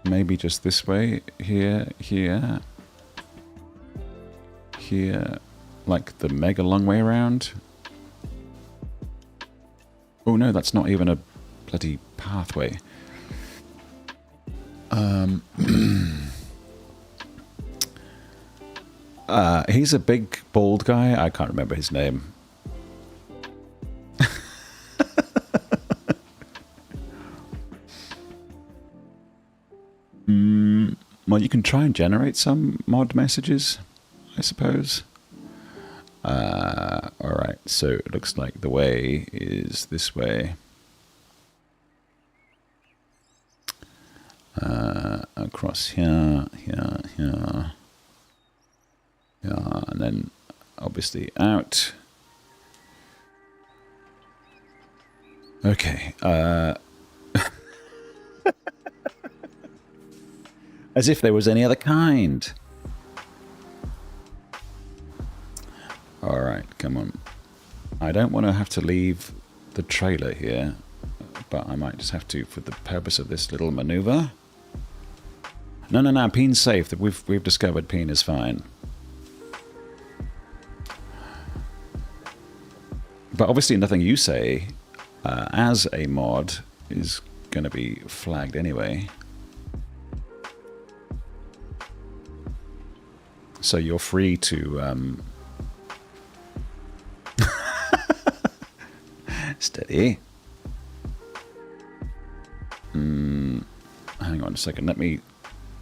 Speaker 2: Maybe just this way. Here. Like the mega long way around. Oh no, that's not even a bloody pathway. He's a big bald guy. I can't remember his name. Well, you can try and generate some mod messages, I suppose. Alright, so it looks like the way is this way. Across here, here, and then obviously out. Okay, as if there was any other kind. Alright, come on. I don't want to have to leave the trailer here, but I might just have to for the purpose of this little maneuver. No, Peen's safe. We've discovered Peen is fine. But obviously nothing you say as a mod is going to be flagged anyway. So you're free to steady. Hang on a second. Let me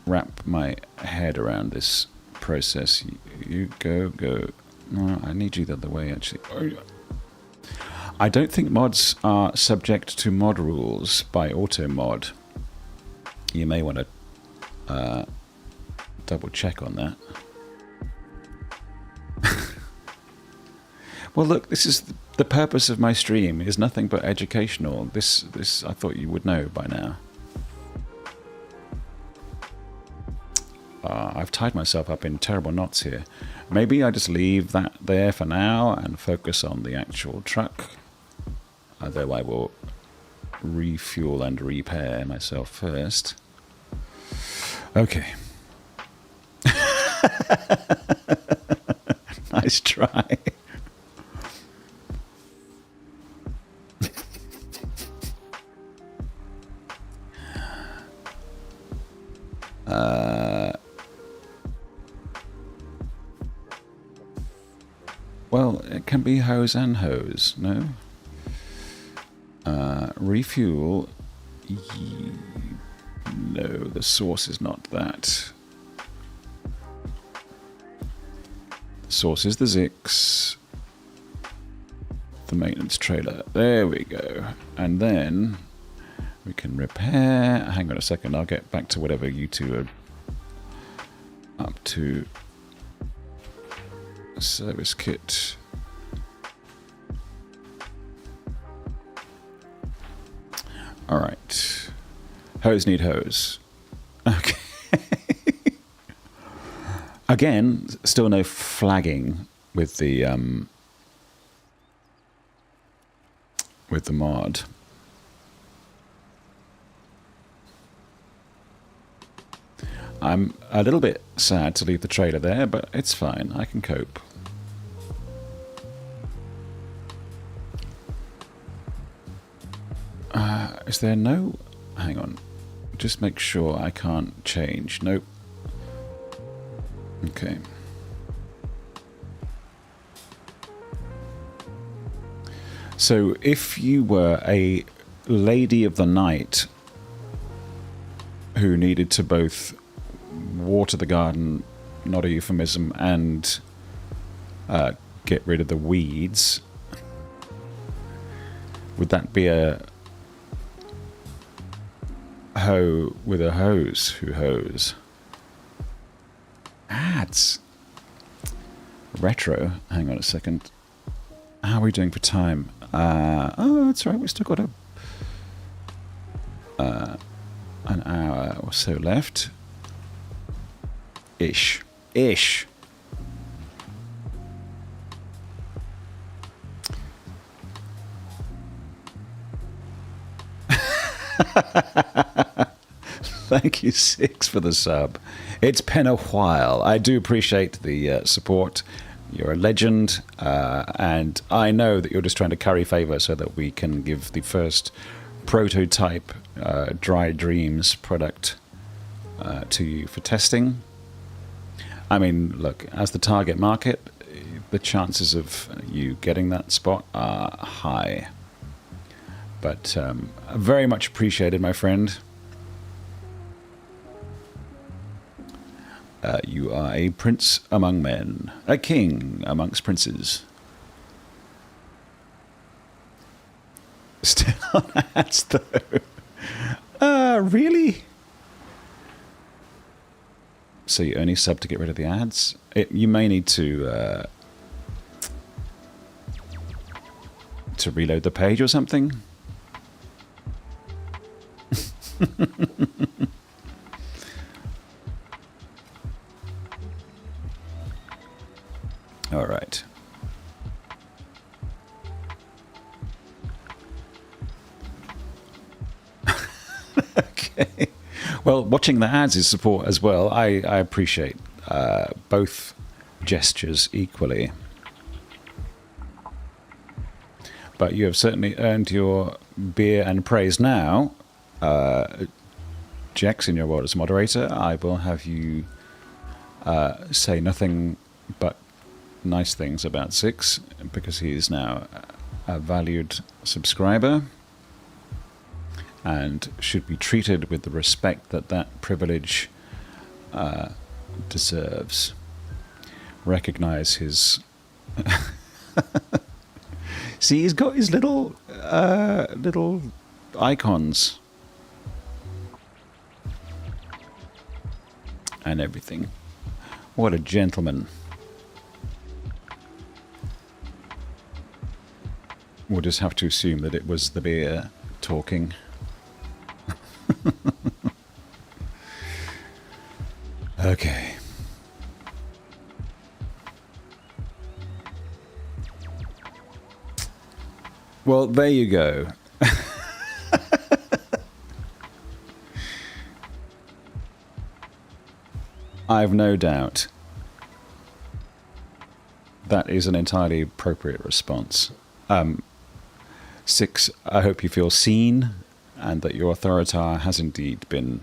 Speaker 2: wrap my head around this process. You go. No, I need you the other way, actually. I don't think mods are subject to mod rules by auto mod. You may want to double check on that. Well, look, this is the purpose of my stream is nothing but educational. This I thought you would know by now. I've tied myself up in terrible knots here. Maybe I just leave that there for now and focus on the actual truck. Although I will refuel and repair myself first. Okay. Nice try. Well, it can be hose and hose, no? Refuel. No, the source is not that. The source is the Zix. The maintenance trailer. There we go. And then we can repair. Hang on a second, I'll get back to whatever you two are up to. Service kit. Alright. Hose need hose. Okay. Again, still no flagging with the mod. I'm a little bit sad to leave the trailer there, but it's fine. I can cope. Is there no... Hang on. Just make sure I can't change. Nope. Okay. So if you were a lady of the night who needed to both water the garden, not a euphemism, and get rid of the weeds, would that be a hoe with a hose who hoes? Ads. Retro. Hang on a second. How are we doing for time? Oh, that's right. We've still got an hour or so left. Ish. Thank you, Six, for the sub. It's been a while. I do appreciate the support. You're a legend, and I know that you're just trying to curry favor so that we can give the first prototype Dry Dreams product to you for testing. I mean, look, as the target market, the chances of you getting that spot are high. But very much appreciated, my friend. You are a prince among men, a king amongst princes. Still on ads, though. Really? So you only sub to get rid of the ads? You may need to reload the page or something. All right. Okay. Well, watching the ads is support as well. I appreciate both gestures equally. But you have certainly earned your beer and praise now. Jex, in your role as moderator, I will have you say nothing but nice things about Six, because he is now a valued subscriber and should be treated with the respect that that privilege deserves. Recognize his... See, he's got his little icons and everything. What a gentleman. We'll just have to assume that it was the beer talking. Okay. Well, there you go. I've no doubt that is an entirely appropriate response. Six, I hope you feel seen and that your authority has indeed been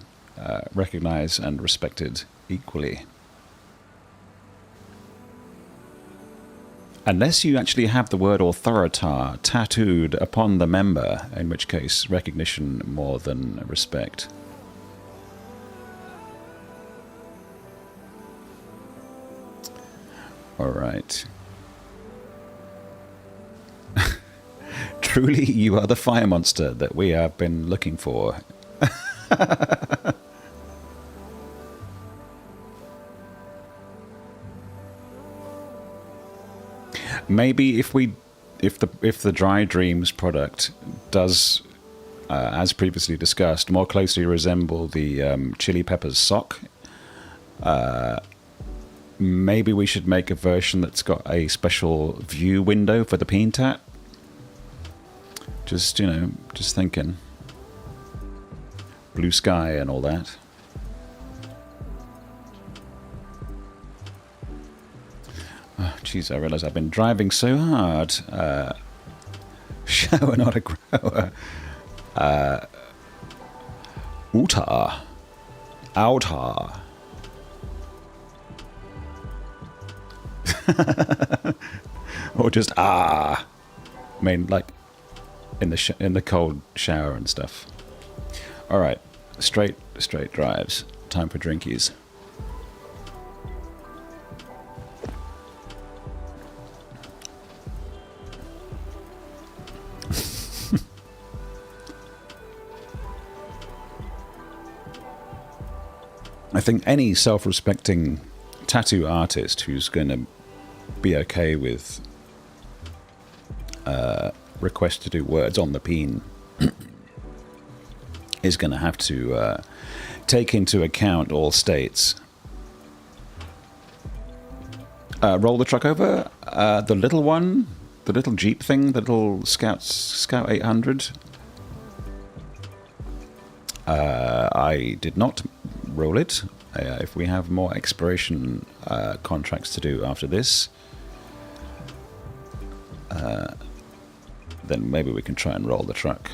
Speaker 2: recognized and respected equally. Unless you actually have the word authoritar tattooed upon the member, in which case recognition more than respect. All right. Truly, you are the fire monster that we have been looking for. Maybe if the Dry Dreams product does, as previously discussed, more closely resemble the Chili Peppers sock, maybe we should make a version that's got a special view window for the peen tat. Just, just thinking. Blue sky and all that. Oh, jeez, I realise I've been driving so hard. Shower, not a grower. Uta. Outa. Or just I mean, like in the cold shower and stuff. All right, straight drives. Time for drinkies. I think any self-respecting tattoo artist who's going to be okay with request to do words on the peen is going to have to take into account all states. Roll the truck over. The little one, the little Jeep thing, the little Scout 800. I did not roll it. If we have more exploration contracts to do after this, then maybe we can try and roll the truck.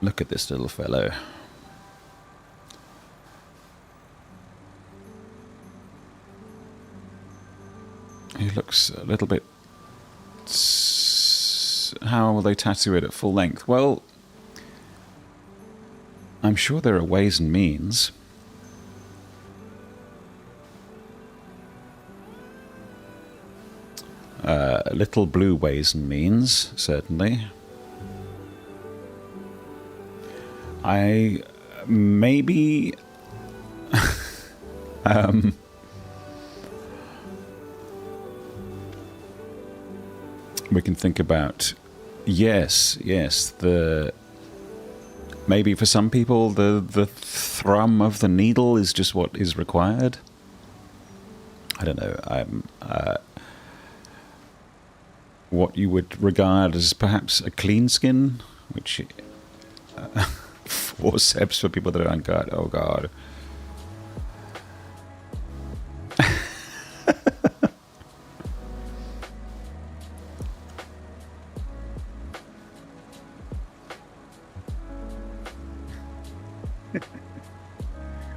Speaker 2: Look at this little fellow. He looks a little bit... How will they tattoo it at full length? Well, I'm sure there are ways and means. Little blue ways and means, certainly. I maybe we can think about yes, the maybe for some people the thrum of the needle is just what is required. I don't know. What you would regard as perhaps a clean skin, which forceps for people that aren't God. Oh God.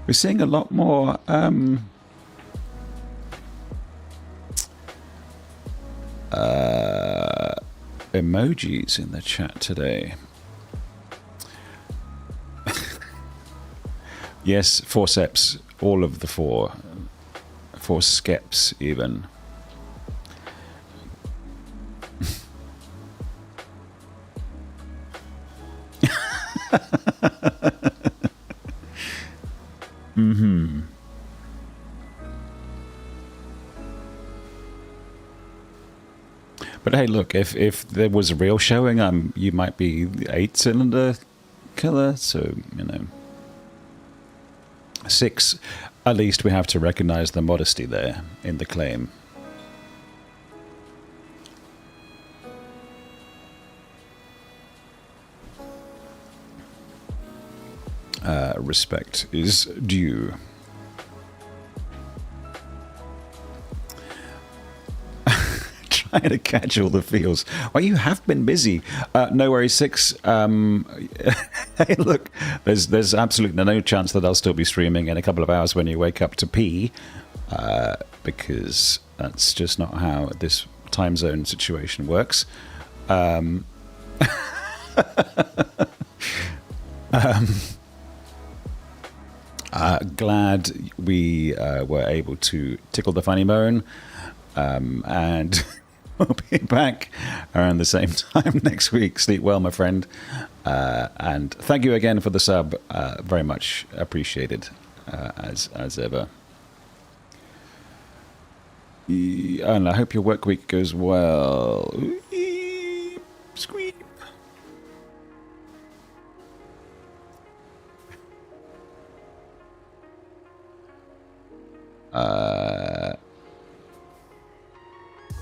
Speaker 2: We're seeing a lot more emojis in the chat today. Yes, forceps, all of the four. Forceps, even. Mm-hmm. But hey, look, if there was a real showing, you might be the 8-cylinder killer, so, you know. 6, at least we have to recognize the modesty there in the claim. Respect is due. Trying to catch all the feels. Well, you have been busy. No worries, 6. Hey, look, there's absolutely no chance that I'll still be streaming in a couple of hours when you wake up to pee, because that's just not how this time zone situation works. Glad we were able to tickle the funny bone, and we'll be back around the same time next week. Sleep well, my friend, and thank you again for the sub. Very much appreciated, as ever. And I hope your work week goes well. Squeak.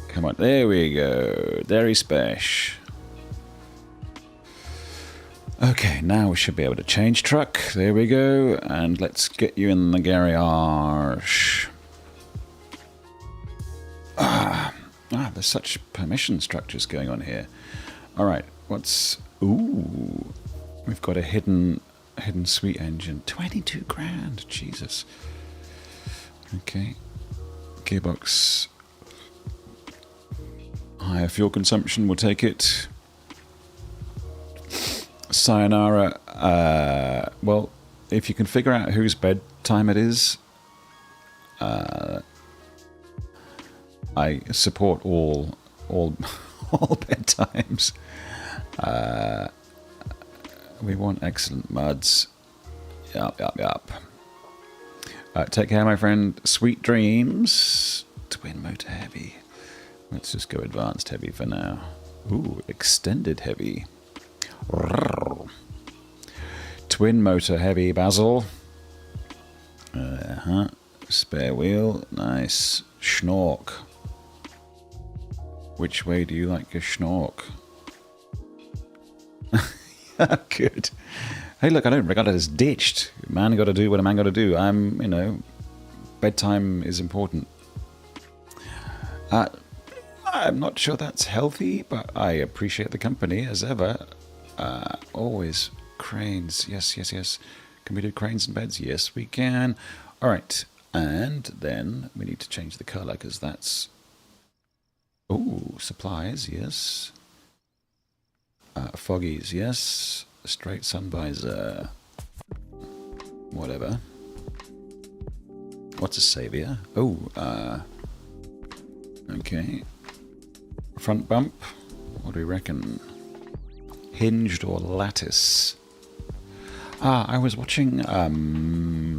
Speaker 2: Come on, there we go. Derry Special. Okay, now we should be able to change truck. There we go. And let's get you in the garage. There's such permission structures going on here. Alright, what's... Ooh. We've got a hidden sweet engine. 22 grand. Jesus. Okay. Gearbox. Higher fuel consumption, we'll take it. Sayonara. Well, if you can figure out whose bedtime it is, I support all bedtimes. We want excellent muds. Yup. Take care, my friend. Sweet dreams. Twin motor heavy. Let's just go advanced heavy for now. Ooh, extended heavy. Twin motor heavy, Basil. Spare wheel. Nice. Schnork. Which way do you like your schnork? Good. Hey, look, I don't regard it as ditched. Man got to do what a man got to do. Bedtime is important. I'm not sure that's healthy, but I appreciate the company as ever. Always cranes. Yes. Can we do cranes and beds? Yes, we can. All right, and then we need to change the color because that's... Ooh, supplies, yes. Foggies, yes. Straight sun visor. Whatever. What's a savior? Oh, okay. Front bump. What do we reckon? Hinged or lattice? I was watching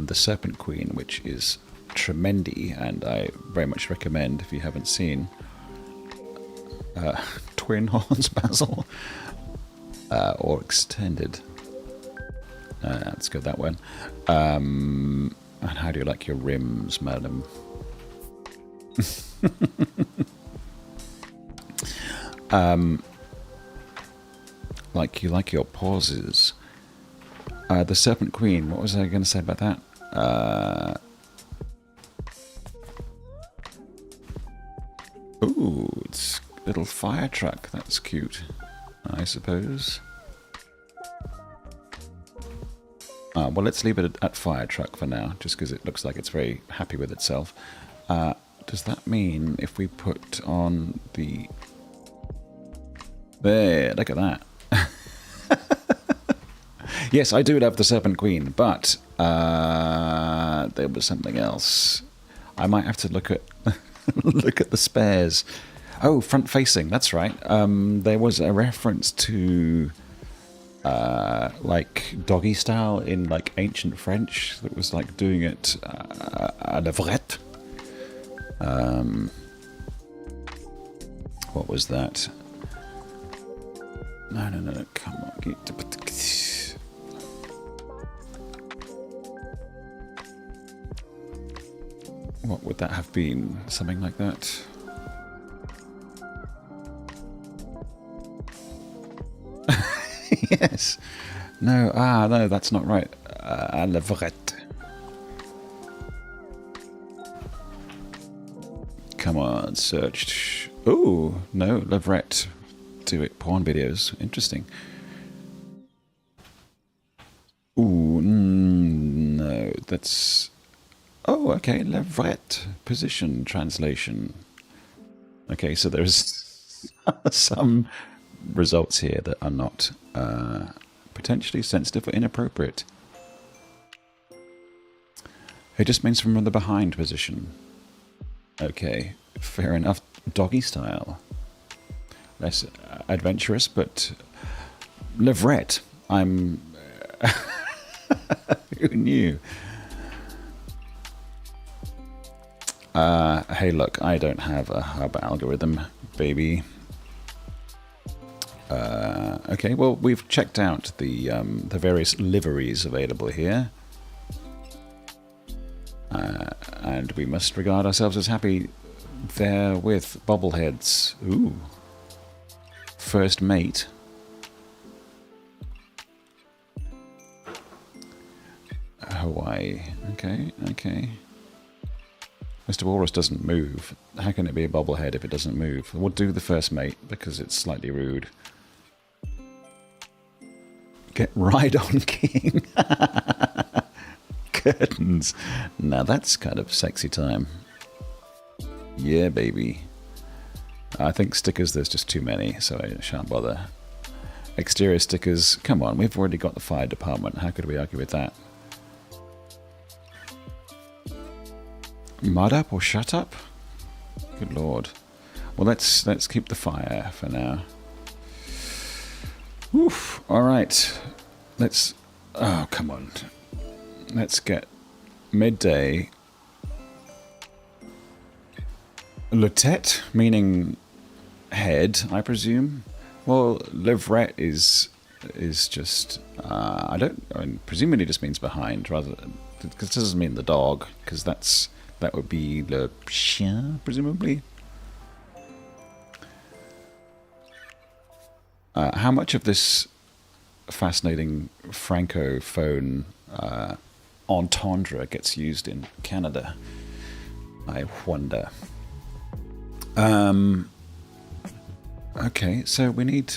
Speaker 2: The Serpent Queen, which is tremendy, and I very much recommend if you haven't seen. Twin horns, Basil. Or extended. Let's go that one. And how do you like your rims, madam? Like you like your pauses. The Serpent Queen, what was I going to say about that? Ooh, it's a little fire truck. That's cute, I suppose. Well, let's leave it at fire truck for now, just because it looks like it's very happy with itself. Does that mean if we put on the... There, look at that. Yes, I do love the Serpent Queen, but there was something else. I might have to look at look at the spares. Oh, front facing, that's right. There was a reference to like doggy style in like ancient French that was like doing it à la vrette. What was that? No, come on. What would that have been? Something like that? Yes. No, no, that's not right. À la vrette. Come on, searched. Oh, no, Levrette. Do it, porn videos. Interesting. Ooh, no, that's... Oh, okay, Levrette. Position translation. Okay, so there's some results here that are not potentially sensitive or inappropriate. It just means from the behind position. Okay, fair enough. Doggy style. Less adventurous, but Levrette. I'm... Who knew? Hey, look, I don't have a hub algorithm, baby. Okay, well, we've checked out the various liveries available here. And we must regard ourselves as happy there with bobbleheads. Ooh. First mate. Hawaii. Okay, okay. Mr. Walrus doesn't move. How can it be a bobblehead if it doesn't move? We'll do the first mate because it's slightly rude. Get right on, King. Curtains. Now that's kind of sexy time. Yeah, baby. I think stickers, there's just too many, so I shan't bother. Exterior stickers, come on, we've already got the fire department. How could we argue with that? Mud up or shut up? Good lord. Well, let's keep the fire for now. Oof. All right. Let's... Oh, come on. Let's get midday. Le tête, meaning head, I presume. Well, Levrette is just... I mean, presumably just means behind, rather than... Because it doesn't mean the dog, because that would be le chien, presumably. How much of this fascinating francophone entendre gets used in Canada? I wonder. Okay, so we need...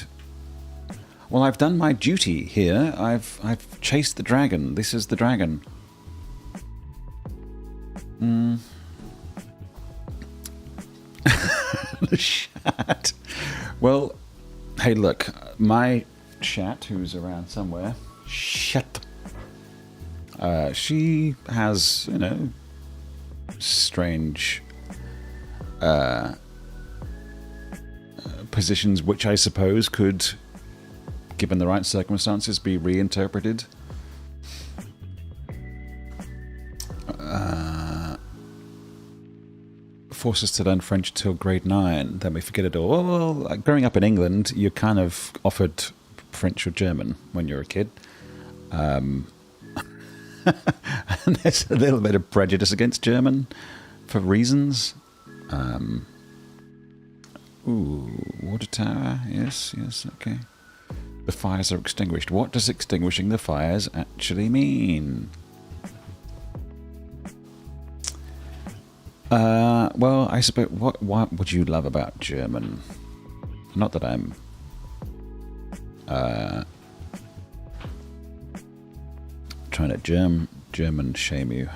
Speaker 2: Well, I've done my duty here. I've chased the dragon. This is the dragon. The chat. Well, hey, look, my chat, who's around somewhere, shut. She has, you know, strange positions, which I suppose could, given the right circumstances, be reinterpreted. Force us to learn French till grade 9, then we forget it all. Well, growing up in England, you're kind of offered French or German when you're a kid. And there's a little bit of prejudice against German for reasons. Ooh, water tower. Yes, okay. The fires are extinguished. What does extinguishing the fires actually mean? Well, I suppose, what would you love about German? Not that I'm trying to German shame you.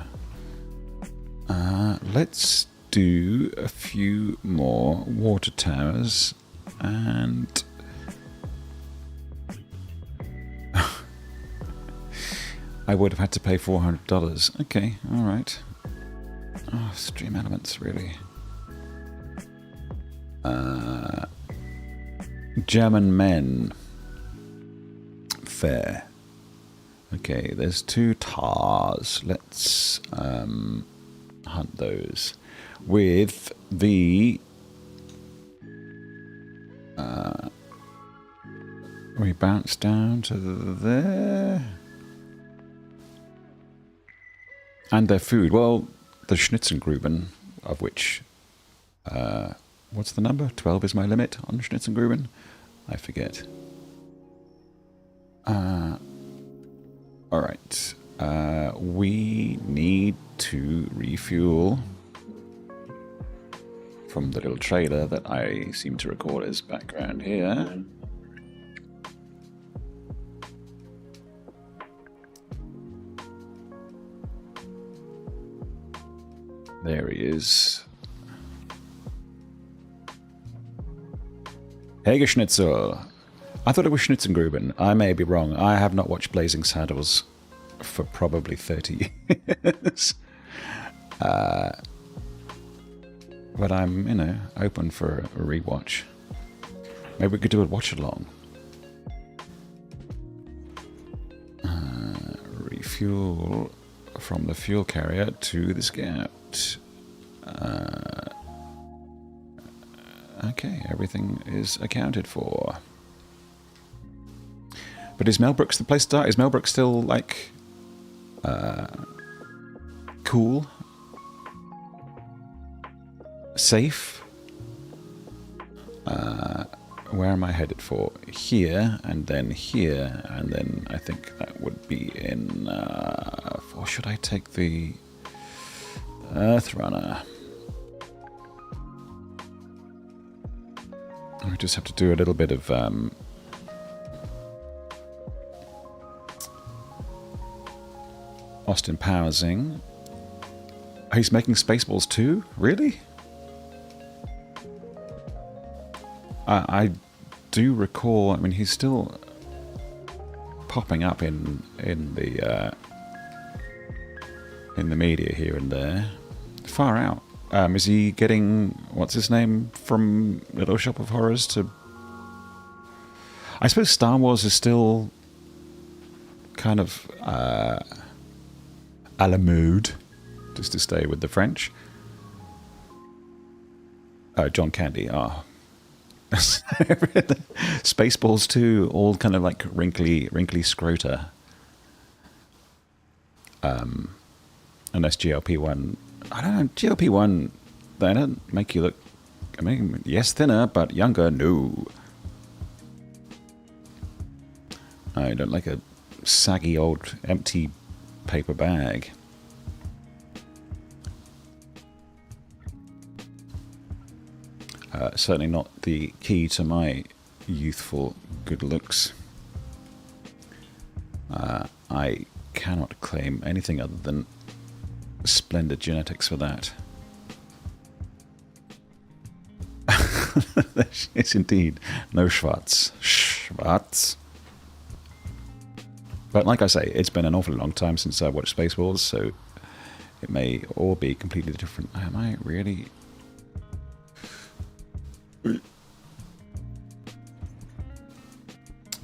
Speaker 2: Let's do a few more water towers and I would have had to pay $400. Okay, alright. Oh, stream elements, really. German men. Fair. Okay, there's 2 tars. Let's hunt those. With the... we bounce down to there. And their food. Well, the Schnitzengruben, of which... what's the number? 12 is my limit on Schnitzengruben? I forget. Alright. We need to refuel from the little trailer that I seem to record as background here. There he is. Hegeschnitzel. I thought it was Schnitzengruben. I may be wrong. I have not watched Blazing Saddles for probably 30 years. But I'm, you know, open for a rewatch. Maybe we could do a watch-along. Refuel from the fuel carrier to the scout. Okay, everything is accounted for. But is Melbrook's the place to start? Is Melbrook still, like, cool? Safe? Where am I headed for? Here, and then here, and then I think that would be in... or should I take the Earthrunner? I just have to do a little bit of... Austin Powersing. Oh, he's making Spaceballs too? Really? I do recall. I mean, he's still popping up in the media here and there. Far out. Is he getting what's his name from Little Shop of Horrors to? I suppose Star Wars is still kind of à la mode, just to stay with the French. John Candy. Spaceballs too, all kind of like wrinkly scrota. Unless GLP-1, I don't know, GLP-1, they don't make you look, I mean, yes, thinner, but younger, no. I don't like a saggy old empty paper bag. Certainly not the key to my youthful good looks. I cannot claim anything other than splendid genetics for that. Yes, indeed. No Schwarz. Schwarz. But like I say, it's been an awfully long time since I watched Spaceballs, so it may all be completely different. Am I really...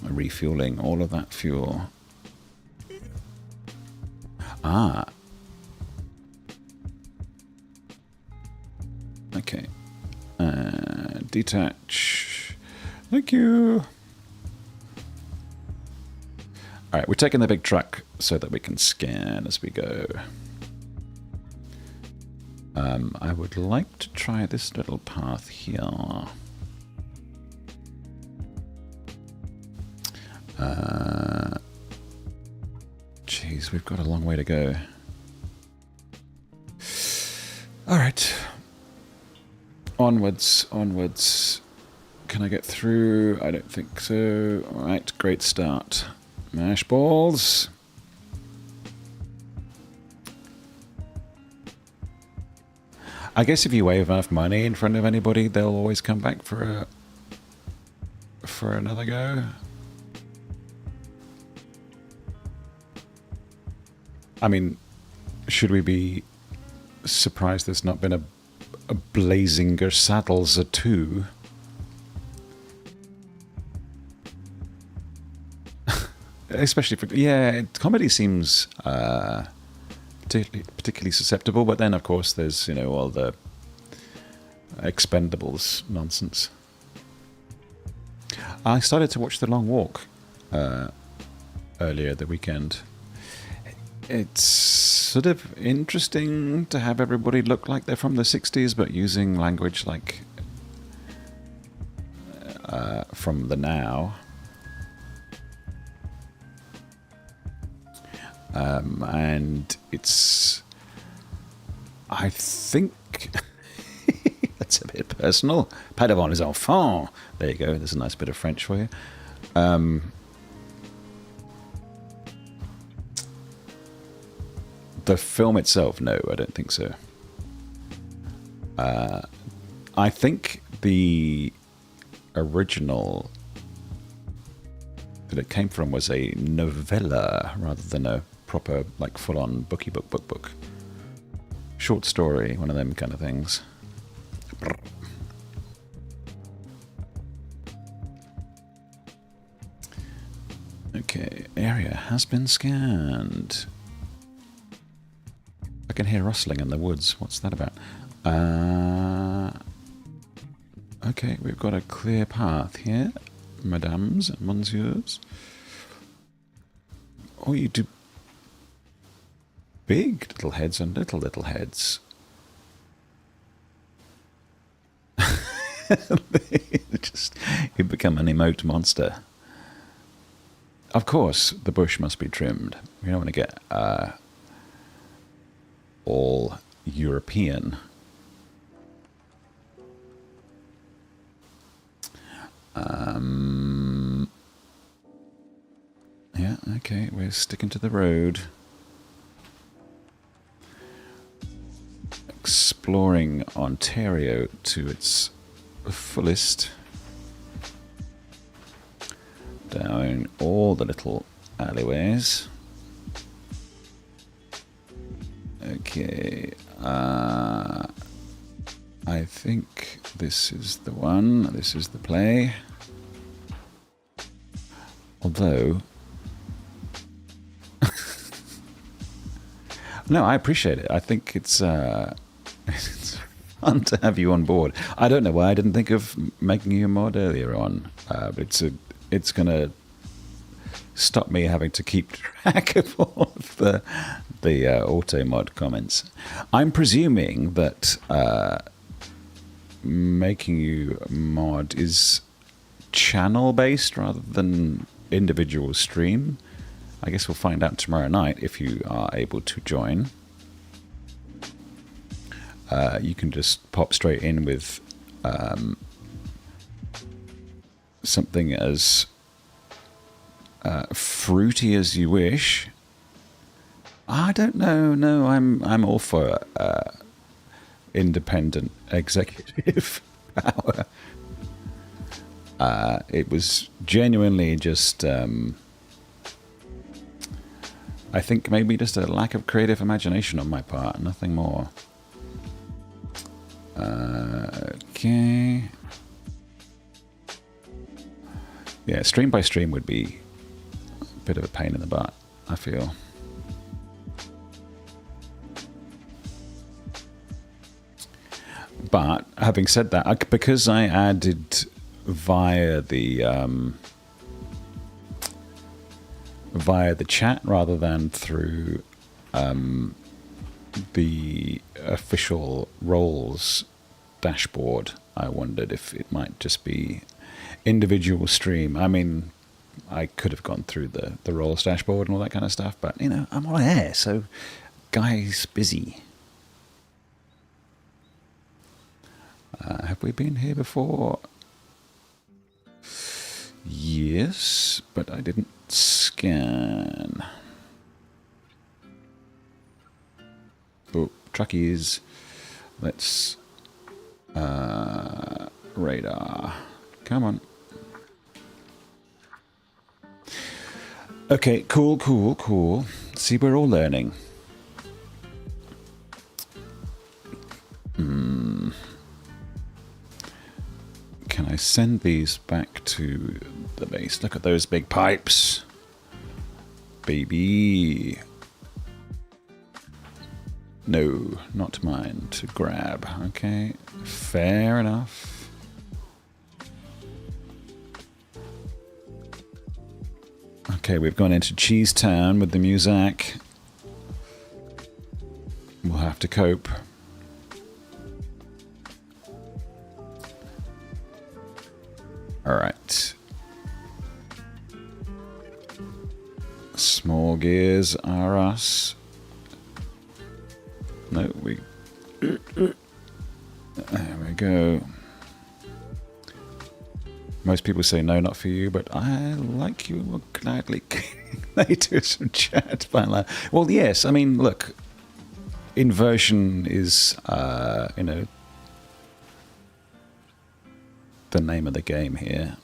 Speaker 2: refueling all of that fuel. Okay. Detach. Thank you. Alright, we're taking the big truck so that we can scan as we go. I would like to try this little path here. Jeez, we've got a long way to go. Alright. Onwards, onwards. Can I get through? I don't think so. Alright, great start. Mash balls. I guess if you wave enough money in front of anybody, they'll always come back for another go. I mean, should we be surprised there's not been a Blazinger Saddles a 2? Especially for, yeah, comedy seems particularly susceptible, but then of course there's, you know, all the Expendables nonsense. I started to watch The Long Walk earlier the weekend. It's sort of interesting to have everybody look like they're from the 60s, but using language like from the now. And it's, I think, that's a bit personal. Pas devant les enfants. There you go. There's a nice bit of French for you. The film itself, no, I don't think so. I think the original that it came from was a novella rather than a proper, like, full-on book. Short story, one of them kind of things. Okay, area has been scanned. I can hear rustling in the woods. What's that about? Okay, we've got a clear path here, madames and monsieurs. Oh, you do big little heads and little heads. You become an emote monster. Of course, the bush must be trimmed. We don't want to get all European. Yeah, okay, we're sticking to the road. Exploring Ontario to its fullest. Down all the little alleyways. Okay, I think this is the one. This is the play. Although, no, I appreciate it. I think it's it's fun to have you on board. I don't know why I didn't think of making you a mod earlier on, but it's gonna stop me having to keep track of all of the auto mod comments. I'm presuming that making you a mod is channel based rather than individual stream. I guess we'll find out tomorrow night if you are able to join. You can just pop straight in with something as fruity as you wish. I don't know. No, I'm all for independent executive power. It was genuinely just, I think maybe just a lack of creative imagination on my part, nothing more. Okay. Yeah, stream by stream would be a bit of a pain in the butt, I feel. But having said that, because I added via the chat rather than through the official roles dashboard, I wondered if it might just be individual stream. I mean, I could have gone through the roles dashboard and all that kind of stuff, but, you know, I'm on air, so guy's busy. Have we been here before? Yes, but I didn't scan. Oh, truckies. Let's... radar. Come on. Okay, cool. See, we're all learning. Can I send these back to the base? Look at those big pipes. Baby. No, not mine to grab. Okay, fair enough. Okay, we've gone into Cheese Town with the Muzak. We'll have to cope. Alright. Small gears are us. No, we... There we go. Most people say no, not for you, but I like you, will gladly they do some chat. Well, yes, I mean, look, inversion is, you know, the name of the game here.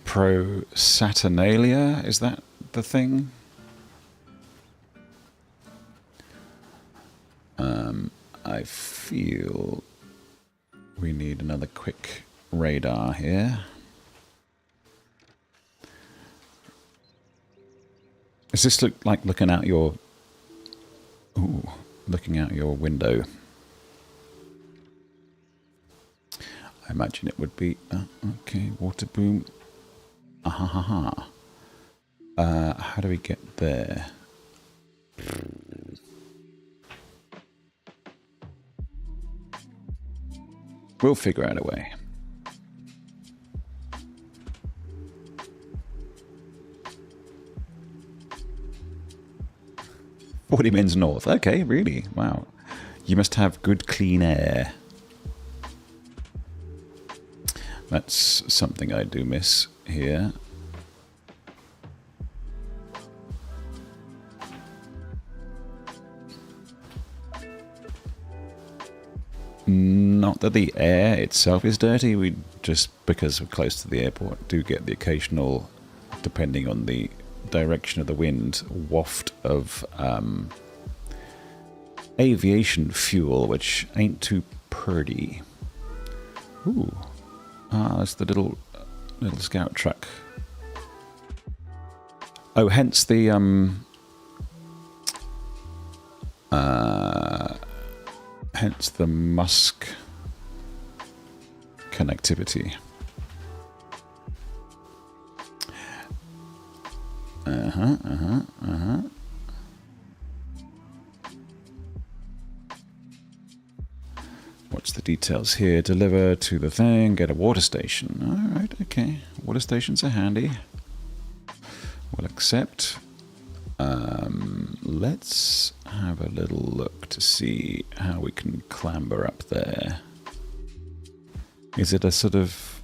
Speaker 2: Pro Saturnalia, is that the thing? I feel we need another quick radar here. Does this look like looking out your... Ooh, looking out your window? I imagine it would be... okay, water boom. How do we get there? We'll figure out a way. "40 mins north." Okay, really? Wow. You must have good clean air. That's something I do miss here. Not that the air itself is dirty, we just, because we're close to the airport, do get the occasional, depending on the direction of the wind, waft of aviation fuel, which ain't too purty. Ooh. That's the little scout truck. Oh, hence the Musk connectivity. What's the details here? Deliver to the thing, get a water station. Alright, okay. Water stations are handy. We'll accept. Let's have a little look to see how we can clamber up there. Is it a sort of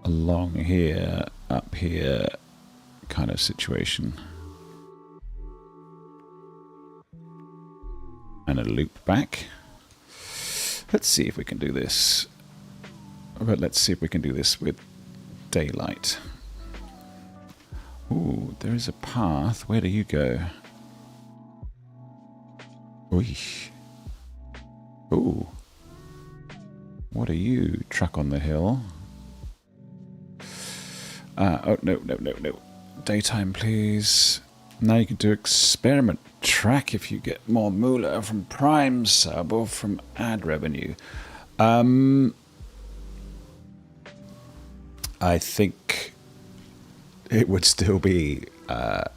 Speaker 2: along here, up here kind of situation? And a loop back. Let's see if we can do this. But let's see if we can do this with daylight. Ooh, there is a path. Where do you go? Ooh. What are you, truck on the hill? Oh, no. Daytime, please. Now you can do experiment track if you get more moolah from Prime sub or from ad revenue. I think it would still be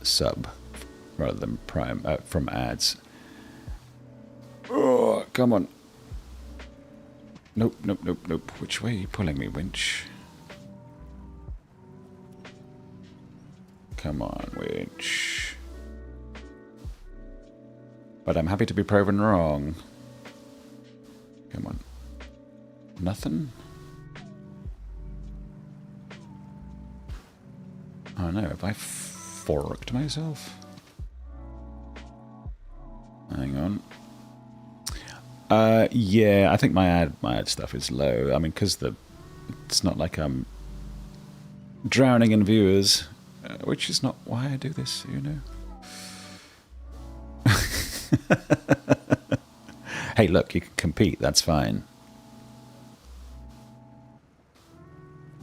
Speaker 2: sub rather than Prime from ads. Oh, come on. Nope. Which way are you pulling me, winch? Come on, winch. But I'm happy to be proven wrong. Come on. Nothing? Oh no, have I forked myself. Hang on. Yeah, I think my ad stuff is low. I mean, because it's not like I'm drowning in viewers, which is not why I do this, you know. Hey, look, you can compete. That's fine.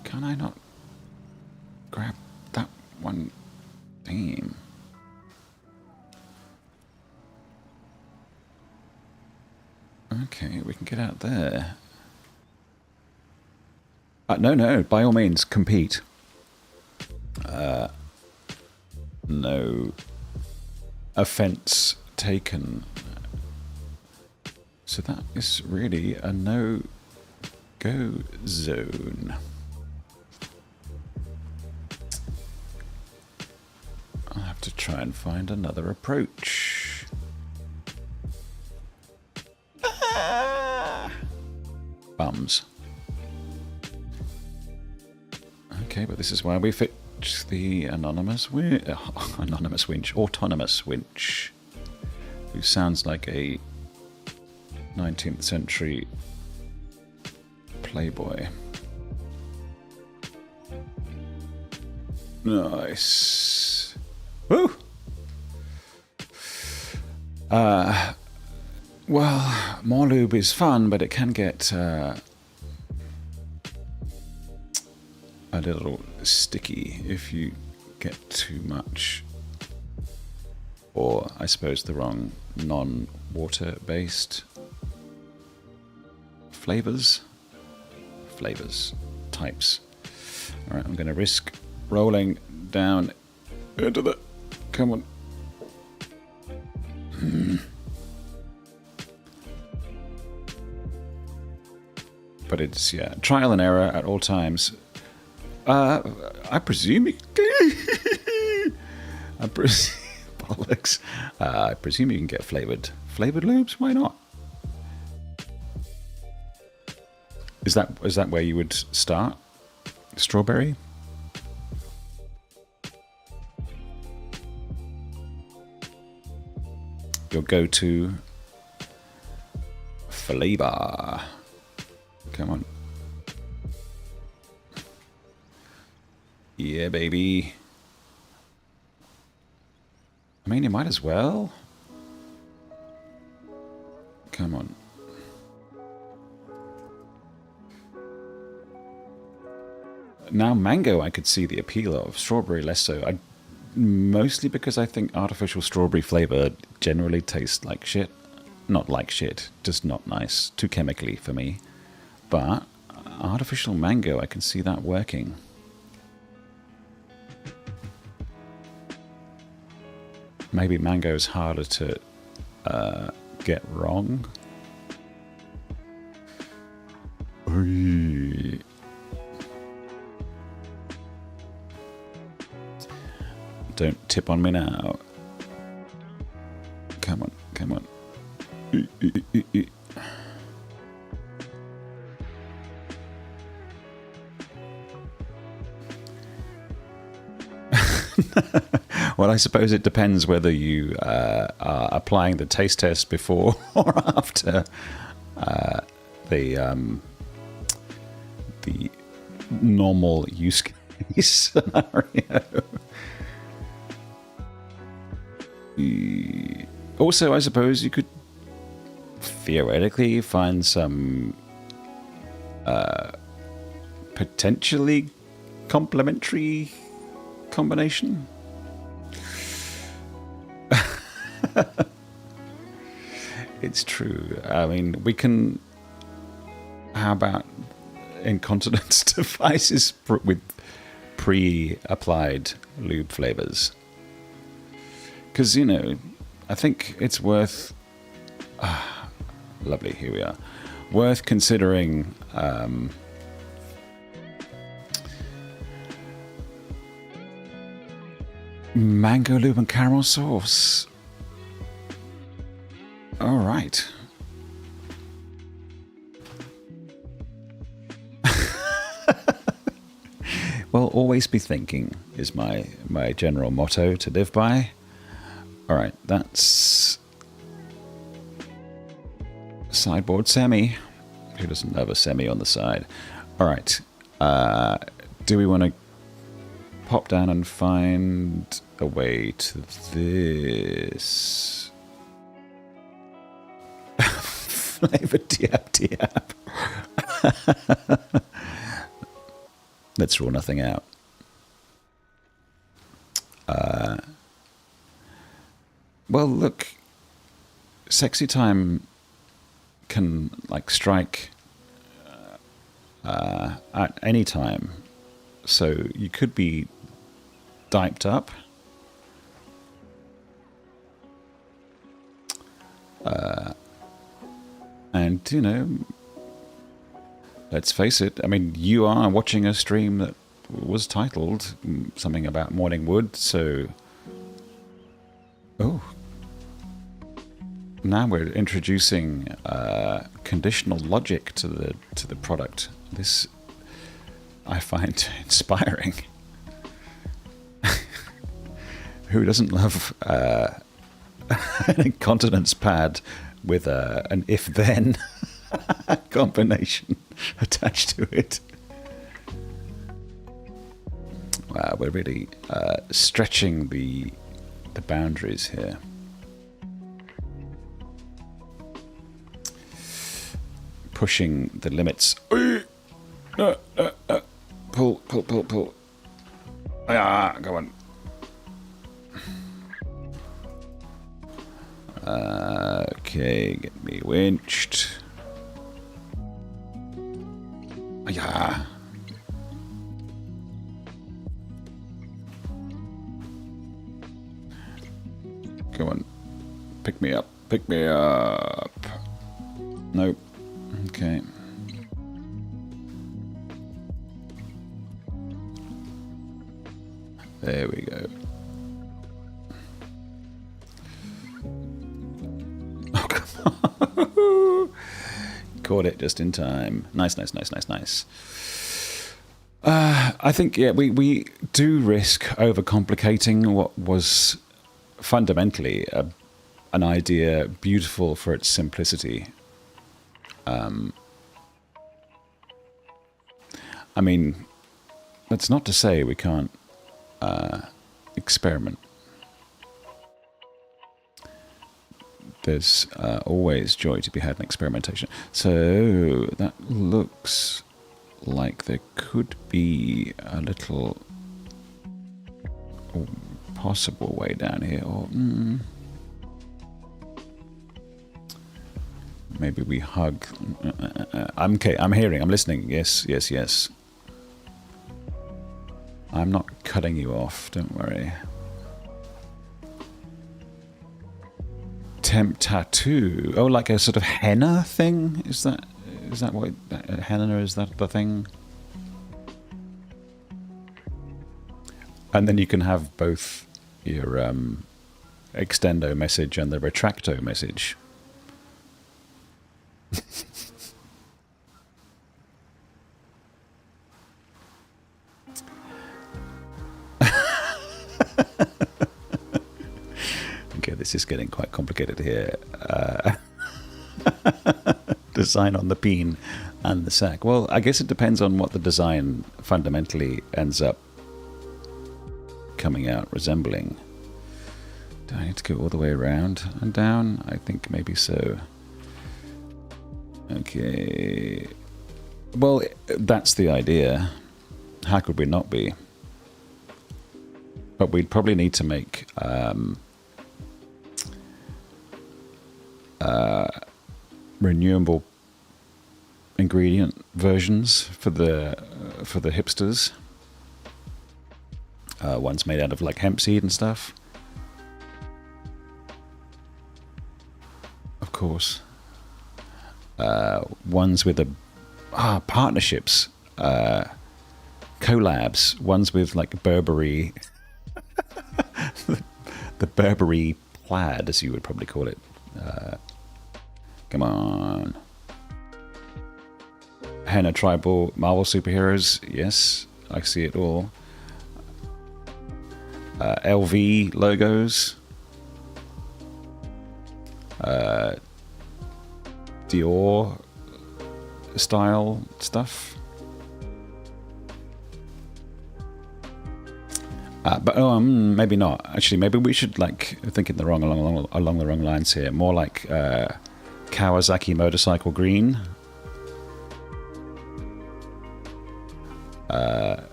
Speaker 2: Can I not grab that one theme? Okay, we can get out there. No, by all means, compete. No offense taken. So that is really a no-go zone. I'll have to try and find another approach. Bums. Okay, but this is why we fixed the autonomous winch, who sounds like a 19th century playboy. Nice. Woo! Well, more lube is fun, but it can get a little sticky if you get too much, or I suppose the wrong non-water based flavors types. All right, I'm going to risk rolling down into the, come on. But it's, yeah, trial and error at all times. I presume you bollocks. I presume you can get flavored lubes. Why not? Is that where you would start? Strawberry? Your go-to flavor. Come on. Yeah, baby. I mean, you might as well. Come on. Now, mango, I could see the appeal of. Strawberry, less so. Mostly because I think artificial strawberry flavor generally tastes like shit. Not like shit, just not nice. Too chemically for me. But artificial mango, I can see that working. Maybe mango is harder to get wrong. Oy. Don't tip on me now. Come on, come on. Well, I suppose it depends whether you are applying the taste test before or after the normal use case scenario. Also, I suppose you could theoretically find some potentially complementary combination. It's true. I mean, we can. How about incontinence devices with pre-applied lube flavors? Because, you know, I think it's worth... lovely, here we are. Worth considering mango lube and caramel sauce. All right. Well, always be thinking is my general motto to live by. All right, that's sideboard semi. Who doesn't love a semi on the side? All right. Do we want to pop down and find a way to this? Flavored diap. Let's rule nothing out. Well, look, sexy time can like strike at any time, so you could be diped up. And you know, let's face it, I mean, you are watching a stream that was titled something about morning wood, so... Oh. Now we're introducing conditional logic to the product. This I find inspiring. Who doesn't love an incontinence pad with an if-then combination attached to it? Wow, we're really stretching the boundaries here. Pushing the limits. Pull. Ah, go on. Okay, get me winched. Yeah. Go on. Pick me up. Nope. Okay. There we go. Oh, come on. Caught it just in time. Nice. I think, yeah, we do risk overcomplicating what was fundamentally an idea beautiful for its simplicity. I mean, that's not to say we can't experiment. There's always joy to be had in experimentation. So that looks like there could be a little possible way down here, or maybe we hug. I'm listening. Yes. I'm not cutting you off, don't worry. Temp tattoo. Oh, like a sort of henna thing? Is that what henna is? That the thing? And then you can have both your extendo message and the retracto message. Okay, this is getting quite complicated here. Design on the peen and the sack. Well, I guess it depends on what the design fundamentally ends up coming out resembling. Do I need to go all the way around and down? I think maybe so. Okay. Well, that's the idea. How could we not be? But we'd probably need to make renewable ingredient versions for the hipsters. Ones made out of like hemp seed and stuff. Of course. Ones with partnerships, collabs. Ones with like Burberry, the Burberry plaid, as you would probably call it. Come on. Henna tribal Marvel superheroes, yes. I see it all. LV logos. Dior style stuff. But maybe not. Actually, maybe we should like thinking along the wrong lines here. More like Kawasaki motorcycle green,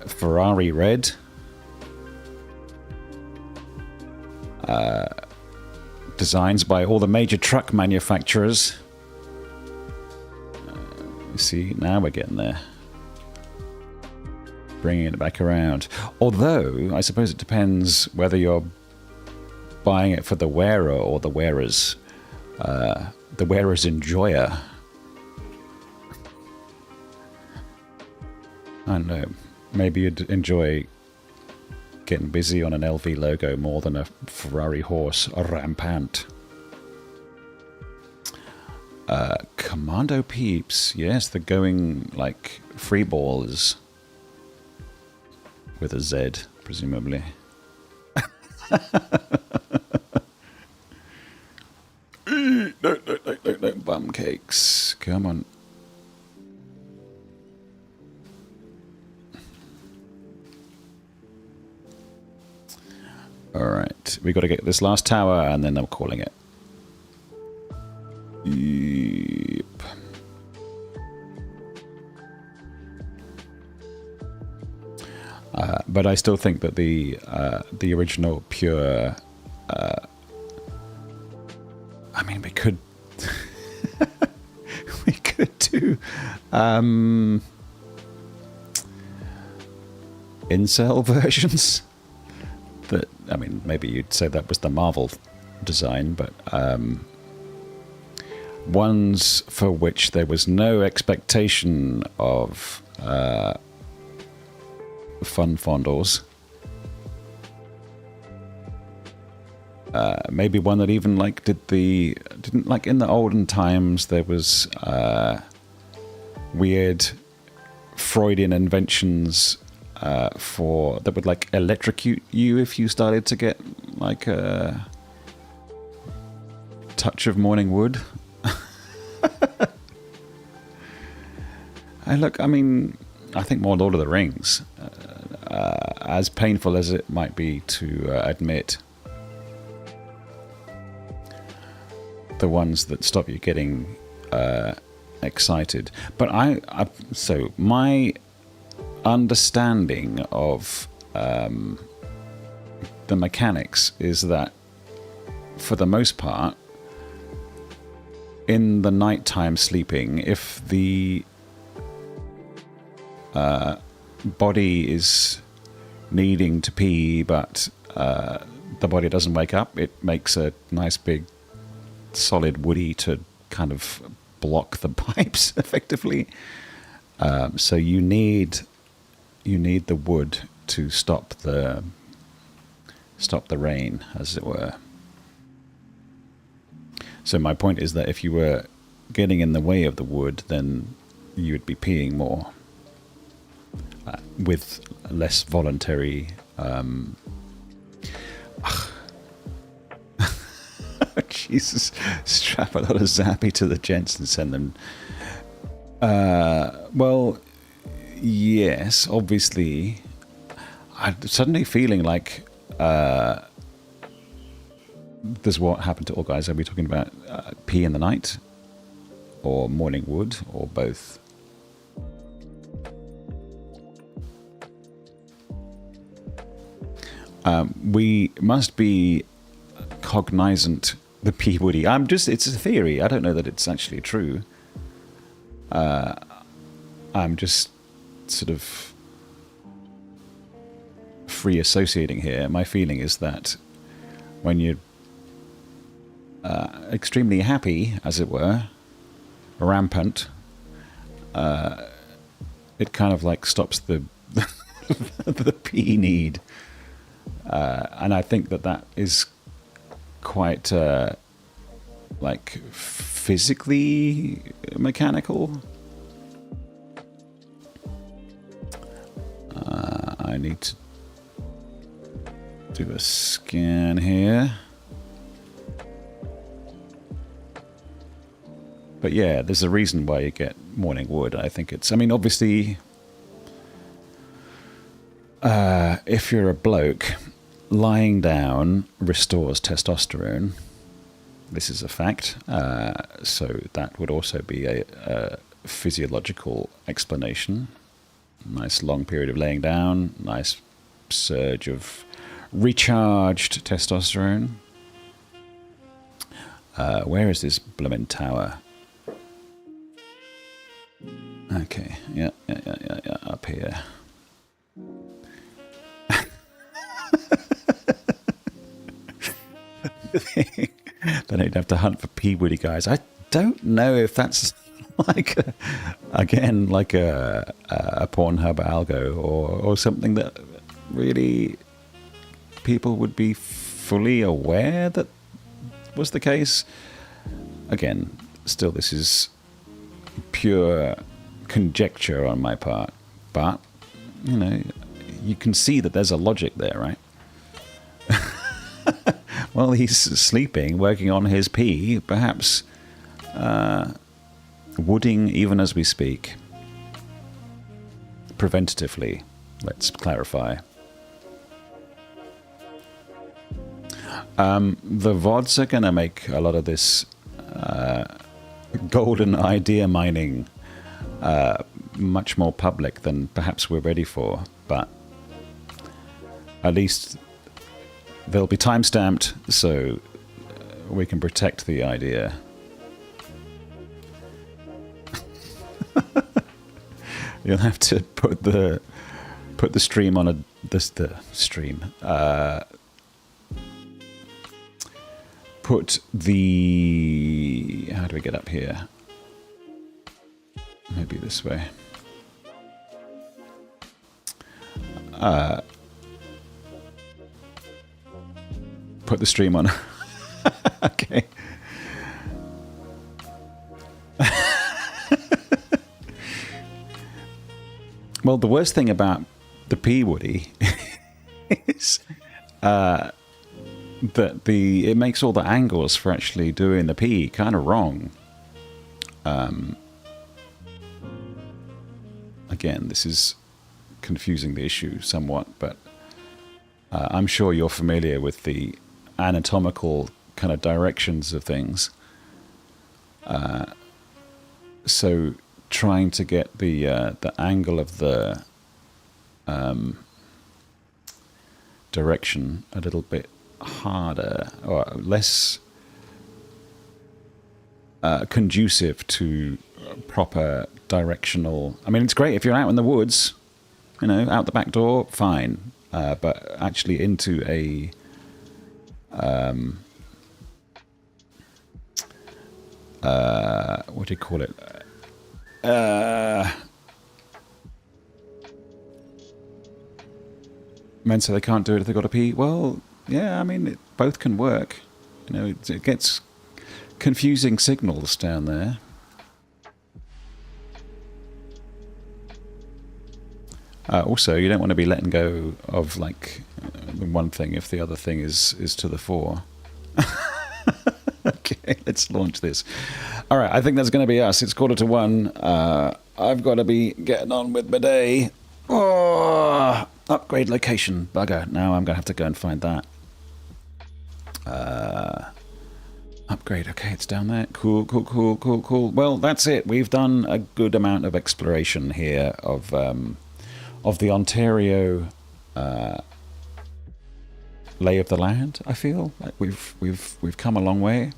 Speaker 2: Ferrari red, designs by all the major truck manufacturers. See, now we're getting there. Bringing it back around. Although, I suppose it depends whether you're buying it for the wearer or the wearer's enjoyer. I don't know. Maybe you'd enjoy getting busy on an LV logo more than a Ferrari horse rampant. Commando peeps. Yes, they're going like free ballers. With a Z, presumably. No, bum cakes. Come on. Alright, we got to get this last tower and then I'm calling it. Yep. But I still think that the original pure. I mean, we could we could do incel versions. That, I mean, maybe you'd say that was the Marvel design, but ones for which there was no expectation of. Fun fondles. Maybe one that even like didn't like in the olden times there was weird Freudian inventions for that would like electrocute you if you started to get like a touch of morning wood. I mean, I think more Lord of the Rings. As painful as it might be to admit, the ones that stop you getting excited. But so my understanding of the mechanics is that, for the most part, in the nighttime sleeping, if the body is needing to pee, but the body doesn't wake up, it makes a nice big solid woody to kind of block the pipes effectively. So you need the wood to stop the rain, as it were. So my point is that if you were getting in the way of the wood, then you would be peeing more. With less voluntary Jesus, strap a lot of Zappy to the gents and send them. Well, yes, obviously. I'm suddenly feeling like this is what happened to all guys. Are we talking about pee in the night, or morning wood, or both? We must be cognizant the Peabody. It's a theory. I don't know that it's actually true. I'm just sort of free associating here. My feeling is that when you're extremely happy, as it were, rampant, it kind of like stops the the pee need. And I think that is quite like physically mechanical. need to do a scan here. But yeah, there's a reason why you get morning wood. I think it's, I mean, obviously, if you're a bloke, lying down restores testosterone. This is a fact. So that would also be a physiological explanation. Nice long period of laying down, nice surge of recharged testosterone. Where is this bloomin' tower? Okay, yeah, up here. Then you'd have to hunt for Peabody guys. I don't know if that's like a Pornhub algo or something that really people would be fully aware that was the case. Again, still this is pure conjecture on my part, but you know, you can see that there's a logic there, right? While he's sleeping, working on his pee, perhaps wooding even as we speak. Preventatively, let's clarify. The VODs are going to make a lot of this golden idea mining much more public than perhaps we're ready for, but at least they'll be time-stamped so we can protect the idea. You'll have to put the stream on the stream. Put the, how do we get up here? Maybe this way. Put the stream on. Okay. Well, the worst thing about the Peabody is that it makes all the angles for actually doing the P kind of wrong. Again, this is confusing the issue somewhat, but I'm sure you're familiar with the anatomical kind of directions of things. So trying to get the angle of the direction a little bit harder or less conducive to proper directional. I mean, it's great if you're out in the woods, you know, out the back door, fine. But actually into a what do you call it? Men say they can't do it if they've got to pee. Well, yeah, I mean, both can work. You know, it gets confusing signals down there. Also, you don't want to be letting go of, like, one thing if the other thing is to the fore. Okay, let's launch this. All right, I think that's going to be us. It's 1:45. I've got to be getting on with my day. Oh, upgrade location. Bugger. Now I'm going to have to go and find that. Upgrade. Okay, it's down there. Cool. Well, that's it. We've done a good amount of exploration here of the Ontario lay of the land. I feel like we've come a long way.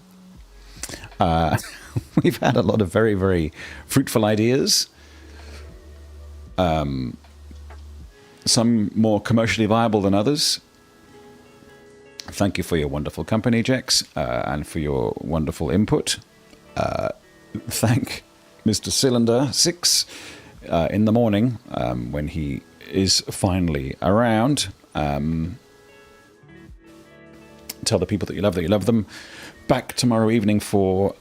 Speaker 2: We've had a lot of very, very fruitful ideas. Some more commercially viable than others. Thank you for your wonderful company, Jex, and for your wonderful input. Thank Mr. Cylinder 6 in the morning when he is finally around. Tell the people that you love them. Back tomorrow evening for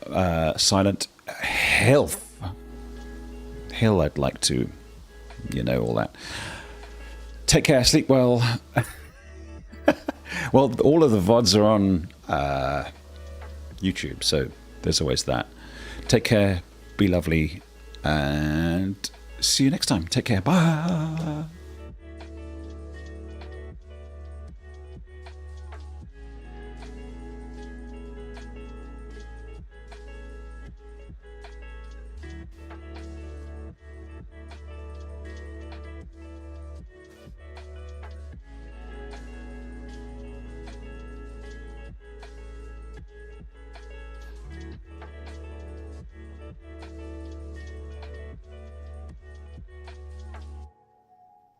Speaker 2: Silent Hill. I'd like to, all that. Take care. Sleep well. Well, all of the VODs are on YouTube, so there's always that. Take care. Be lovely. And see you next time. Take care. Bye.